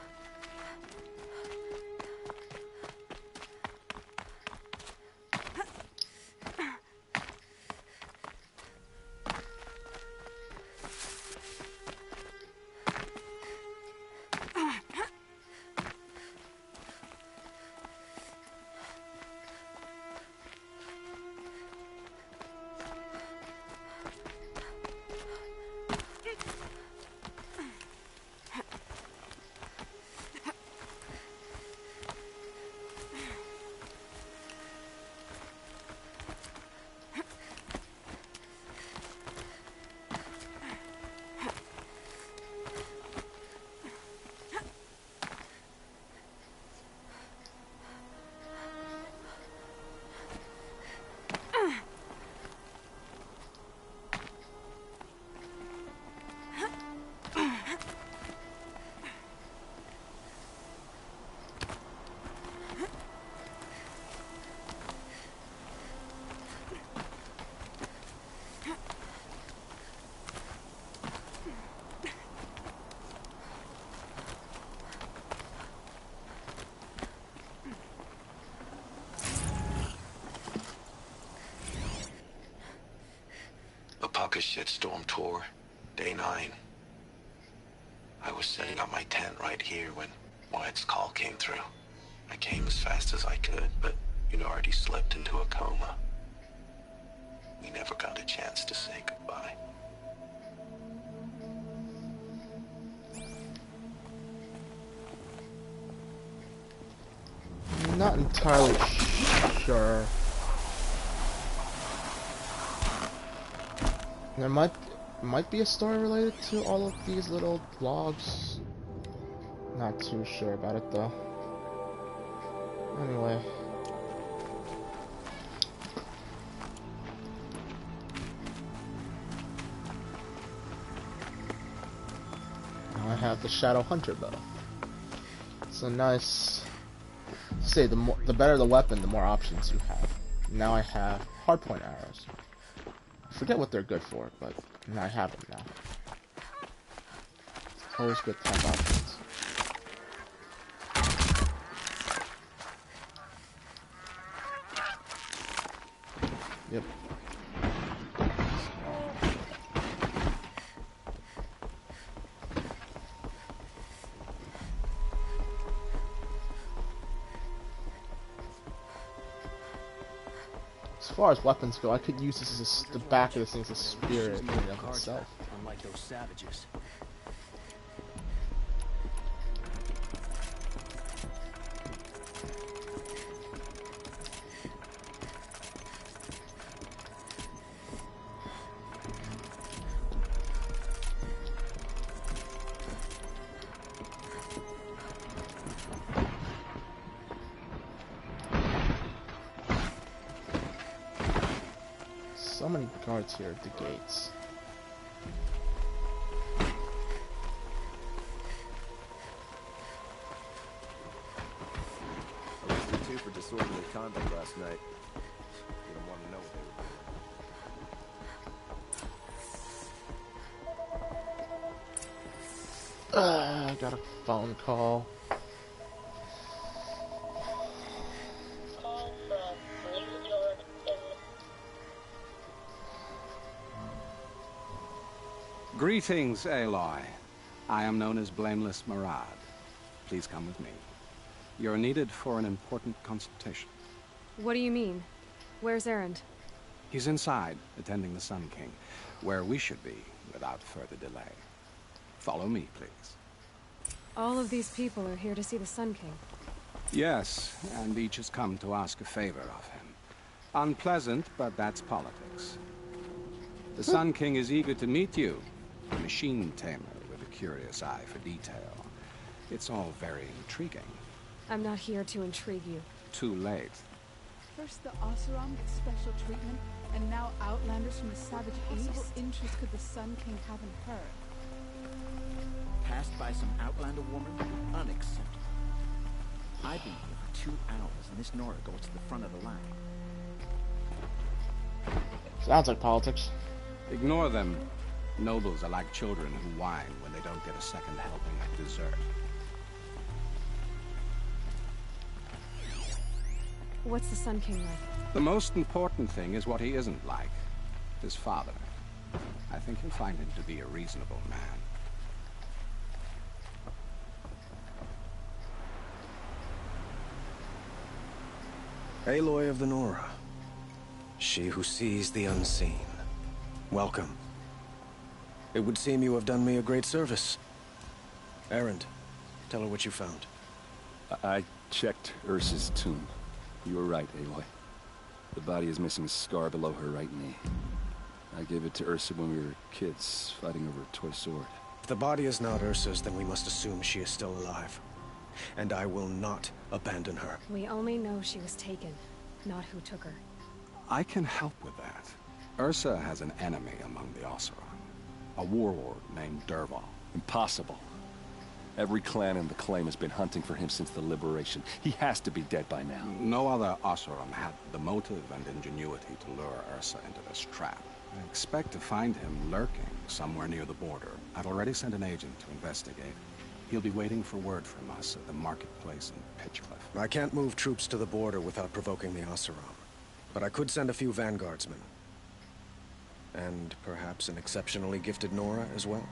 [SPEAKER 11] Apaka Shitstorm Tour, Day 9. I was setting up my tent right here when Wyatt's call came through. I came as fast as I could, but you'd already slipped into a coma. We never got a chance to say goodbye.
[SPEAKER 1] I'm not entirely sure. There might be a story related to all of these little vlogs. Not too sure about it though. Anyway. Now I have the Shadow Hunter bow. It's a nice. Say the better the weapon, the more options you have. Now I have hardpoint arrows. I forget what they're good for, but I have them now. It's always good to have options. As far as weapons go, I could use this as the back of this thing as a spear in and of itself.
[SPEAKER 10] Unlike those savages.
[SPEAKER 1] So many guards here at the gates.
[SPEAKER 9] Arrested 2 for disorderly conduct last night. You don't want to know what they were doing.
[SPEAKER 1] I got a phone call.
[SPEAKER 5] Greetings, Aloy. I am known as Blameless Murad. Please come with me. You're needed for an important consultation.
[SPEAKER 3] What do you mean? Where's Erend?
[SPEAKER 5] He's inside, attending the Sun King, where we should be, without further delay. Follow me, please.
[SPEAKER 3] All of these people are here to see the Sun King.
[SPEAKER 5] Yes, and each has come to ask a favor of him. Unpleasant, but that's politics. The Sun King is eager to meet you, a machine tamer with a curious eye for detail. It's all very intriguing.
[SPEAKER 3] I'm not here to intrigue you.
[SPEAKER 5] Too late.
[SPEAKER 12] First the Oseram get special treatment, and now outlanders from the savage east. What interest could the Sun King have in her?
[SPEAKER 19] Passed by some outlander woman? Unacceptable. I've been here for 2 hours, and this Nora goes to the front of the line.
[SPEAKER 1] Sounds like politics.
[SPEAKER 5] Ignore them. Nobles are like children who whine when they don't get a second helping at dessert.
[SPEAKER 3] What's the Sun King like?
[SPEAKER 5] The most important thing is what he isn't like. His father. I think you'll find him to be a reasonable man.
[SPEAKER 14] Aloy of the Nora. She who sees the unseen. Welcome. It would seem you have done me a great service. Erend, tell her what you found.
[SPEAKER 2] I checked Ursa's tomb. You were right, Aloy. The body is missing a scar below her right knee. I gave it to Ursa when we were kids, fighting over a toy sword.
[SPEAKER 14] If the body is not Ursa's, then we must assume she is still alive. And I will not abandon her.
[SPEAKER 3] We only know she was taken, not who took her.
[SPEAKER 5] I can help with that. Ursa has an enemy among the Oseram. A warlord named Dervahl.
[SPEAKER 2] Impossible. Every clan in the claim has been hunting for him since the liberation. He has to be dead by now.
[SPEAKER 5] No other Oseram had the motive and ingenuity to lure Ursa into this trap. I expect to find him lurking somewhere near the border. I've already sent an agent to investigate. He'll be waiting for word from us at the marketplace in Pitchcliff.
[SPEAKER 14] I can't move troops to the border without provoking the Oseram. But I could send a few vanguardsmen. And perhaps an exceptionally gifted Nora as well.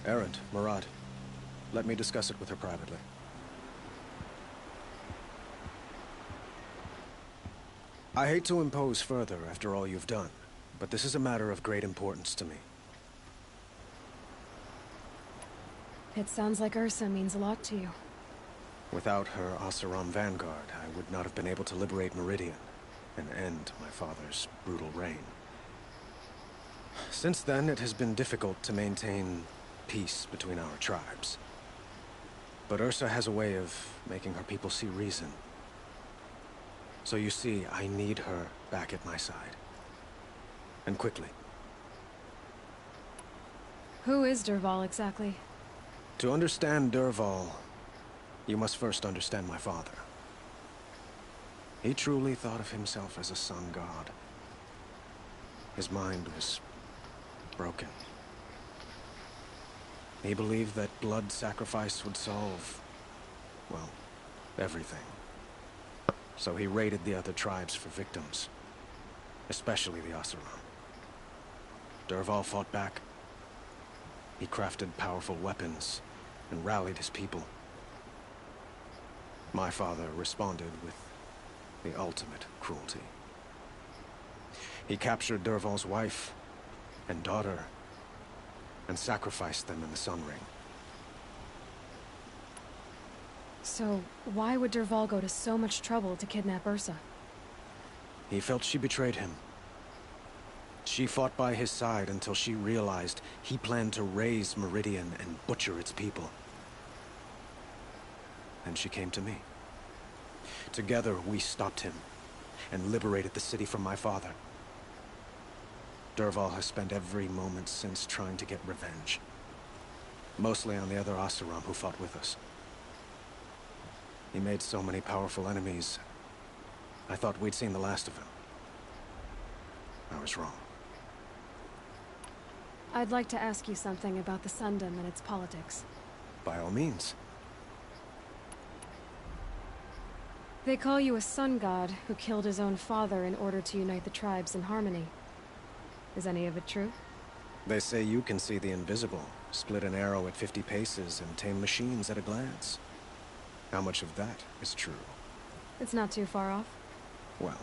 [SPEAKER 14] Erend, Murad, let me discuss it with her privately. I hate to impose further after all you've done, but this is a matter of great importance to me.
[SPEAKER 3] It sounds like Ursa means a lot to you.
[SPEAKER 14] Without her Oseram vanguard, I would not have been able to liberate Meridian and end my father's brutal reign. Since then, it has been difficult to maintain peace between our tribes. But Ursa has a way of making her people see reason. So you see, I need her back at my side. And quickly.
[SPEAKER 3] Who is Dervahl exactly?
[SPEAKER 14] To understand Dervahl, you must first understand my father. He truly thought of himself as a sun god. His mind was broken. He believed that blood sacrifice would solve, well, everything. So he raided the other tribes for victims, especially the Oseram. Dervahl fought back. He crafted powerful weapons and rallied his people. My father responded with The ultimate cruelty. He captured Dervahl's wife and daughter and sacrificed them in the Sun Ring.
[SPEAKER 3] So, why would Dervahl go to so much trouble to kidnap Ursa?
[SPEAKER 14] He felt she betrayed him. She fought by his side until she realized he planned to raise Meridian and butcher its people. And she came to me. Together, we stopped him and liberated the city from my father. Dervahl has spent every moment since trying to get revenge. Mostly on the other Oseram who fought with us. He made so many powerful enemies, I thought we'd seen the last of him. I was wrong.
[SPEAKER 3] I'd like to ask you something about the Sundom and its politics.
[SPEAKER 14] By all means.
[SPEAKER 3] They call you a sun god who killed his own father in order to unite the tribes in harmony. Is any of it true?
[SPEAKER 14] They say you can see the invisible, split an arrow at 50 paces, and tame machines at a glance. How much of that is true?
[SPEAKER 3] It's not too far off.
[SPEAKER 14] Well,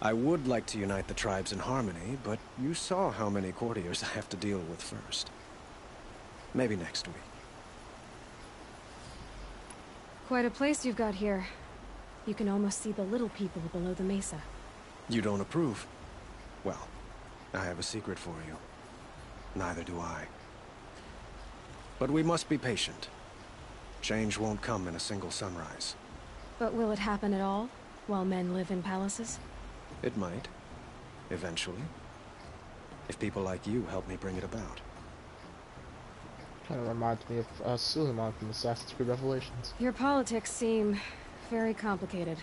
[SPEAKER 14] I would like to unite the tribes in harmony, but you saw how many courtiers I have to deal with first. Maybe next week.
[SPEAKER 3] Quite a place you've got here. You can almost see the little people below the mesa.
[SPEAKER 14] You don't approve? Well, I have a secret for you. Neither do I. But we must be patient. Change won't come in a single sunrise.
[SPEAKER 3] But will it happen at all, while men live in palaces?
[SPEAKER 14] It might. Eventually. If people like you help me bring it about.
[SPEAKER 1] Kind of reminds me of Suleiman from Assassin's Creed Revelations.
[SPEAKER 3] Your politics seem very complicated.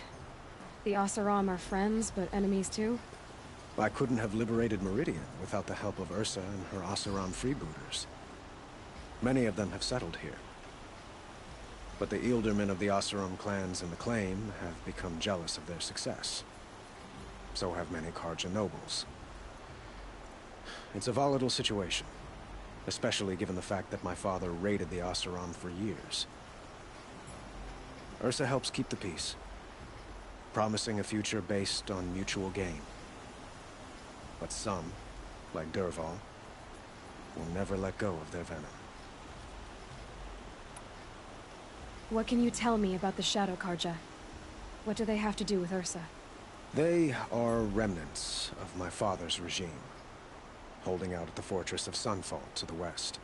[SPEAKER 3] The Oseram are friends, but enemies too?
[SPEAKER 14] I couldn't have liberated Meridian without the help of Ursa and her Oseram freebooters. Many of them have settled here. But the Ealdormen of the Oseram clans in the Claim have become jealous of their success. So have many Carja nobles. It's a volatile situation, especially given the fact that my father raided the Oseram for years. Ursa helps keep the peace, promising a future based on mutual gain. But some, like Dervahl, will never let go of their venom.
[SPEAKER 3] What can you tell me about the Shadow Carja? What do they have to do with Ursa?
[SPEAKER 14] They are remnants of my father's regime, holding out at the fortress of Sunfall to the west.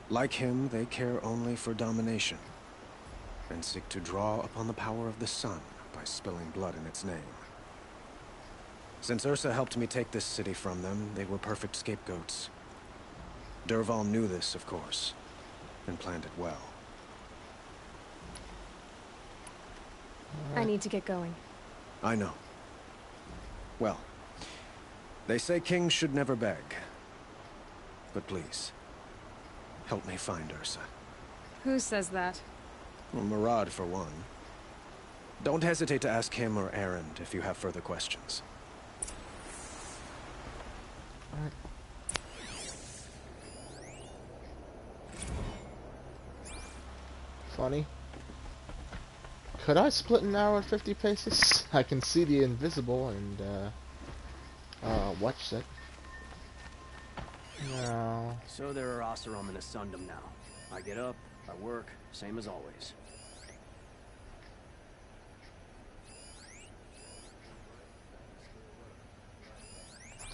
[SPEAKER 14] Like him, they care only for domination, and seek to draw upon the power of the sun by spilling blood in its name. Since Ursa helped me take this city from them, they were perfect scapegoats. Dervahl knew this, of course, and planned it well.
[SPEAKER 3] I need to get going.
[SPEAKER 14] I know. Well, they say kings should never beg. But please, help me find Ursa.
[SPEAKER 3] Who says that?
[SPEAKER 14] Well, Murad, for one. Don't hesitate to ask him or Erend if you have further questions.
[SPEAKER 1] Alright. Funny. Could I split an arrow at 50 paces? I can see the invisible and watch it. No.
[SPEAKER 10] So there are Oseram in the Sundom now. I get up, I work, same as always.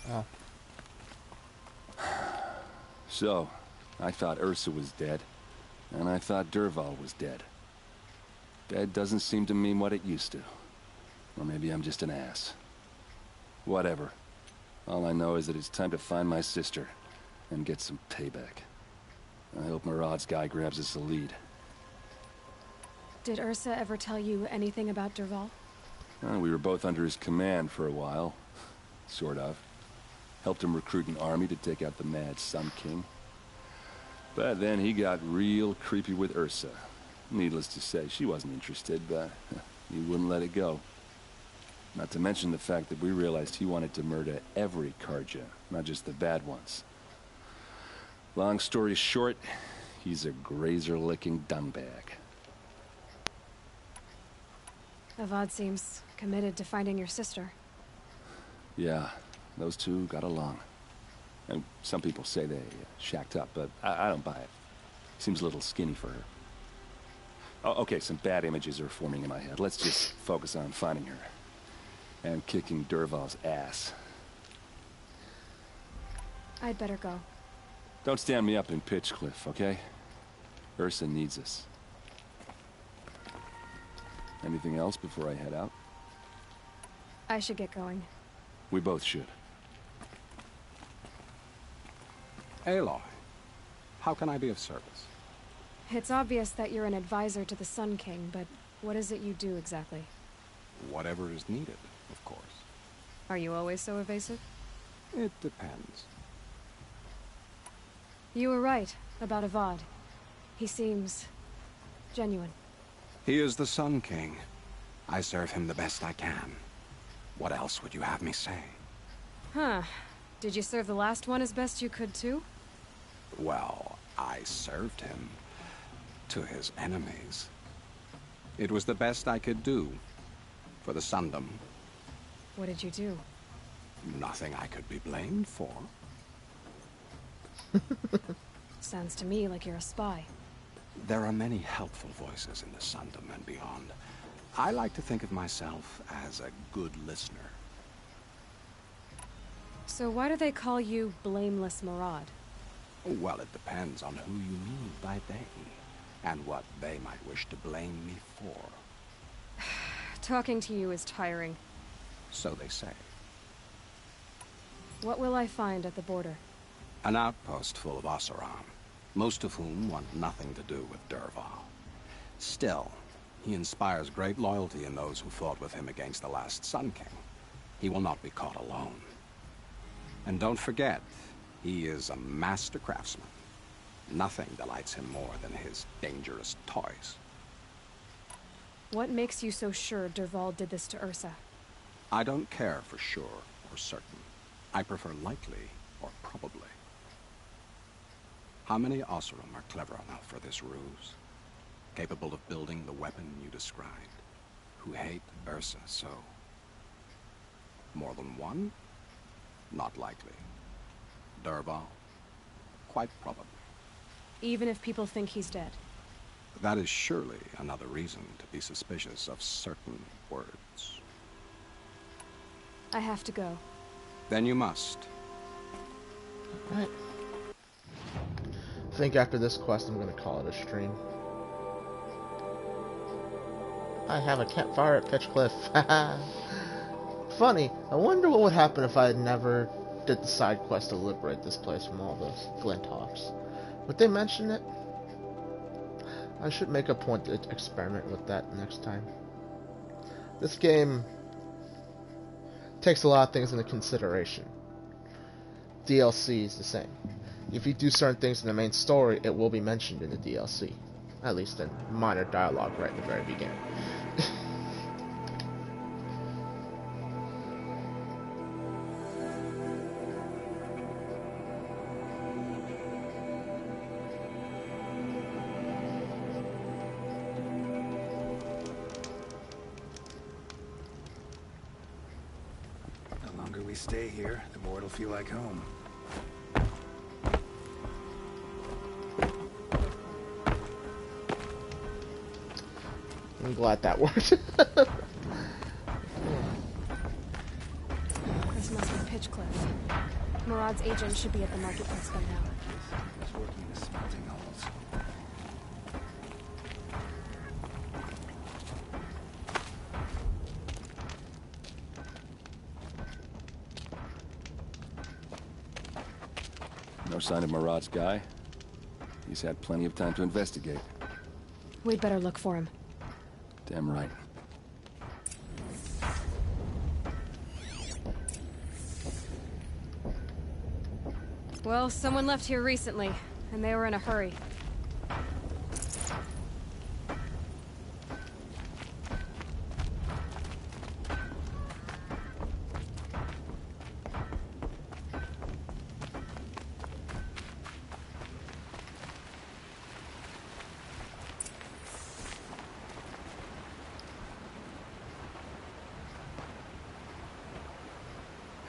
[SPEAKER 1] Oh.
[SPEAKER 2] So, I thought Ursa was dead, and I thought Dervahl was dead. Dead doesn't seem to mean what it used to. Or maybe I'm just an ass. Whatever. All I know is that it's time to find my sister and get some payback. I hope Murad's guy grabs us a lead.
[SPEAKER 3] Did Ursa ever tell you anything about Dervahl?
[SPEAKER 2] We were both under his command for a while. Sort of. Helped him recruit an army to take out the Mad Sun King. But then he got real creepy with Ursa. Needless to say, she wasn't interested, but he wouldn't let it go. Not to mention the fact that we realized he wanted to murder every Carja, not just the bad ones. Long story short, he's a grazer-licking dungbag.
[SPEAKER 3] Avad seems committed to finding your sister.
[SPEAKER 2] Yeah, those two got along. And some people say they shacked up, but I don't buy it. Seems a little skinny for her. Oh, okay, some bad images are forming in my head. Let's just focus on finding her. And kicking Dervahl's ass.
[SPEAKER 3] I'd better go.
[SPEAKER 2] Don't stand me up in Pitchcliff, okay? Ursa needs us. Anything else before I head out?
[SPEAKER 3] I should get going.
[SPEAKER 2] We both should.
[SPEAKER 5] Aloy, how can I be of service?
[SPEAKER 3] It's obvious that you're an advisor to the Sun King, but what is it you do exactly?
[SPEAKER 5] Whatever is needed, of course.
[SPEAKER 3] Are you always so evasive?
[SPEAKER 5] It depends.
[SPEAKER 3] You were right about Avad. He seems genuine.
[SPEAKER 5] He is the Sun King. I serve him the best I can. What else would you have me say?
[SPEAKER 3] Huh. Did you serve the last one as best you could, too?
[SPEAKER 5] Well, I served him to his enemies. It was the best I could do for the Sundom.
[SPEAKER 3] What did you do?
[SPEAKER 5] Nothing I could be blamed for.
[SPEAKER 3] Sounds to me like you're a spy.
[SPEAKER 5] There are many helpful voices in the Sundom and beyond. I like to think of myself as a good listener.
[SPEAKER 3] So why do they call you Blameless Marad?
[SPEAKER 5] Well, it depends on who you mean by they, and what they might wish to blame me for.
[SPEAKER 3] Talking to you is tiring.
[SPEAKER 5] So they say.
[SPEAKER 3] What will I find at the border?
[SPEAKER 5] An outpost full of Oseram, most of whom want nothing to do with Dervahl. Still, he inspires great loyalty in those who fought with him against the last Sun King. He will not be caught alone. And don't forget, he is a master craftsman. Nothing delights him more than his dangerous toys.
[SPEAKER 3] What makes you so sure Dervahl did this to Ursa?
[SPEAKER 5] I don't care for sure or certain. I prefer likely or probably. How many Oseram are clever enough for this ruse? Capable of building the weapon you described? Who hate Ursa so? More than one? Not likely. Dervahl? Quite probably.
[SPEAKER 3] Even if people think he's dead?
[SPEAKER 5] That is surely another reason to be suspicious of certain words.
[SPEAKER 3] I have to go.
[SPEAKER 5] Then you must.
[SPEAKER 1] Alright. I think after this quest I'm gonna call it a stream. I have a campfire at Pitchcliff. Funny, I wonder what would happen if I had never did the side quest to liberate this place from all the Flinthawks. Would they mention it? I should make a point to experiment with that next time. This game takes a lot of things into consideration. DLC is the same. If you do certain things in the main story, it will be mentioned in the DLC. At least in minor dialogue right at the very beginning.
[SPEAKER 9] The longer we stay here, the more it'll feel like home.
[SPEAKER 1] I'm glad that worked.
[SPEAKER 3] This must be Pitchcliff. Marad's agent should be at the marketplace by now.
[SPEAKER 9] He's working in the smelting halls.
[SPEAKER 2] No sign of Marad's guy. He's had plenty of time to investigate.
[SPEAKER 3] We'd better look for him.
[SPEAKER 2] Damn right.
[SPEAKER 3] Well, someone left here recently, and they were in a hurry.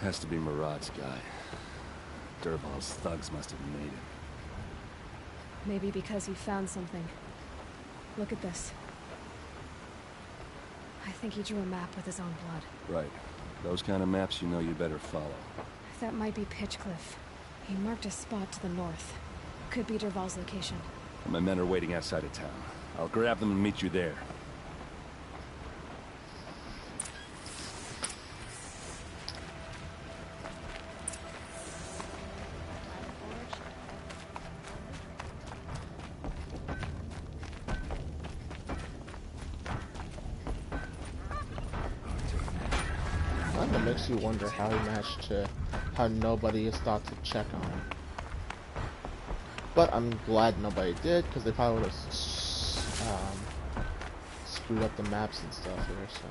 [SPEAKER 2] has to be Murad's guy. Dervahl's thugs must have made it.
[SPEAKER 3] Maybe because he found something. Look at this. I think he drew a map with his own blood.
[SPEAKER 2] Right. Those kind of maps you know you better follow.
[SPEAKER 3] That might be Pitchcliff. He marked a spot to the north. Could be Dervahl's location.
[SPEAKER 2] My men are waiting outside of town. I'll grab them and meet you there.
[SPEAKER 1] It makes you wonder how he managed to, how nobody has thought to check on him. But I'm glad nobody did, because they probably would have screwed up the maps and stuff here, so.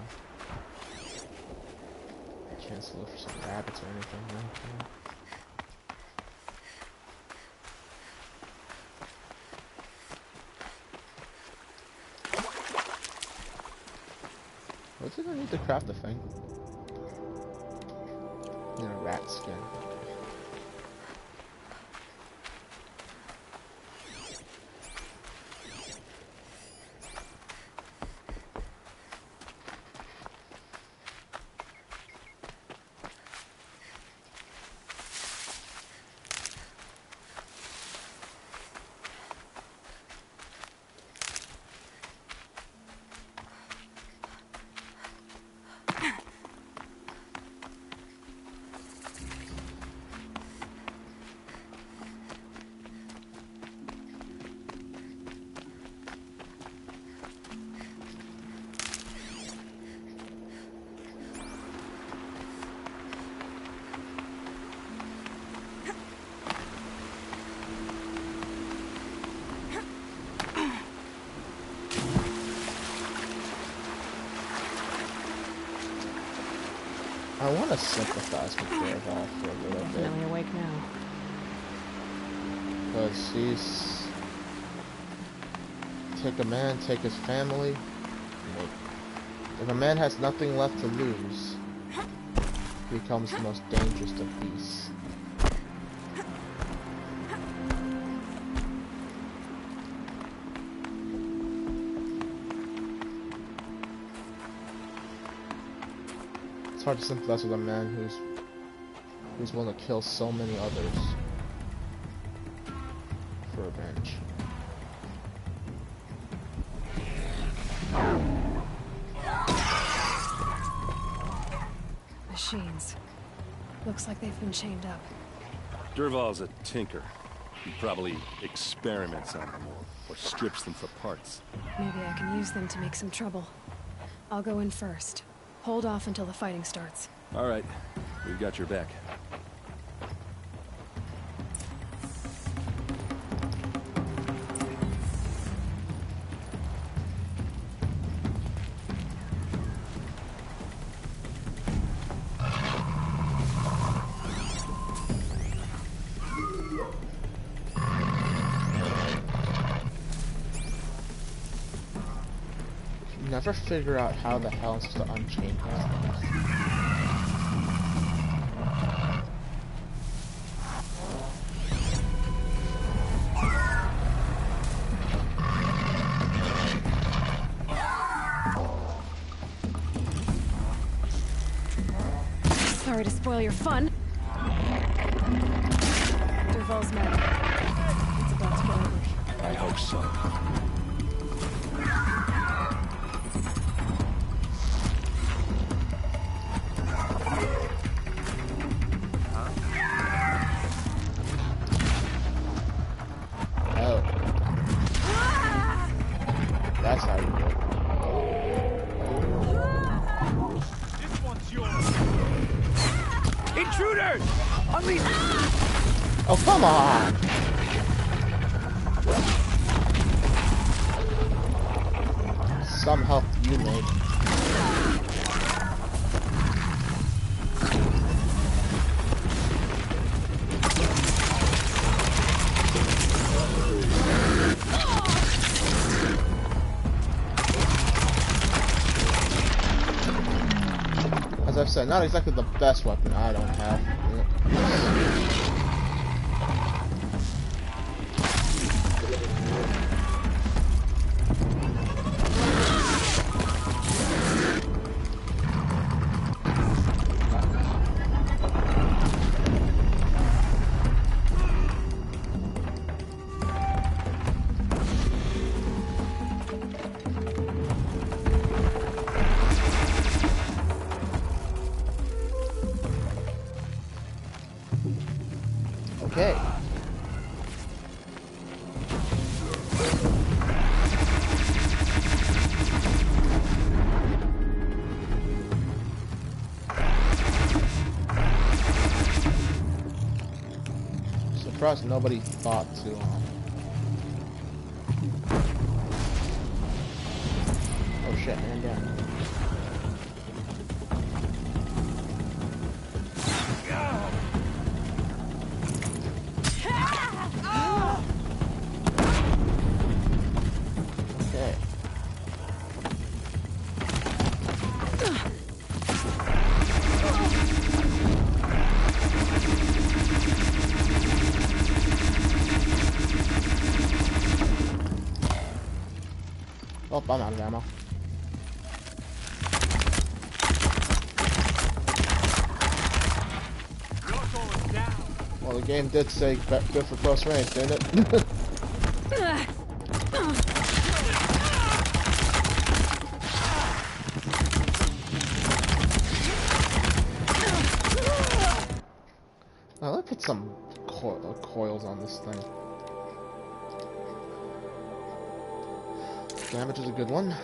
[SPEAKER 1] Chance to look for some rabbits or anything, no? What did I need to craft the thing? In a rat skin. I want to sympathize with Dervahl for a little bit.
[SPEAKER 3] Definitely awake now.
[SPEAKER 1] Because he's... Take a man, take his family. Like, if a man has nothing left to lose, he becomes the most dangerous of beasts. It's hard to sympathize with a man who's willing to kill so many others for revenge.
[SPEAKER 3] Machines. Looks like they've been chained up.
[SPEAKER 2] Dervahl's a tinker. He probably experiments on them or strips them for parts.
[SPEAKER 3] Maybe I can use them to make some trouble. I'll go in first. Hold off until the fighting starts.
[SPEAKER 2] All right. We've got your back.
[SPEAKER 1] Never figure out how the hell I'm supposed to unchain him.
[SPEAKER 3] Sorry to spoil your fun. Dervahl's mad. It's about to get over.
[SPEAKER 2] I hope so.
[SPEAKER 1] That's how you do it.
[SPEAKER 18] This one's yours. Intruders! Unleash!
[SPEAKER 1] Oh, come on! Some help you made. As I've said, not exactly the best weapon I don't have. Okay. Surprised nobody thought to oh shit, man down. Oh, I'm out of ammo. Well, the game did say good for close range, didn't it? Now, let's put some coils on this thing. Damage is a good one.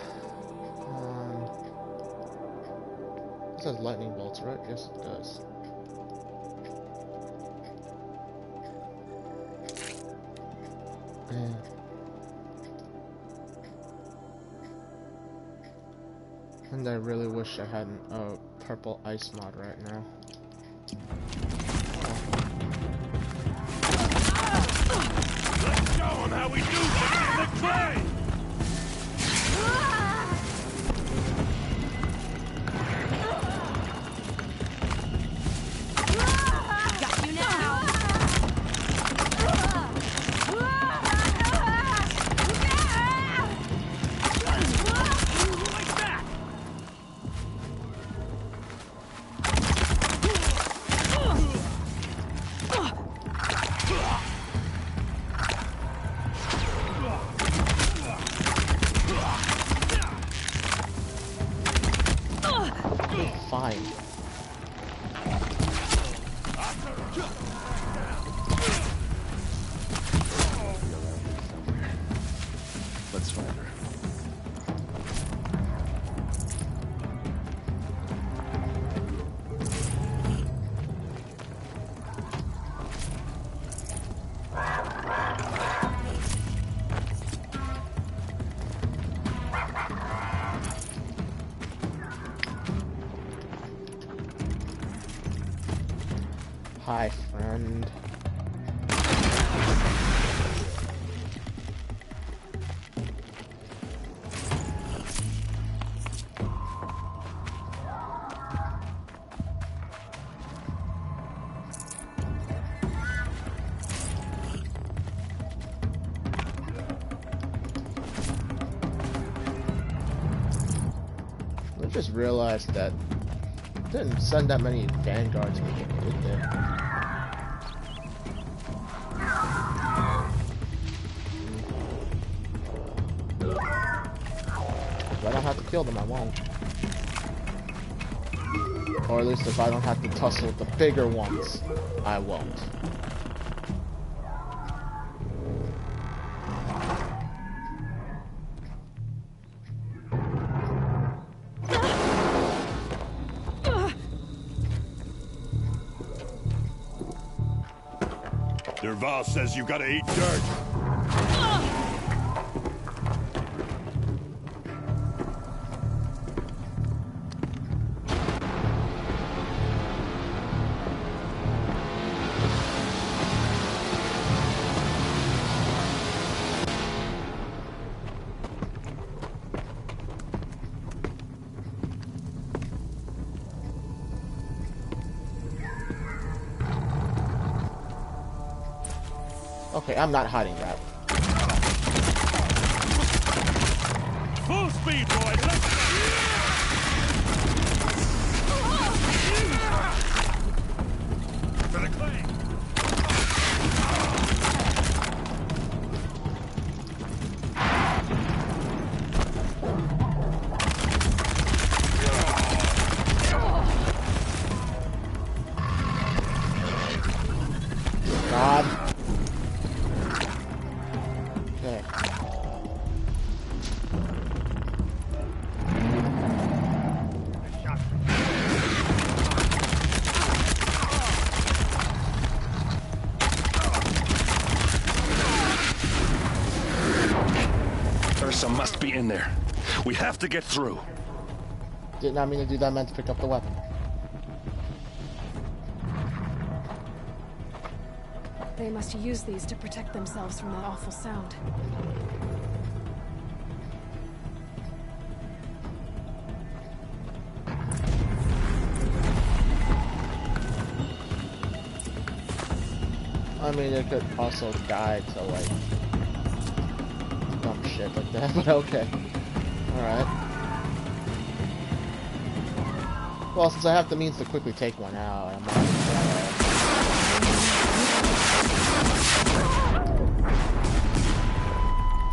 [SPEAKER 1] It says lightning bolts, right? Yes, it does. And I really wish I had a purple ice mod right now.
[SPEAKER 16] Let's show them how we do things in the train!
[SPEAKER 8] Got you now!
[SPEAKER 16] Like that!
[SPEAKER 1] Fine.
[SPEAKER 2] Let's find her.
[SPEAKER 1] Hi, friend. I just realized that didn't send that many vanguards with it, did they? If I don't have to kill them, I won't. Or at least if I don't have to tussle with the bigger ones, I won't.
[SPEAKER 16] Dervahl says you gotta eat dirt.
[SPEAKER 1] Okay, I'm not hiding that.
[SPEAKER 16] Full speed, boys! Let's go! For the claim!
[SPEAKER 1] God. Okay.
[SPEAKER 16] Ursa must be in there. We have to get through.
[SPEAKER 1] Did not mean to do that, I meant to pick up the weapon.
[SPEAKER 3] They must use these to protect themselves from that awful sound.
[SPEAKER 1] I mean, it could also die to, like, dumb shit like that, but okay. Alright. Well, since I have the means to quickly take one out, I'm not...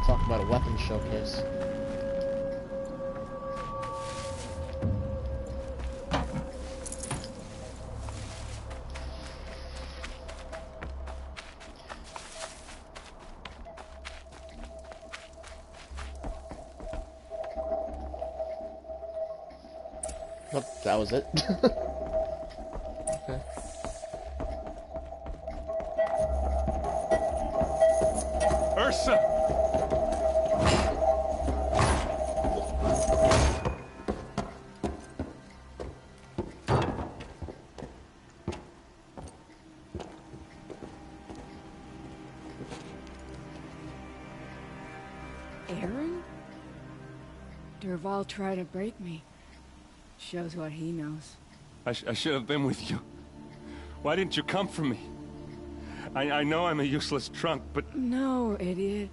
[SPEAKER 1] Talk about a weapon showcase. Nope, that was it. Okay.
[SPEAKER 16] Ursa!
[SPEAKER 7] Aaron? Dervahl tried to break me. Shows what he knows.
[SPEAKER 16] I should have been with you. Why didn't you come for me? I know I'm a useless trunk, but...
[SPEAKER 7] No, idiot.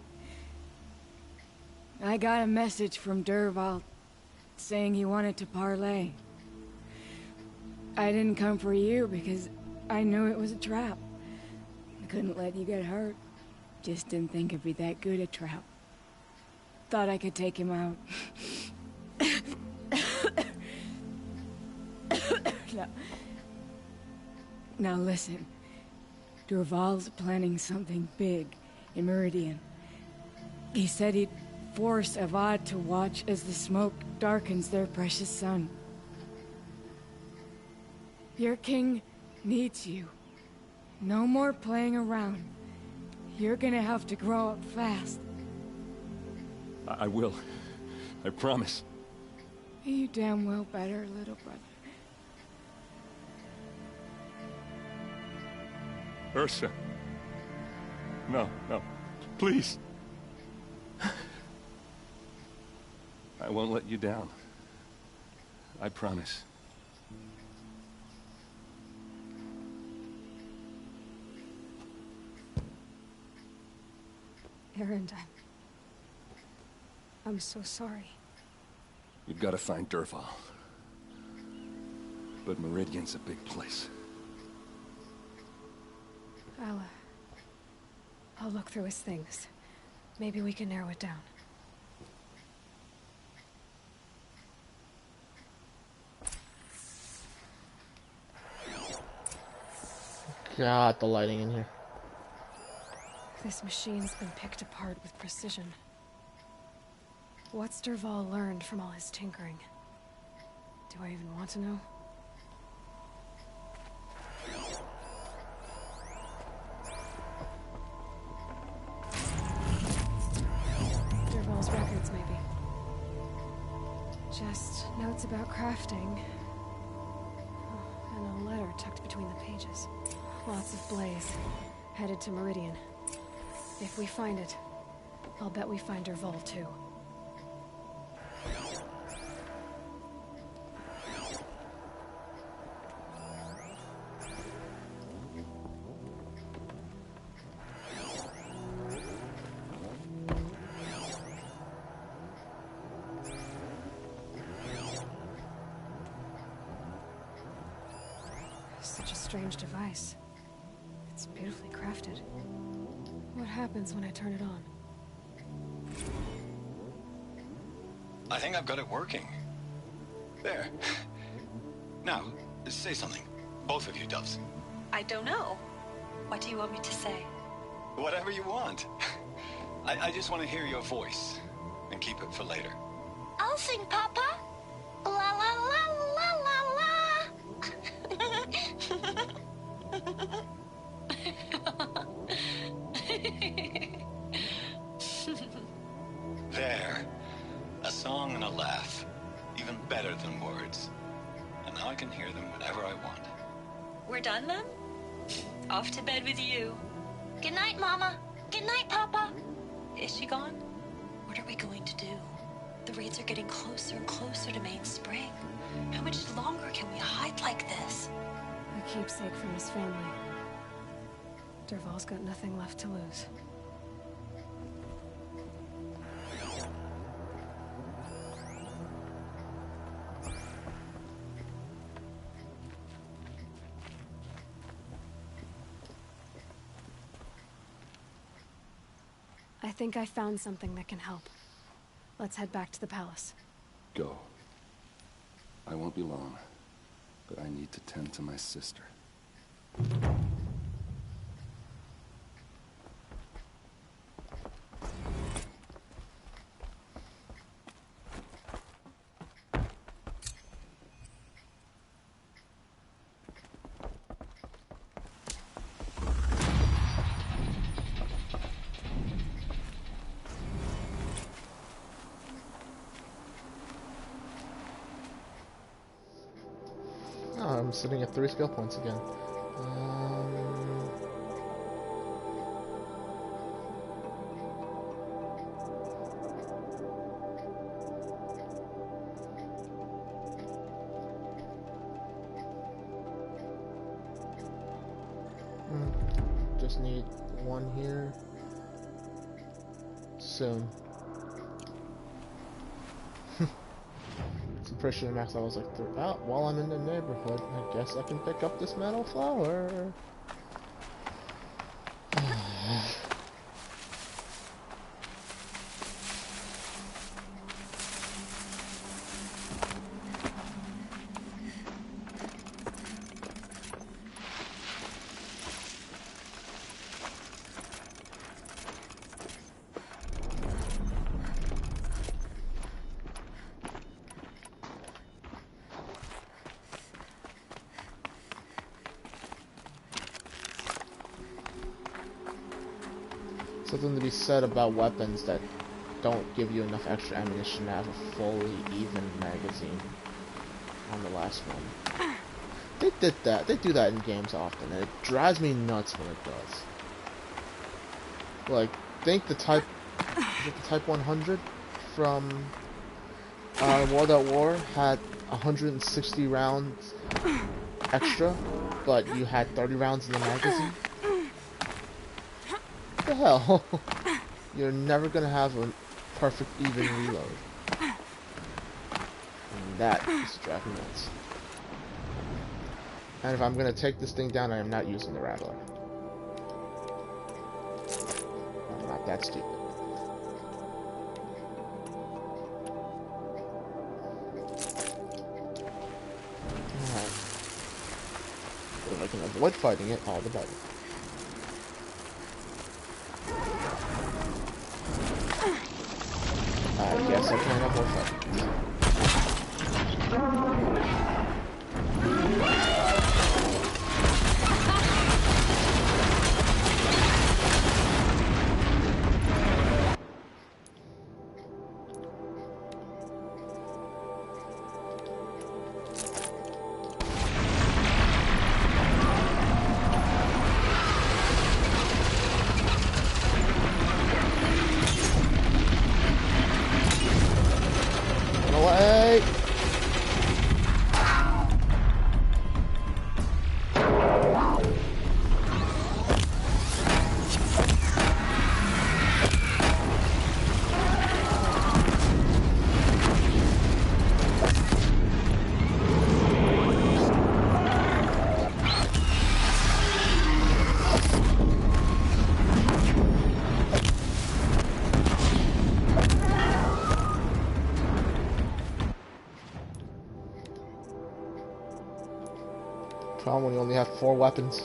[SPEAKER 7] I got a message from Dervahl saying he wanted to parlay. I didn't come for you because I knew it was a trap. I couldn't let you get hurt. Just didn't think it'd be that good a trap. Thought I could take him out. Now listen. Dervahl's planning something big in Meridian. He said he'd force Avad to watch as the smoke darkens their precious sun. Your king needs you. No more playing around. You're gonna have to grow up fast.
[SPEAKER 16] I will. I promise.
[SPEAKER 7] You damn well better, little brother.
[SPEAKER 16] Ursa. No, no. Please. I won't let you down. I promise.
[SPEAKER 3] Aaron, I'm so sorry.
[SPEAKER 16] You've got to find Dervahl. But Meridian's a big place.
[SPEAKER 3] I'll look through his things. Maybe we can narrow it down.
[SPEAKER 1] God, the lighting in here.
[SPEAKER 3] This machine's been picked apart with precision. What's Dervahl learned from all his tinkering? Do I even want to know? Dervahl's records, maybe. Just notes about crafting. Oh, and a letter tucked between the pages. Lots of blaze. Headed to Meridian. If we find it, I'll bet we find Dervahl too. strange device. It's beautifully crafted. What happens when I turn it on?
[SPEAKER 4] I think I've got it working. There. Now, say something. Both of you, Doves.
[SPEAKER 17] I don't know. What do you want me to say?
[SPEAKER 4] Whatever you want. I just want to hear your voice. And keep it for later.
[SPEAKER 17] I'll sing, Papa. La la la la la
[SPEAKER 4] There. A song and a laugh. Even better than words. And now I can hear them whenever I want.
[SPEAKER 17] We're done then? Off to bed with you. Good night, Mama. Good night, Papa. Is she gone? What are we going to do? The raids are getting closer and closer to Main Spring. How much longer can we hide like this?
[SPEAKER 3] A keepsake from his family. Dervahl's got nothing left to lose. I think I found something that can help. Let's head back to the palace.
[SPEAKER 2] Go. I won't be long, but I need to tend to my sister.
[SPEAKER 1] I'm sitting at 3 skill points again. Just need 1 here. Soon. Pretty sure max I was like, oh, while I'm in the neighborhood, I guess I can pick up this metal flower. Something to be said about weapons that don't give you enough extra ammunition to have a fully even magazine on the last one. They did that. They do that in games often, and it drives me nuts when it does. Like, think the Type 100 from World at War had 160 rounds extra, but you had 30 rounds in the magazine? What the hell? You're never gonna have a perfect even reload. And that is driving me nuts. And if I'm gonna take this thing down, I am not using the Rattler. I'm not that stupid. Alright. If I can avoid fighting it, all the better. I guess I can't avoid fighting it. Away! problem when you only have 4 weapons.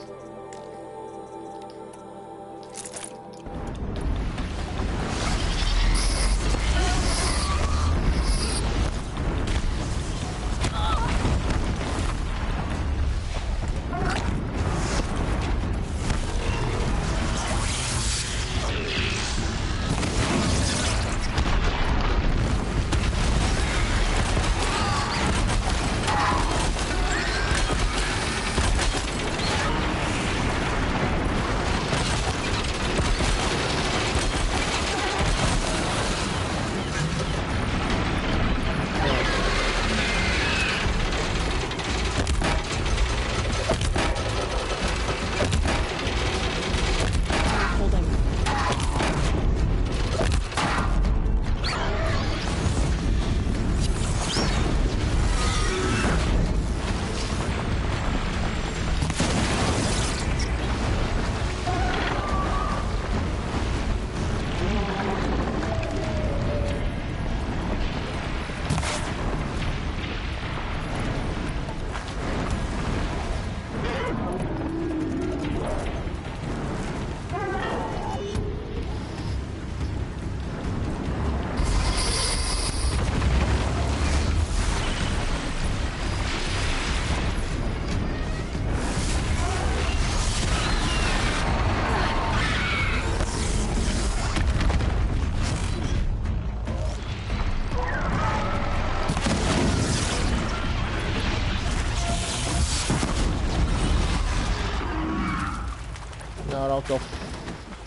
[SPEAKER 1] No, don't go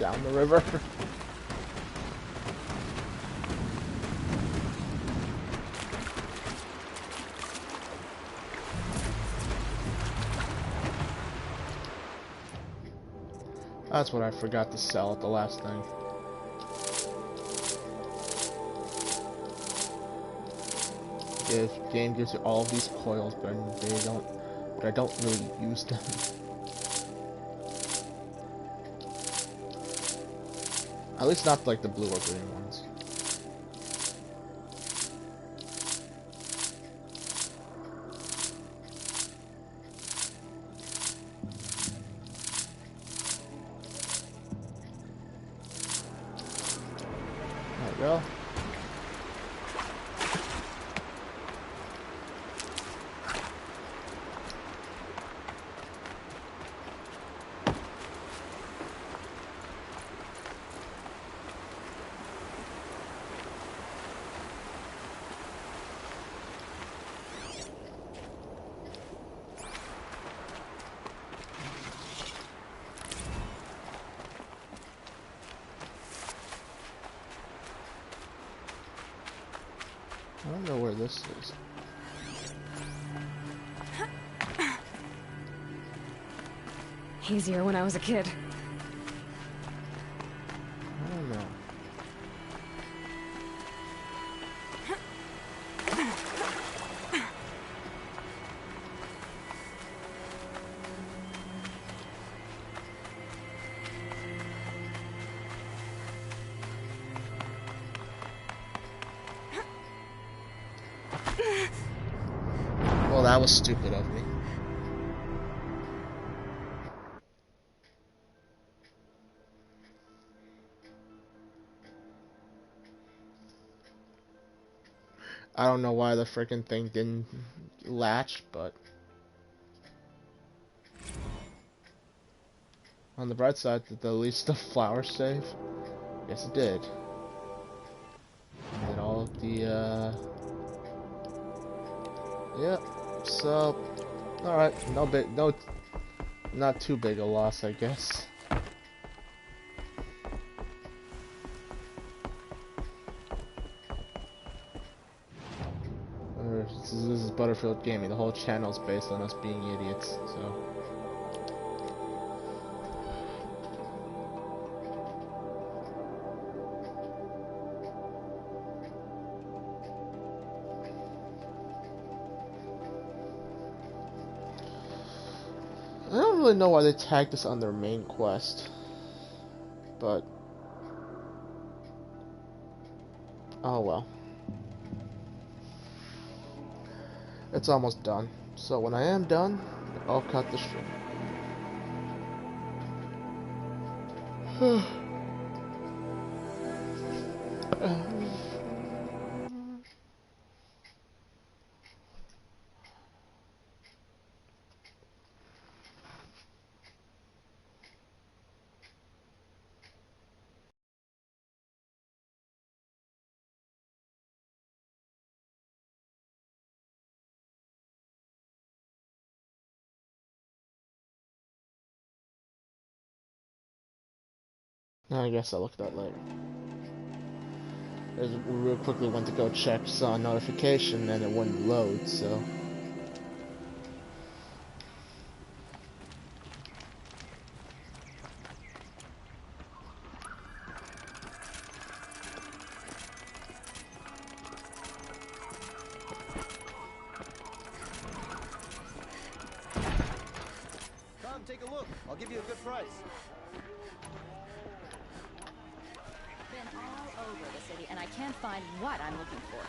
[SPEAKER 1] down the river. That's what I forgot to sell at the last thing. The game gives you all of these coils, but I don't really use them. At least not like the blue or green ones. There we go. I don't know where this is.
[SPEAKER 3] Easier when I was a kid.
[SPEAKER 1] I don't know. Well, that was stupid of me. I don't know why the frickin' thing didn't latch, but on the bright side, at least the flowers save. Yes, it did. And all of the, yeah. So, all right, not too big a loss, I guess. This is Butterfield Gaming. The whole channel's based on us being idiots, so. I don't really know why they tagged this on their main quest, but oh well. It's almost done. So when I am done, I'll cut the string. I guess I'll look at that later. I real quickly went to go check, saw a notification, and it wouldn't load, so...
[SPEAKER 9] Come, take a look. I'll give you a good price.
[SPEAKER 8] Been all over the city, and I can't find what I'm looking for.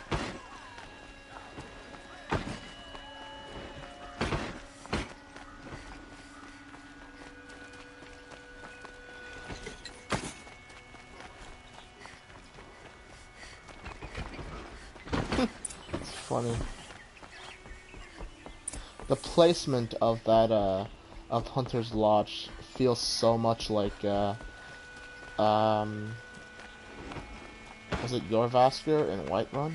[SPEAKER 1] It's funny. The placement of that, of Hunter's Lodge feels so much like, was it Jorrvaskr in Whiterun?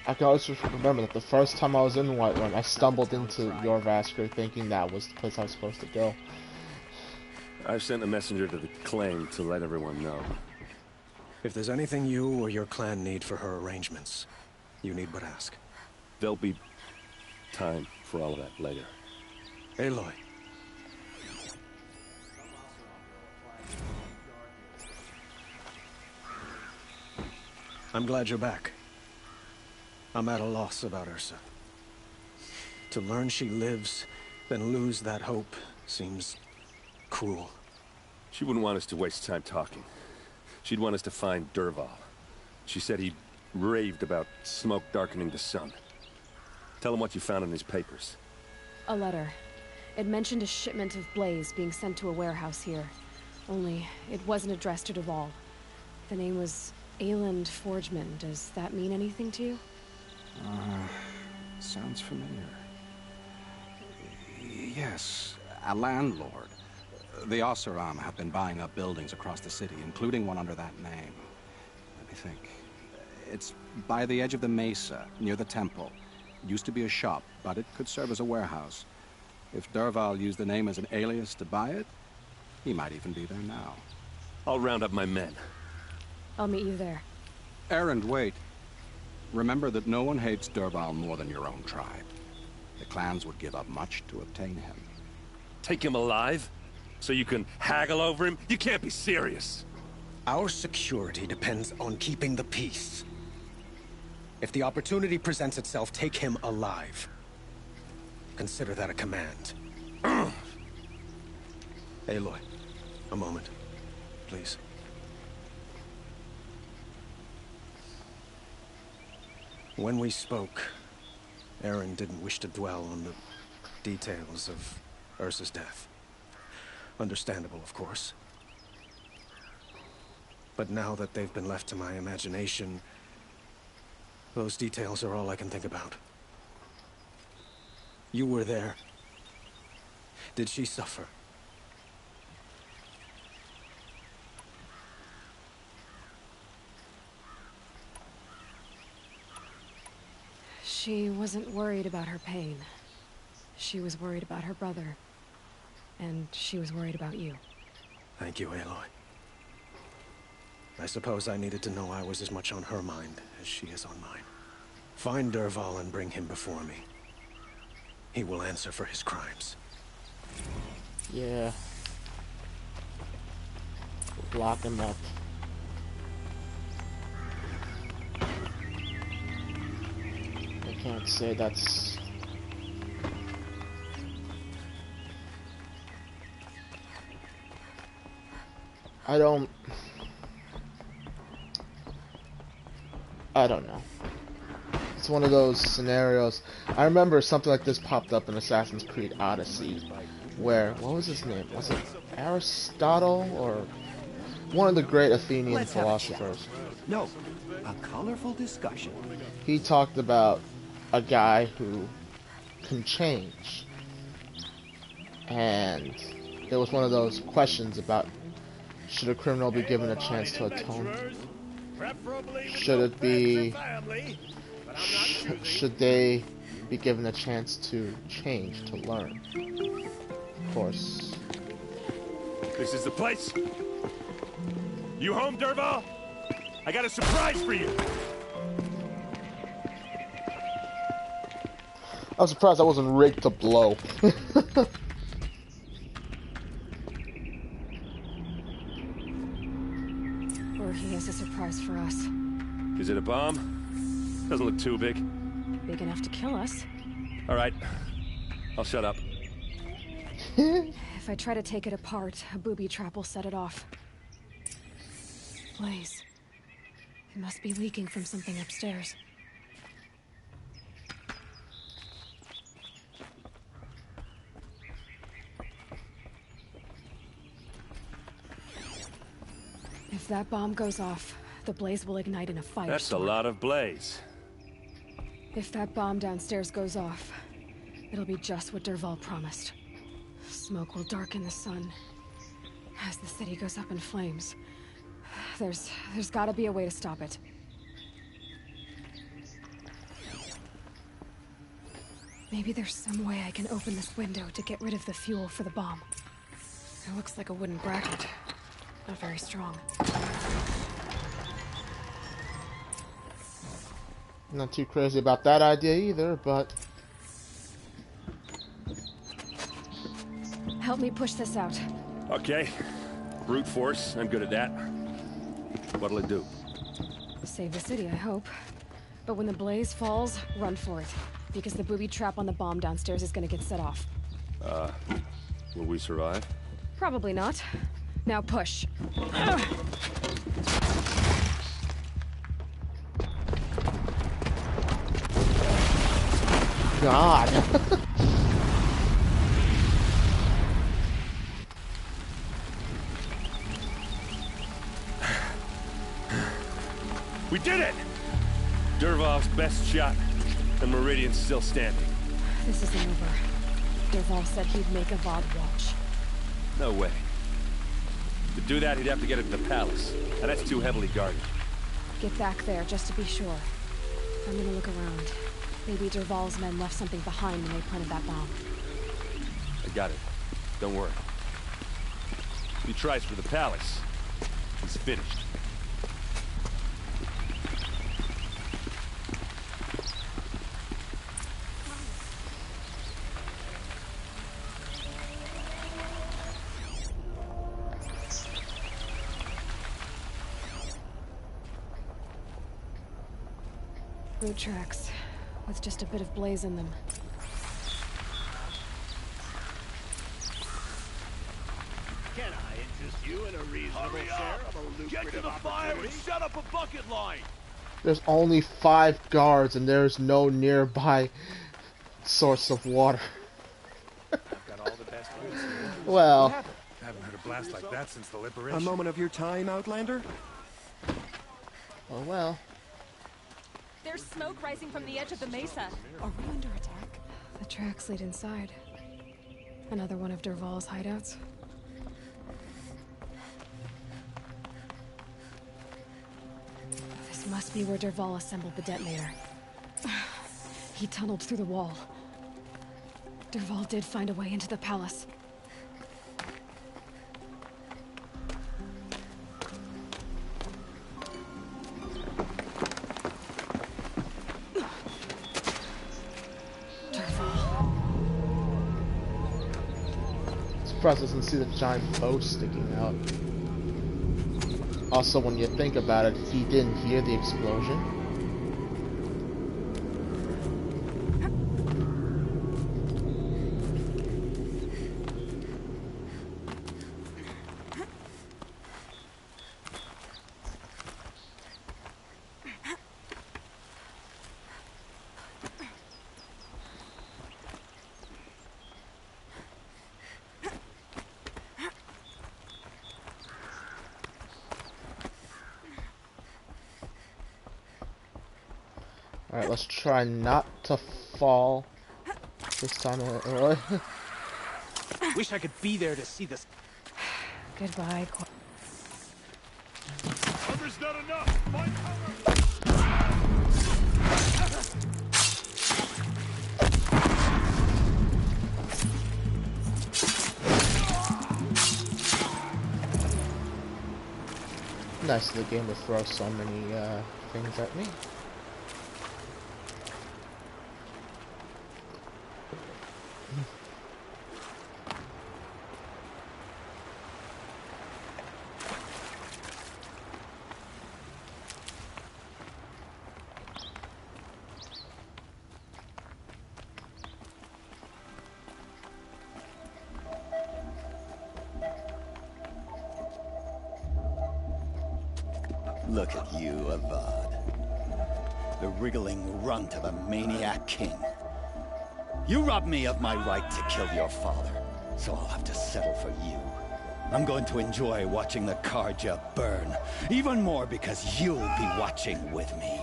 [SPEAKER 1] I can always remember that the first time I was in Whiterun, I stumbled into Jorrvaskr thinking that was the place I was supposed to go.
[SPEAKER 2] I've sent a messenger to the claim to let everyone know.
[SPEAKER 14] If there's anything you or your clan need for her arrangements, you need but ask.
[SPEAKER 2] There'll be time for all of that later.
[SPEAKER 14] Aloy. I'm glad you're back. I'm at a loss about Ursa. To learn she lives, then lose that hope, seems cruel.
[SPEAKER 2] She wouldn't want us to waste time talking. She'd want us to find Dervahl. She said he raved about smoke darkening the sun. Tell him what you found in his papers.
[SPEAKER 3] A letter. It mentioned a shipment of blaze being sent to a warehouse here. Only, it wasn't addressed to Dervahl. The name was Ayland Forgeman. Does that mean anything to you?
[SPEAKER 5] Sounds familiar. Yes, a landlord. The Oseram have been buying up buildings across the city, including one under that name. Let me think. It's by the edge of the mesa, near the temple. It used to be a shop, but it could serve as a warehouse. If Dervahl used the name as an alias to buy it, he might even be there now.
[SPEAKER 2] I'll round up my men.
[SPEAKER 3] I'll meet you there.
[SPEAKER 5] Erend, wait. Remember that no one hates Dervahl more than your own tribe. The clans would give up much to obtain him.
[SPEAKER 2] Take him alive? So you can haggle over him? You can't be serious.
[SPEAKER 14] Our security depends on keeping the peace. If the opportunity presents itself, take him alive. Consider that a command. Aloy, a moment, please. When we spoke, Erend didn't wish to dwell on the details of Ursa's death. Understandable, of course. But now that they've been left to my imagination, those details are all I can think about. You were there. Did she suffer?
[SPEAKER 3] She wasn't worried about her pain. She was worried about her brother. And she was worried about you.
[SPEAKER 14] Thank you, Aloy. I suppose I needed to know I was as much on her mind as she is on mine. Find Dervahl and bring him before me. He will answer for his crimes.
[SPEAKER 1] Yeah. Lock him up. I can't say that's... I don't know. It's it's one of those scenarios. I remember something like this popped up in Assassin's Creed Odyssey, where, what was his name? Was it Aristotle or one of the great Athenian
[SPEAKER 6] Let's have a
[SPEAKER 1] philosophers?
[SPEAKER 6] No, a colorful discussion.
[SPEAKER 1] He talked about a guy who can change, and there was one of those questions about, should a criminal be given a chance to atone? Should it be, should they be given a chance to change, to learn? Of course.
[SPEAKER 16] This is the place. You home, Dervahl? I got a surprise for you.
[SPEAKER 1] I was surprised I wasn't rigged to blow.
[SPEAKER 3] Or he has a surprise for us.
[SPEAKER 16] Is it a bomb? Doesn't look too big.
[SPEAKER 3] Big enough to kill us.
[SPEAKER 16] All right. I'll shut up.
[SPEAKER 3] If I try to take it apart, a booby trap will set it off. Blaze. It must be leaking from something upstairs. If that bomb goes off, the blaze will ignite in a firestorm.
[SPEAKER 16] That's a lot of blaze.
[SPEAKER 3] If that bomb downstairs goes off, it'll be just what Dervahl promised. Smoke will darken the sun as the city goes up in flames. There's gotta be a way to stop it. Maybe there's some way I can open this window to get rid of the fuel for the bomb. It looks like a wooden bracket. Not very strong.
[SPEAKER 1] Not too crazy about that idea either, but...
[SPEAKER 3] Help me push this out.
[SPEAKER 16] Okay. Brute force, I'm good at that. What'll it do?
[SPEAKER 3] Save the city, I hope. But when the blaze falls, run for it. Because the booby trap on the bomb downstairs is gonna get set off.
[SPEAKER 16] Will we survive?
[SPEAKER 3] Probably not. Now push.
[SPEAKER 1] God.
[SPEAKER 16] We did it! Dervahl's best shot, and Meridian's still standing.
[SPEAKER 3] This isn't over. Dervahl said he'd make Avad watch.
[SPEAKER 16] No way. To do that, he'd have to get it to the palace, and that's too heavily guarded.
[SPEAKER 3] Get back there, just to be sure. I'm gonna look around. Maybe Dervahl's men left something behind when they planted that bomb.
[SPEAKER 16] I got it. Don't worry. If he tries for the palace, he's finished.
[SPEAKER 3] Boot tracks, with just a bit of blaze in them.
[SPEAKER 18] Can I interest you in a reasonable share of a lucrative Get to the fire and set up a bucket line!
[SPEAKER 1] There's only 5 guards and there's no nearby source of water.
[SPEAKER 14] Got all the best goods here.
[SPEAKER 1] Well,
[SPEAKER 14] I haven't heard a blast like that since the liberation.
[SPEAKER 6] A moment of your time, Outlander?
[SPEAKER 1] Oh well.
[SPEAKER 8] There's smoke rising from the edge of the mesa.
[SPEAKER 3] Are we under attack? The tracks lead inside. Another one of Dervahl's hideouts. This must be where Dervahl assembled the detonator. He tunneled through the wall. Dervahl did find a way into the palace.
[SPEAKER 1] Surprised doesn't see the giant bow sticking out. Also, when you think about it, he didn't hear the explosion. Alright, let's try not to fall this time.
[SPEAKER 21] Wish I could be there to see this.
[SPEAKER 3] Goodbye.
[SPEAKER 18] Cover's not enough. Find cover.
[SPEAKER 1] Nice, the game will throw so many things at me.
[SPEAKER 19] Look at you, Avad. The wriggling runt of a maniac king. You robbed me of my right to kill your father, so I'll have to settle for you. I'm going to enjoy watching the Carja burn, even more because you'll be watching with me.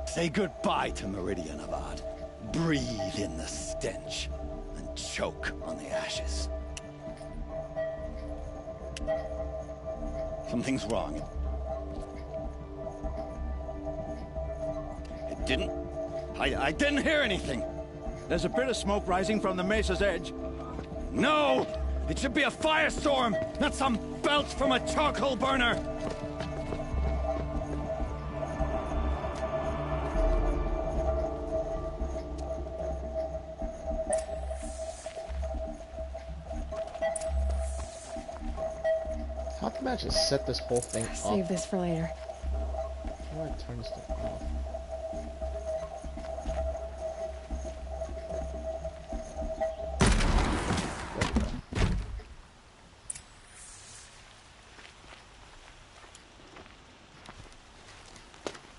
[SPEAKER 19] Say goodbye to Meridian, Avad. Breathe in the stench, and choke on the ashes. Something's wrong. I didn't hear anything.
[SPEAKER 18] There's a bit of smoke rising from the mesa's edge.
[SPEAKER 19] No! It should be a firestorm, not some belch from a charcoal burner!
[SPEAKER 1] How can I just set this whole thing up?
[SPEAKER 3] Save this for later.
[SPEAKER 1] How do I turn this thing off?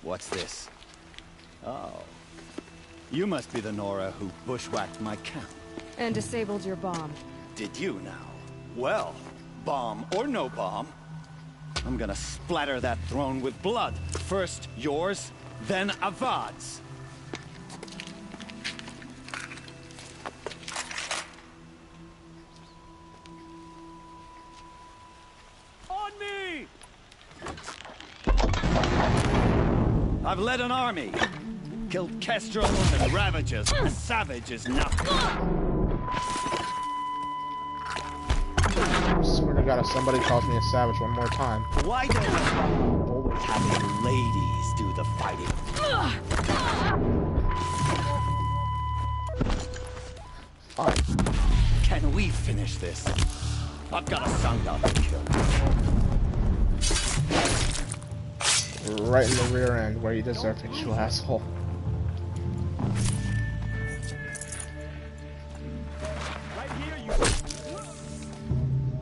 [SPEAKER 19] What's this? Oh. You must be the Nora who bushwhacked my camp.
[SPEAKER 3] And disabled your bomb.
[SPEAKER 19] Did you now? Well, bomb or no bomb, I'm gonna splatter that throne with blood. First yours, then Avad's.
[SPEAKER 18] On me!
[SPEAKER 19] I've led an army. Killed kestrels and ravages. A savage is nothing.
[SPEAKER 1] I swear to God, if somebody calls me a savage one more time.
[SPEAKER 19] Why don't you always have ladies do the fighting?
[SPEAKER 1] Fine.
[SPEAKER 19] Can we finish this? I've got a son down to kill.
[SPEAKER 1] Right in the rear end, where you deserve it, you asshole.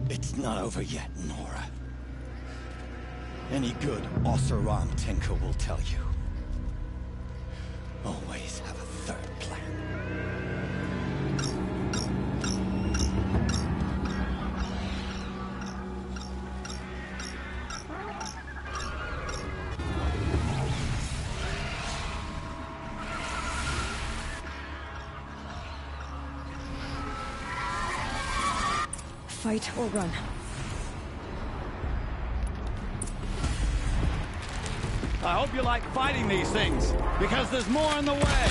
[SPEAKER 19] It's not over yet, Nora. Any good Oseram tinker will tell you. Always have a third plan.
[SPEAKER 3] Fight or run.
[SPEAKER 19] I hope you like fighting these things, because there's more on the way.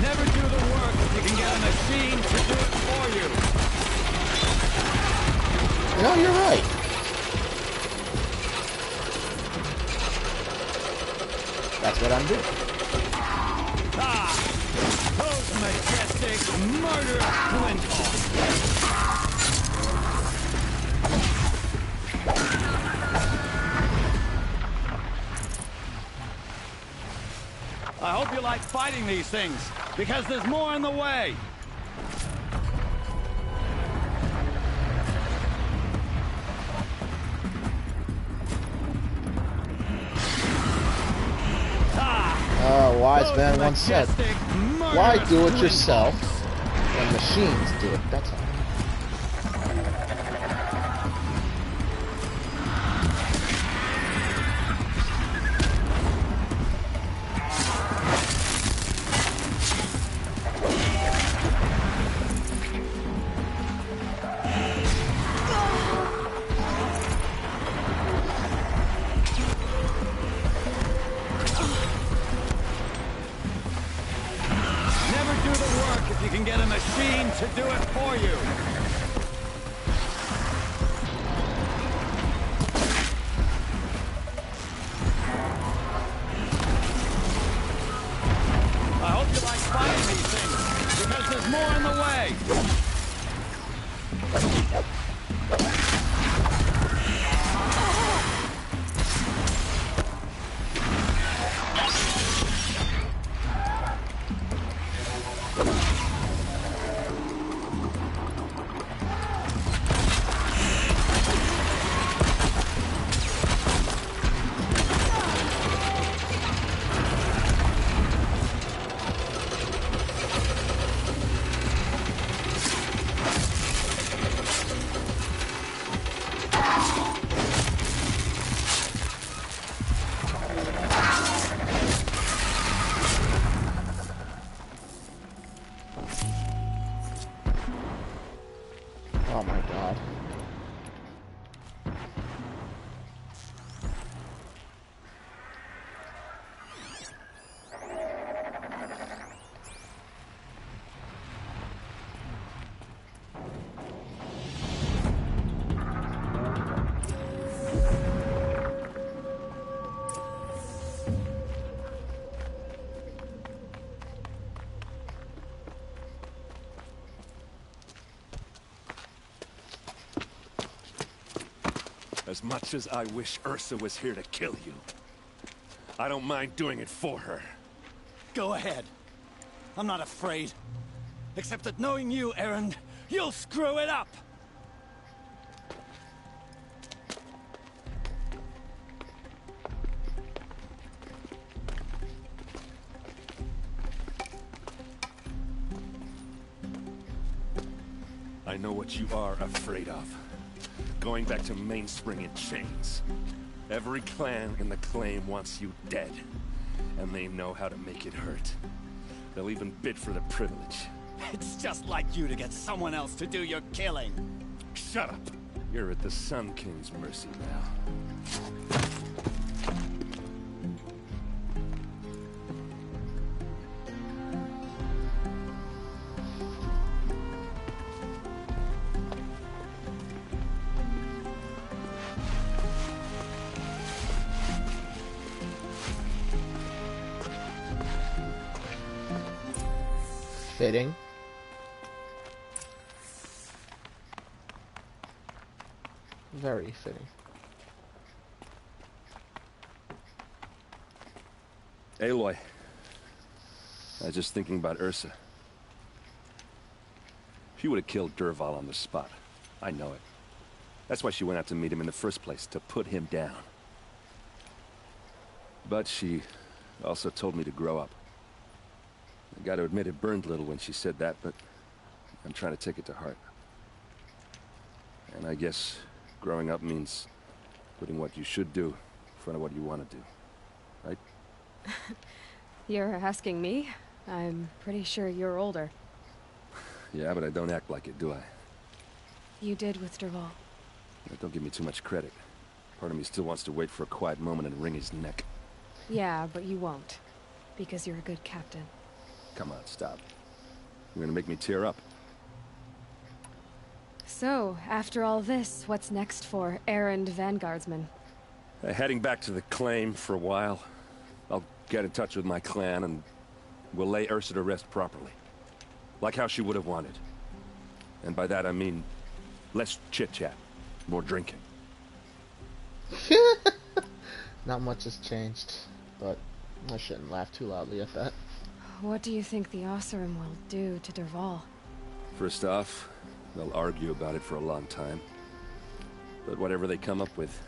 [SPEAKER 19] Never do the work if you can get a machine to do it for you.
[SPEAKER 1] You know, you're right. That's what I'm doing.
[SPEAKER 19] Ah! Those majestic, murderous Glinthawks! I hope you like fighting these things, because there's more on the way.
[SPEAKER 1] Wise man once said, why do it yourself when machines do it? That's all.
[SPEAKER 19] do the work if you can get a machine to do it for you. I hope you like finding these things, because there's more in the way.
[SPEAKER 1] Oh my god.
[SPEAKER 16] As much as I wish Ursa was here to kill you, I don't mind doing it for her.
[SPEAKER 19] Go ahead. I'm not afraid. Except that knowing you, Erend, you'll screw it up!
[SPEAKER 16] I know what you are afraid of. Going back to Mainspring in chains. Every clan in the Claim wants you dead. And they know how to make it hurt. They'll even bid for the privilege.
[SPEAKER 19] It's just like you to get someone else to do your killing.
[SPEAKER 16] Shut up! You're at the Sun King's mercy now.
[SPEAKER 1] Fitting. Very fitting.
[SPEAKER 16] Aloy. I was just thinking about Ursa. She would have killed Dervahl on the spot. I know it. That's why she went out to meet him in the first place, to put him down. But she also told me to grow up. I gotta admit it burned a little when she said that, but I'm trying to take it to heart. And I guess growing up means putting what you should do in front of what you want to do. Right?
[SPEAKER 3] You're asking me? I'm pretty sure you're older.
[SPEAKER 16] Yeah, but I don't act like it, do I?
[SPEAKER 3] You did with Dervahl.
[SPEAKER 16] Don't give me too much credit. Part of me still wants to wait for a quiet moment and wring his neck.
[SPEAKER 3] Yeah, but you won't. Because you're a good captain.
[SPEAKER 16] Come on, stop. You're gonna make me tear up.
[SPEAKER 3] So, after all this, what's next for Erend Vanguardsman?
[SPEAKER 16] Heading back to the Claim for a while. I'll get in touch with my clan and we'll lay Ursa to rest properly. Like how she would have wanted. And by that I mean less chit-chat, more drinking.
[SPEAKER 1] Not much has changed, but I shouldn't laugh too loudly at that.
[SPEAKER 3] What do you think the Oseram will do to Dervahl?
[SPEAKER 16] First off, they'll argue about it for a long time. But whatever they come up with,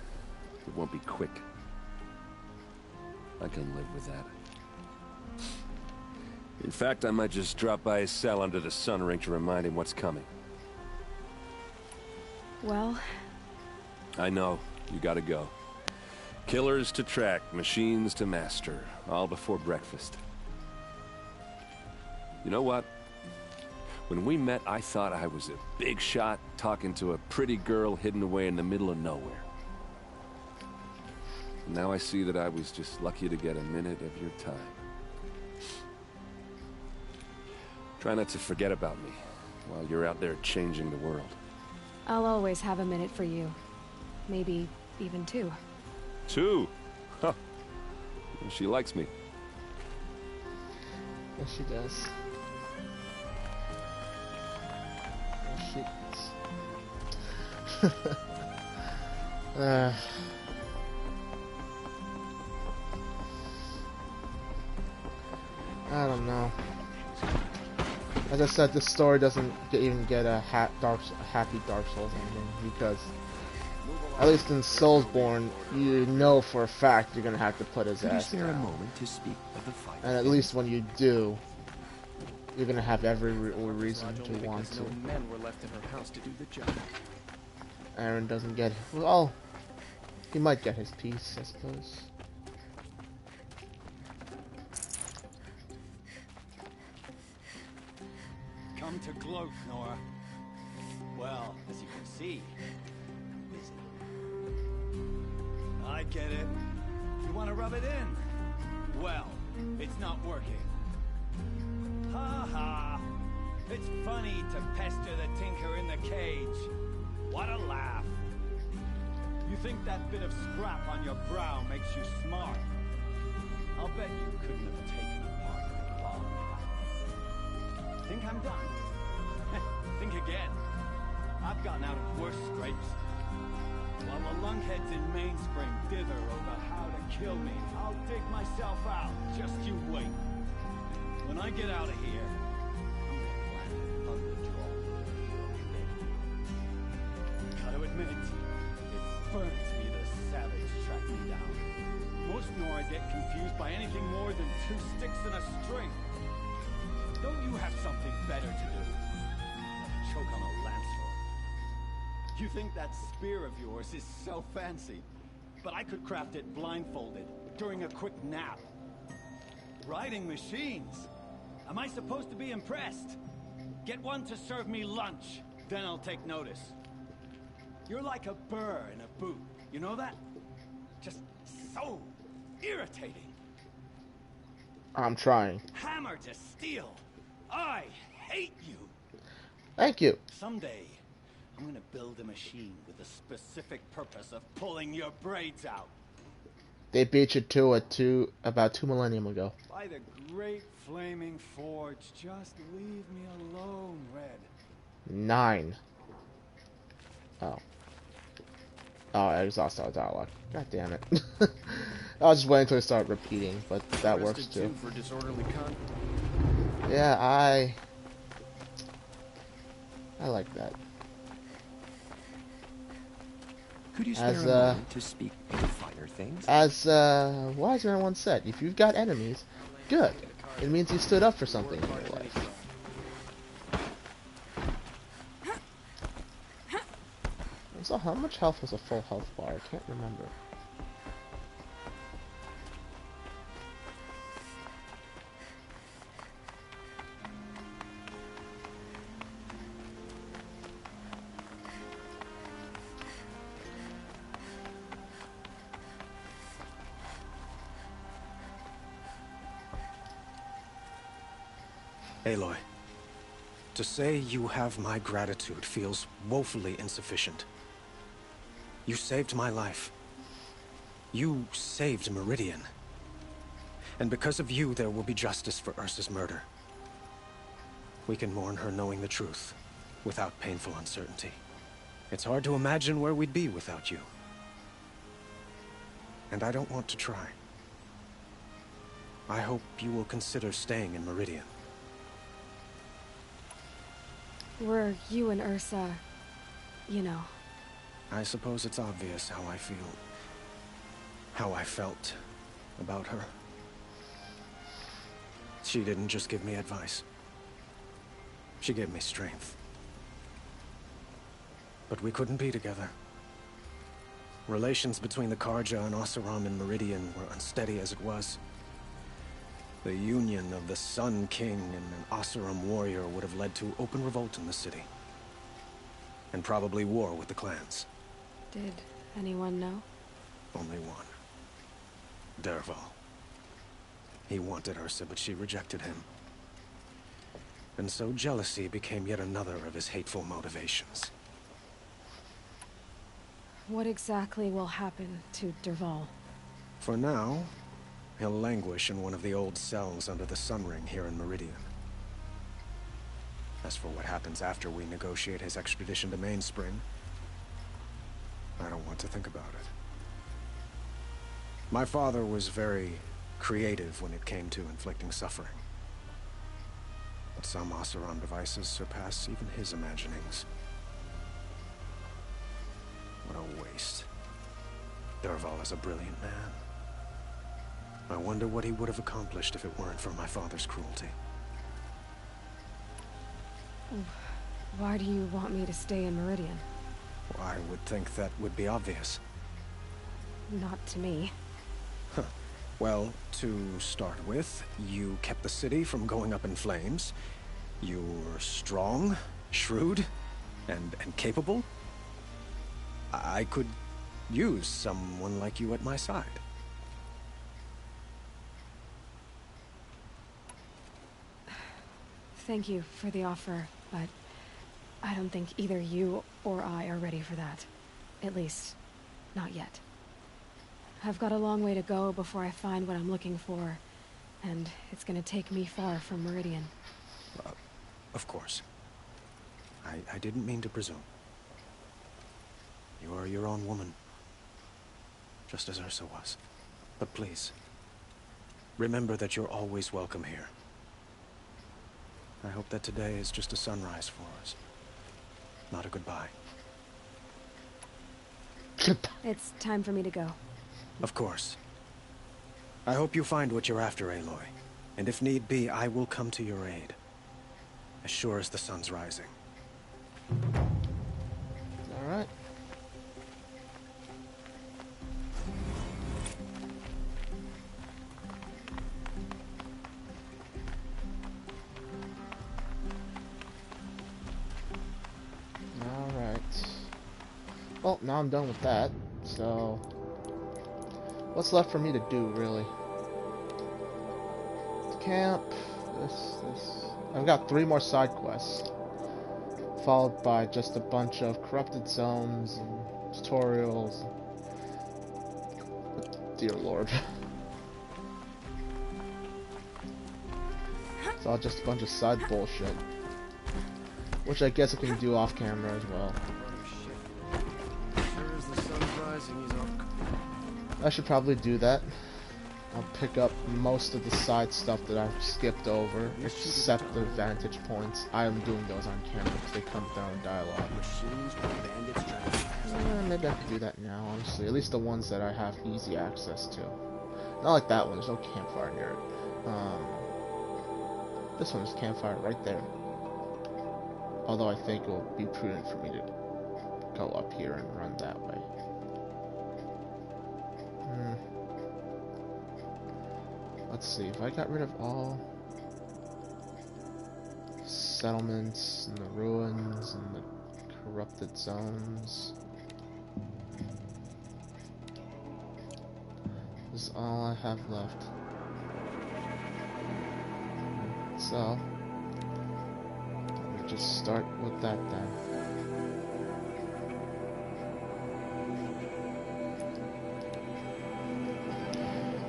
[SPEAKER 16] it won't be quick. I can live with that. In fact, I might just drop by his cell under the sun ring to remind him what's coming.
[SPEAKER 3] Well...
[SPEAKER 16] I know. You gotta go. Killers to track, machines to master. All before breakfast. You know what? When we met, I thought I was a big shot talking to a pretty girl hidden away in the middle of nowhere. Now I see that I was just lucky to get a minute of your time. Try not to forget about me while you're out there changing the world.
[SPEAKER 3] I'll always have a minute for you. Maybe even 2.
[SPEAKER 16] 2? Huh. She likes me.
[SPEAKER 1] Yes, she does. Yes, she does. I don't know. As I said, this story doesn't even get a happy Dark Souls ending, because at least in Soulsborne, you know for a fact you're gonna have to put his ass down.
[SPEAKER 6] A moment to speak of the fight.
[SPEAKER 1] And at least when you do, you're gonna have every reason to want to.
[SPEAKER 10] No men were left in her house to do the job.
[SPEAKER 1] Aaron doesn't get. Well, he might get his piece, I suppose.
[SPEAKER 19] Come to gloat, Nora. Well, as you can see, I'm busy. I get it. You want to rub it in? Well, it's not working. Ha ha! It's funny to pester the tinker in the cage. What a laugh. You think that bit of scrap on your brow makes you smart? I'll bet you couldn't have taken apart my bomb. Think I'm done? Think again. I've gotten out of worse scrapes. While the lunkheads in Mainspring dither over how to kill me, I'll dig myself out. Just you wait. When I get out of here, I'm gonna plant a thunderjaw. Gotta admit, it burns me the savage tracked me down. Most Nora get confused by anything more than 2 sticks and a string. Don't you have something better to do? Choke on a lancer. You think that spear of yours is so fancy, but I could craft it blindfolded during a quick nap. Riding machines. Am I supposed to be impressed? Get one to serve me lunch, then I'll take notice. You're like a burr in a boot. You know that? Just so irritating.
[SPEAKER 1] I'm trying.
[SPEAKER 19] Hammer to steel. I hate you.
[SPEAKER 1] Thank you.
[SPEAKER 19] Someday, I'm gonna build a machine with the specific purpose of pulling your braids out.
[SPEAKER 1] They beat you to it about 2 millennium ago.
[SPEAKER 19] By the great flaming forge, just leave me alone, Red.
[SPEAKER 1] 9. Oh. Oh, I exhausted our dialogue. God damn it. I was just waiting until I start repeating, but that works too.
[SPEAKER 10] For disorderly conduct.
[SPEAKER 1] Yeah, I like that.
[SPEAKER 6] Could you spare a moment to speak of the finer things?
[SPEAKER 1] As Wise Man once said, if you've got enemies, good. It means you stood up for something in your life. So how much health was a full health bar? I can't remember.
[SPEAKER 14] Aloy, to say you have my gratitude feels woefully insufficient. You saved my life. You saved Meridian. And because of you, there will be justice for Ursa's murder. We can mourn her knowing the truth, without painful uncertainty. It's hard to imagine where we'd be without you. And I don't want to try. I hope you will consider staying in Meridian.
[SPEAKER 3] Were you and Ursa, you know.
[SPEAKER 14] I suppose it's obvious how I feel. How I felt about her. She didn't just give me advice. She gave me strength. But we couldn't be together. Relations between the Carja and Oseram and Meridian were unsteady as it was. The union of the Sun King and an Oseram warrior would have led to open revolt in the city. And probably war with the clans.
[SPEAKER 3] Did anyone know?
[SPEAKER 14] Only one. Dervahl. He wanted Ursa, but she rejected him. And so jealousy became yet another of his hateful motivations.
[SPEAKER 3] What exactly will happen to Dervahl?
[SPEAKER 14] For now, he'll languish in one of the old cells under the Sun Ring here in Meridian. As for what happens after we negotiate his extradition to Mainspring, I don't want to think about it. My father was very creative when it came to inflicting suffering. But some Oseram devices surpass even his imaginings. What a waste. Dervahl is a brilliant man. I wonder what he would have accomplished if it weren't for my father's cruelty.
[SPEAKER 3] Why do you want me to stay in Meridian?
[SPEAKER 14] Well, I would think that would be obvious.
[SPEAKER 3] Not to me.
[SPEAKER 14] Huh. Well, to start with, you kept the city from going up in flames. You're strong, shrewd, and capable. I could use someone like you at my side.
[SPEAKER 3] Thank you for the offer, but I don't think either you or I are ready for that. At least, not yet. I've got a long way to go before I find what I'm looking for, and it's gonna take me far from Meridian.
[SPEAKER 14] Of course. I didn't mean to presume. You are your own woman, just as Ursa was. But please, remember that you're always welcome here. I hope that today is just a sunrise for us, not a goodbye.
[SPEAKER 3] It's time for me to go.
[SPEAKER 14] Of course. I hope you find what you're after, Aloy. And if need be, I will come to your aid. As sure as the sun's rising.
[SPEAKER 1] Alright. Alright. Well, now I'm done with that, so what's left for me to do, really? Camp, this. I've got 3 more side quests, followed by just a bunch of corrupted zones and tutorials. Dear Lord. It's all just a bunch of side bullshit, which I guess I can do off camera as well. I should probably do that. I'll pick up most of the side stuff that I've skipped over, except the vantage points. I am doing those on camera because they come down in dialogue. Maybe I could do that now, honestly. At least the ones that I have easy access to. Not like that one, there's no campfire near it. This one's campfire right there. Although I think it will be prudent for me to go up here and run that way. Let's see, if I got rid of all settlements and the ruins and the corrupted zones, this is all I have left. So, we'll just start with that then.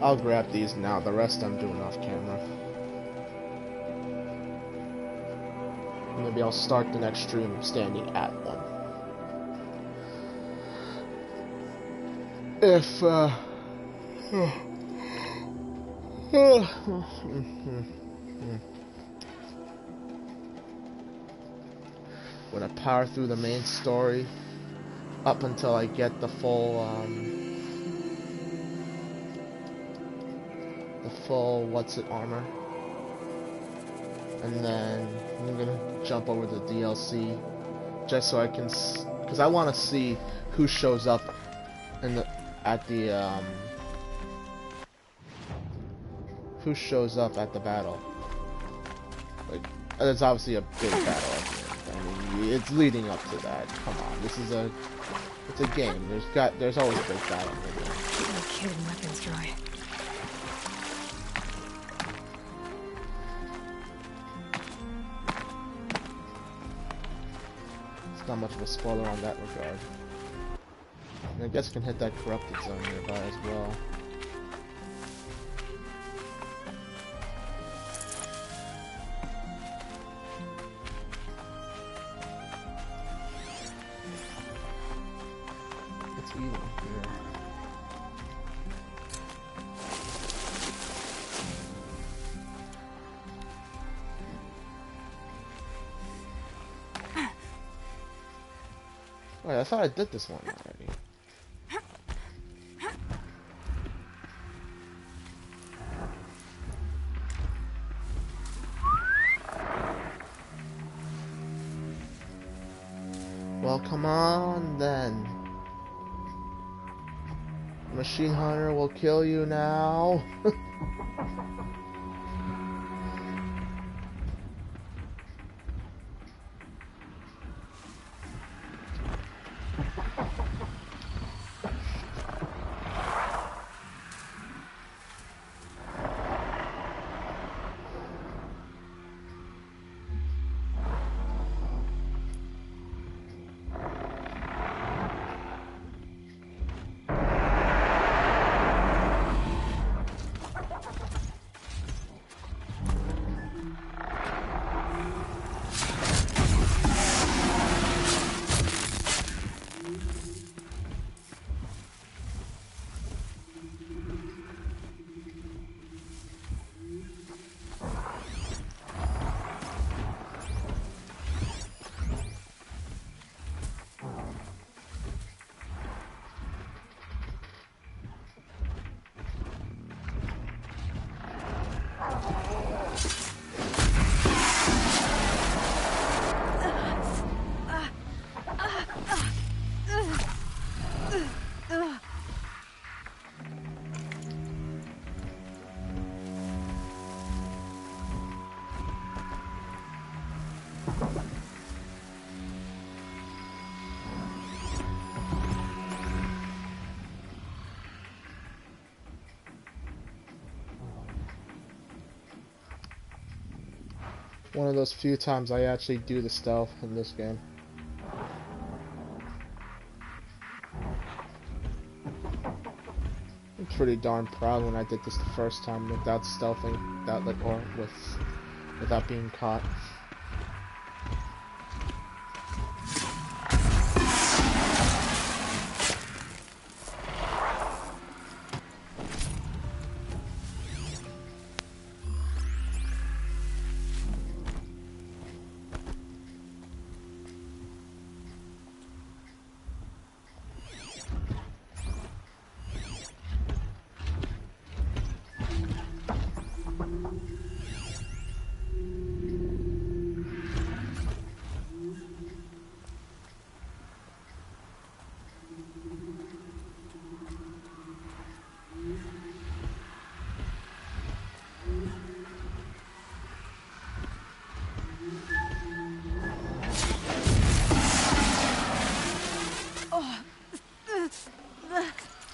[SPEAKER 1] I'll grab these now, the rest I'm doing off camera. Maybe I'll start the next stream standing at one. If, when I power through the main story, up until I get the full, armor, and then I'm gonna jump over to DLC just so I can, because I want to see who shows up in the who shows up at the battle. Like, there's obviously a big battle at the end. I mean, it's leading up to that. Come on, it's a game. There's always a big battle.
[SPEAKER 3] No kidding, weapons dry.
[SPEAKER 1] Not much of a spoiler on that regard. And I guess we can hit that corrupted zone nearby as well. It's evil here. Wait, I thought I did this one already. Well, come on then. Machine Hunter will kill you now. One of those few times I actually do the stealth in this game. I'm pretty darn proud when I did this the first time without stealthing, without being caught.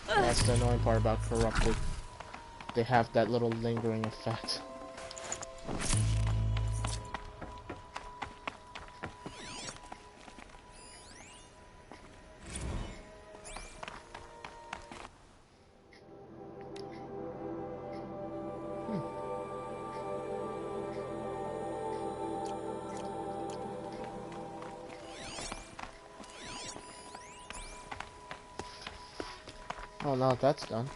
[SPEAKER 1] That's the annoying part about Corrupted. They have that little lingering effect. Oh, now that that's done,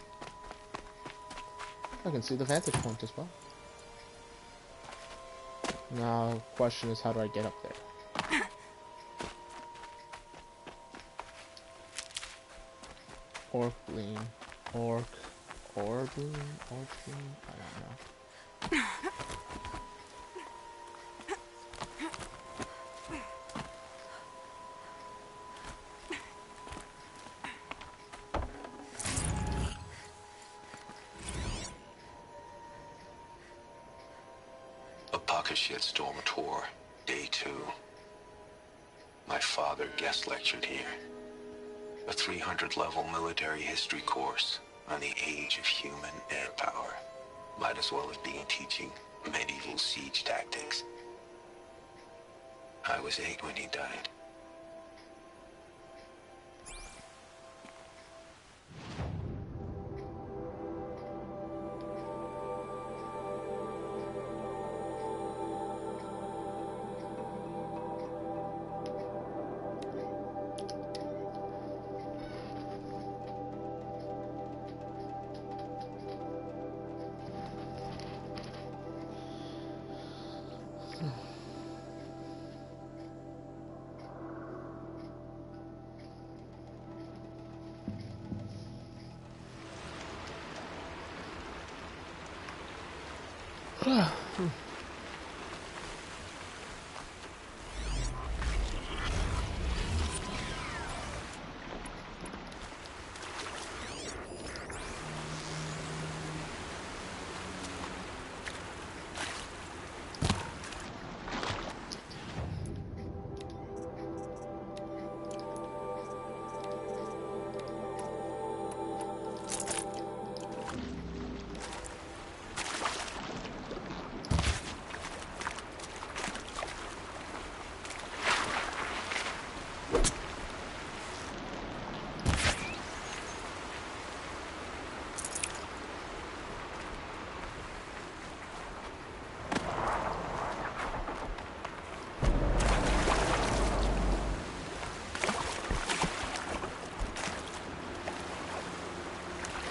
[SPEAKER 1] I can see the vantage point as well. Now, the question is, how do I get up there? Orkling, Orkling, I don't know.
[SPEAKER 11] Shitstorm tour, day 2. My father guest lectured here. A 300-level military history course on the age of human air power. Might as well have been teaching medieval siege tactics. I was 8 when he died.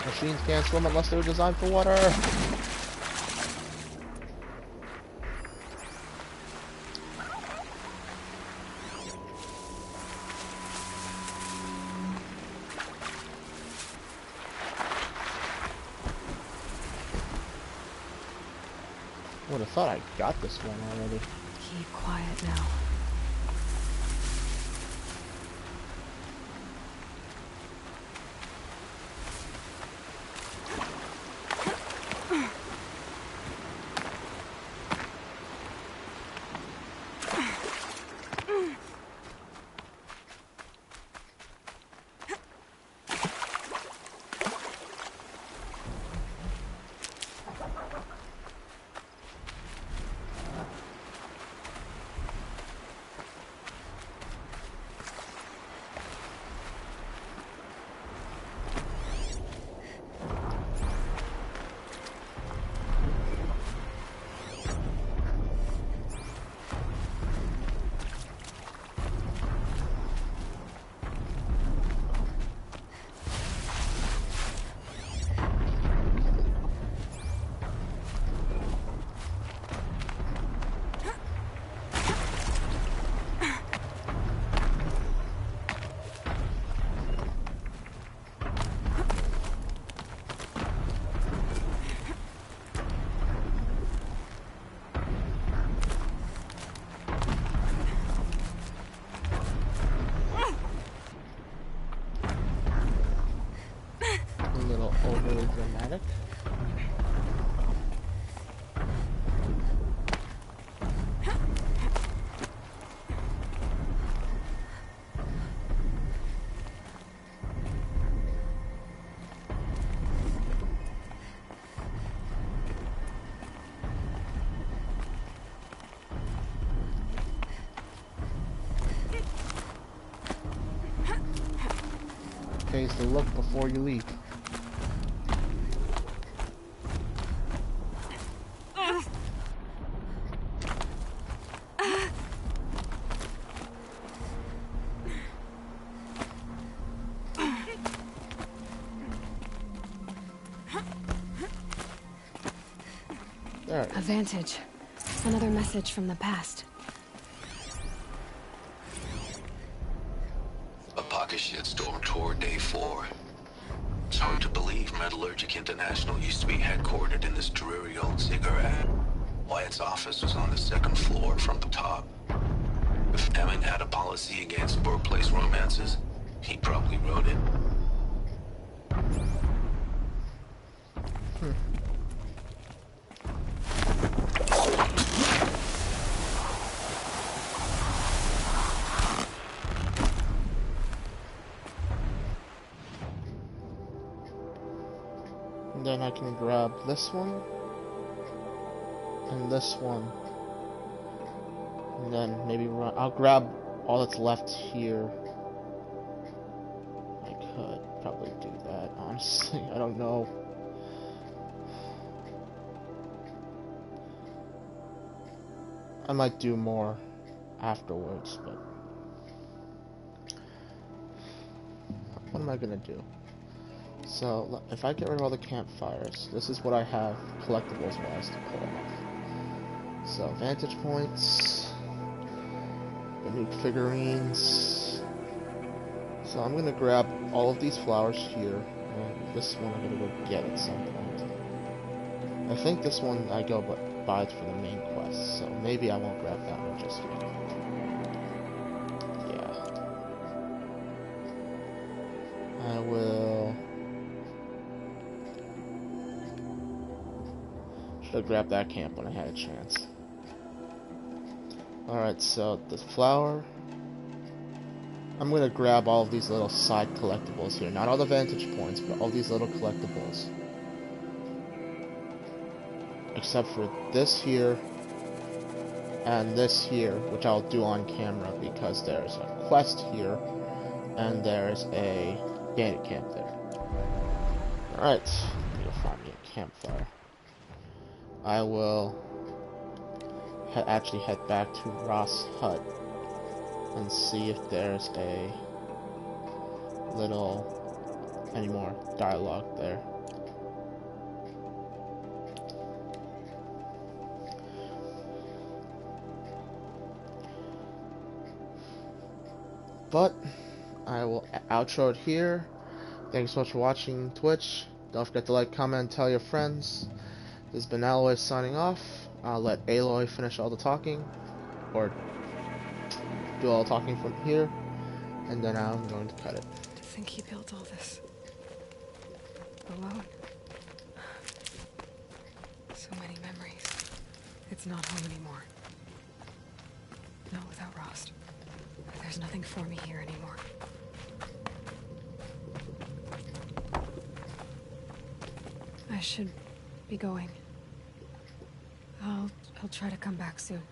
[SPEAKER 1] Machines can't swim unless they were designed for water. Would have thought I got this one already.
[SPEAKER 3] Keep quiet now. Overly dramatic. Pays to look before you leap. A vantage. Another message from the past.
[SPEAKER 11] A pocket shitstorm tour day 4. It's hard to believe Metallurgic International used to be headquartered in this dreary old cigarette. Wyatt's office was on the 2nd floor from the top. If Emmett had a policy against workplace romances, he probably wrote it.
[SPEAKER 1] Then I can grab this one and this one, and then maybe run. I'll grab all that's left here. I could probably do that, honestly. I don't know. I might do more afterwards, but what am I gonna do? So, if I get rid of all the campfires, this is what I have collectibles-wise to pull off. So, vantage points, the new figurines. So I'm gonna grab all of these flowers here, and this one I'm gonna go get at some point. I think this one I go, but nearby for the main quest, so maybe I won't grab that one just yet. Yeah. I will... should have grabbed that camp when I had a chance. Alright, so the flower... I'm gonna grab all of these little side collectibles here. Not all the vantage points, but all these little collectibles. Except for this here and this here, which I'll do on camera because there's a quest here and there's a bandit camp there. Alright, need to find me a campfire. I will actually head back to Ross' hut and see if there's a little any more dialogue there. But I will outro it here. Thanks so much for watching Twitch. Don't forget to like, comment, and tell your friends. This has been Aloy signing off. I'll let Aloy finish all the talking, or do all the talking from here, and then I'm going to cut it.
[SPEAKER 3] To think he built all this alone. So many memories. It's not home anymore. Not without Rost. There's nothing for me here anymore. I should be going. I'll try to come back soon.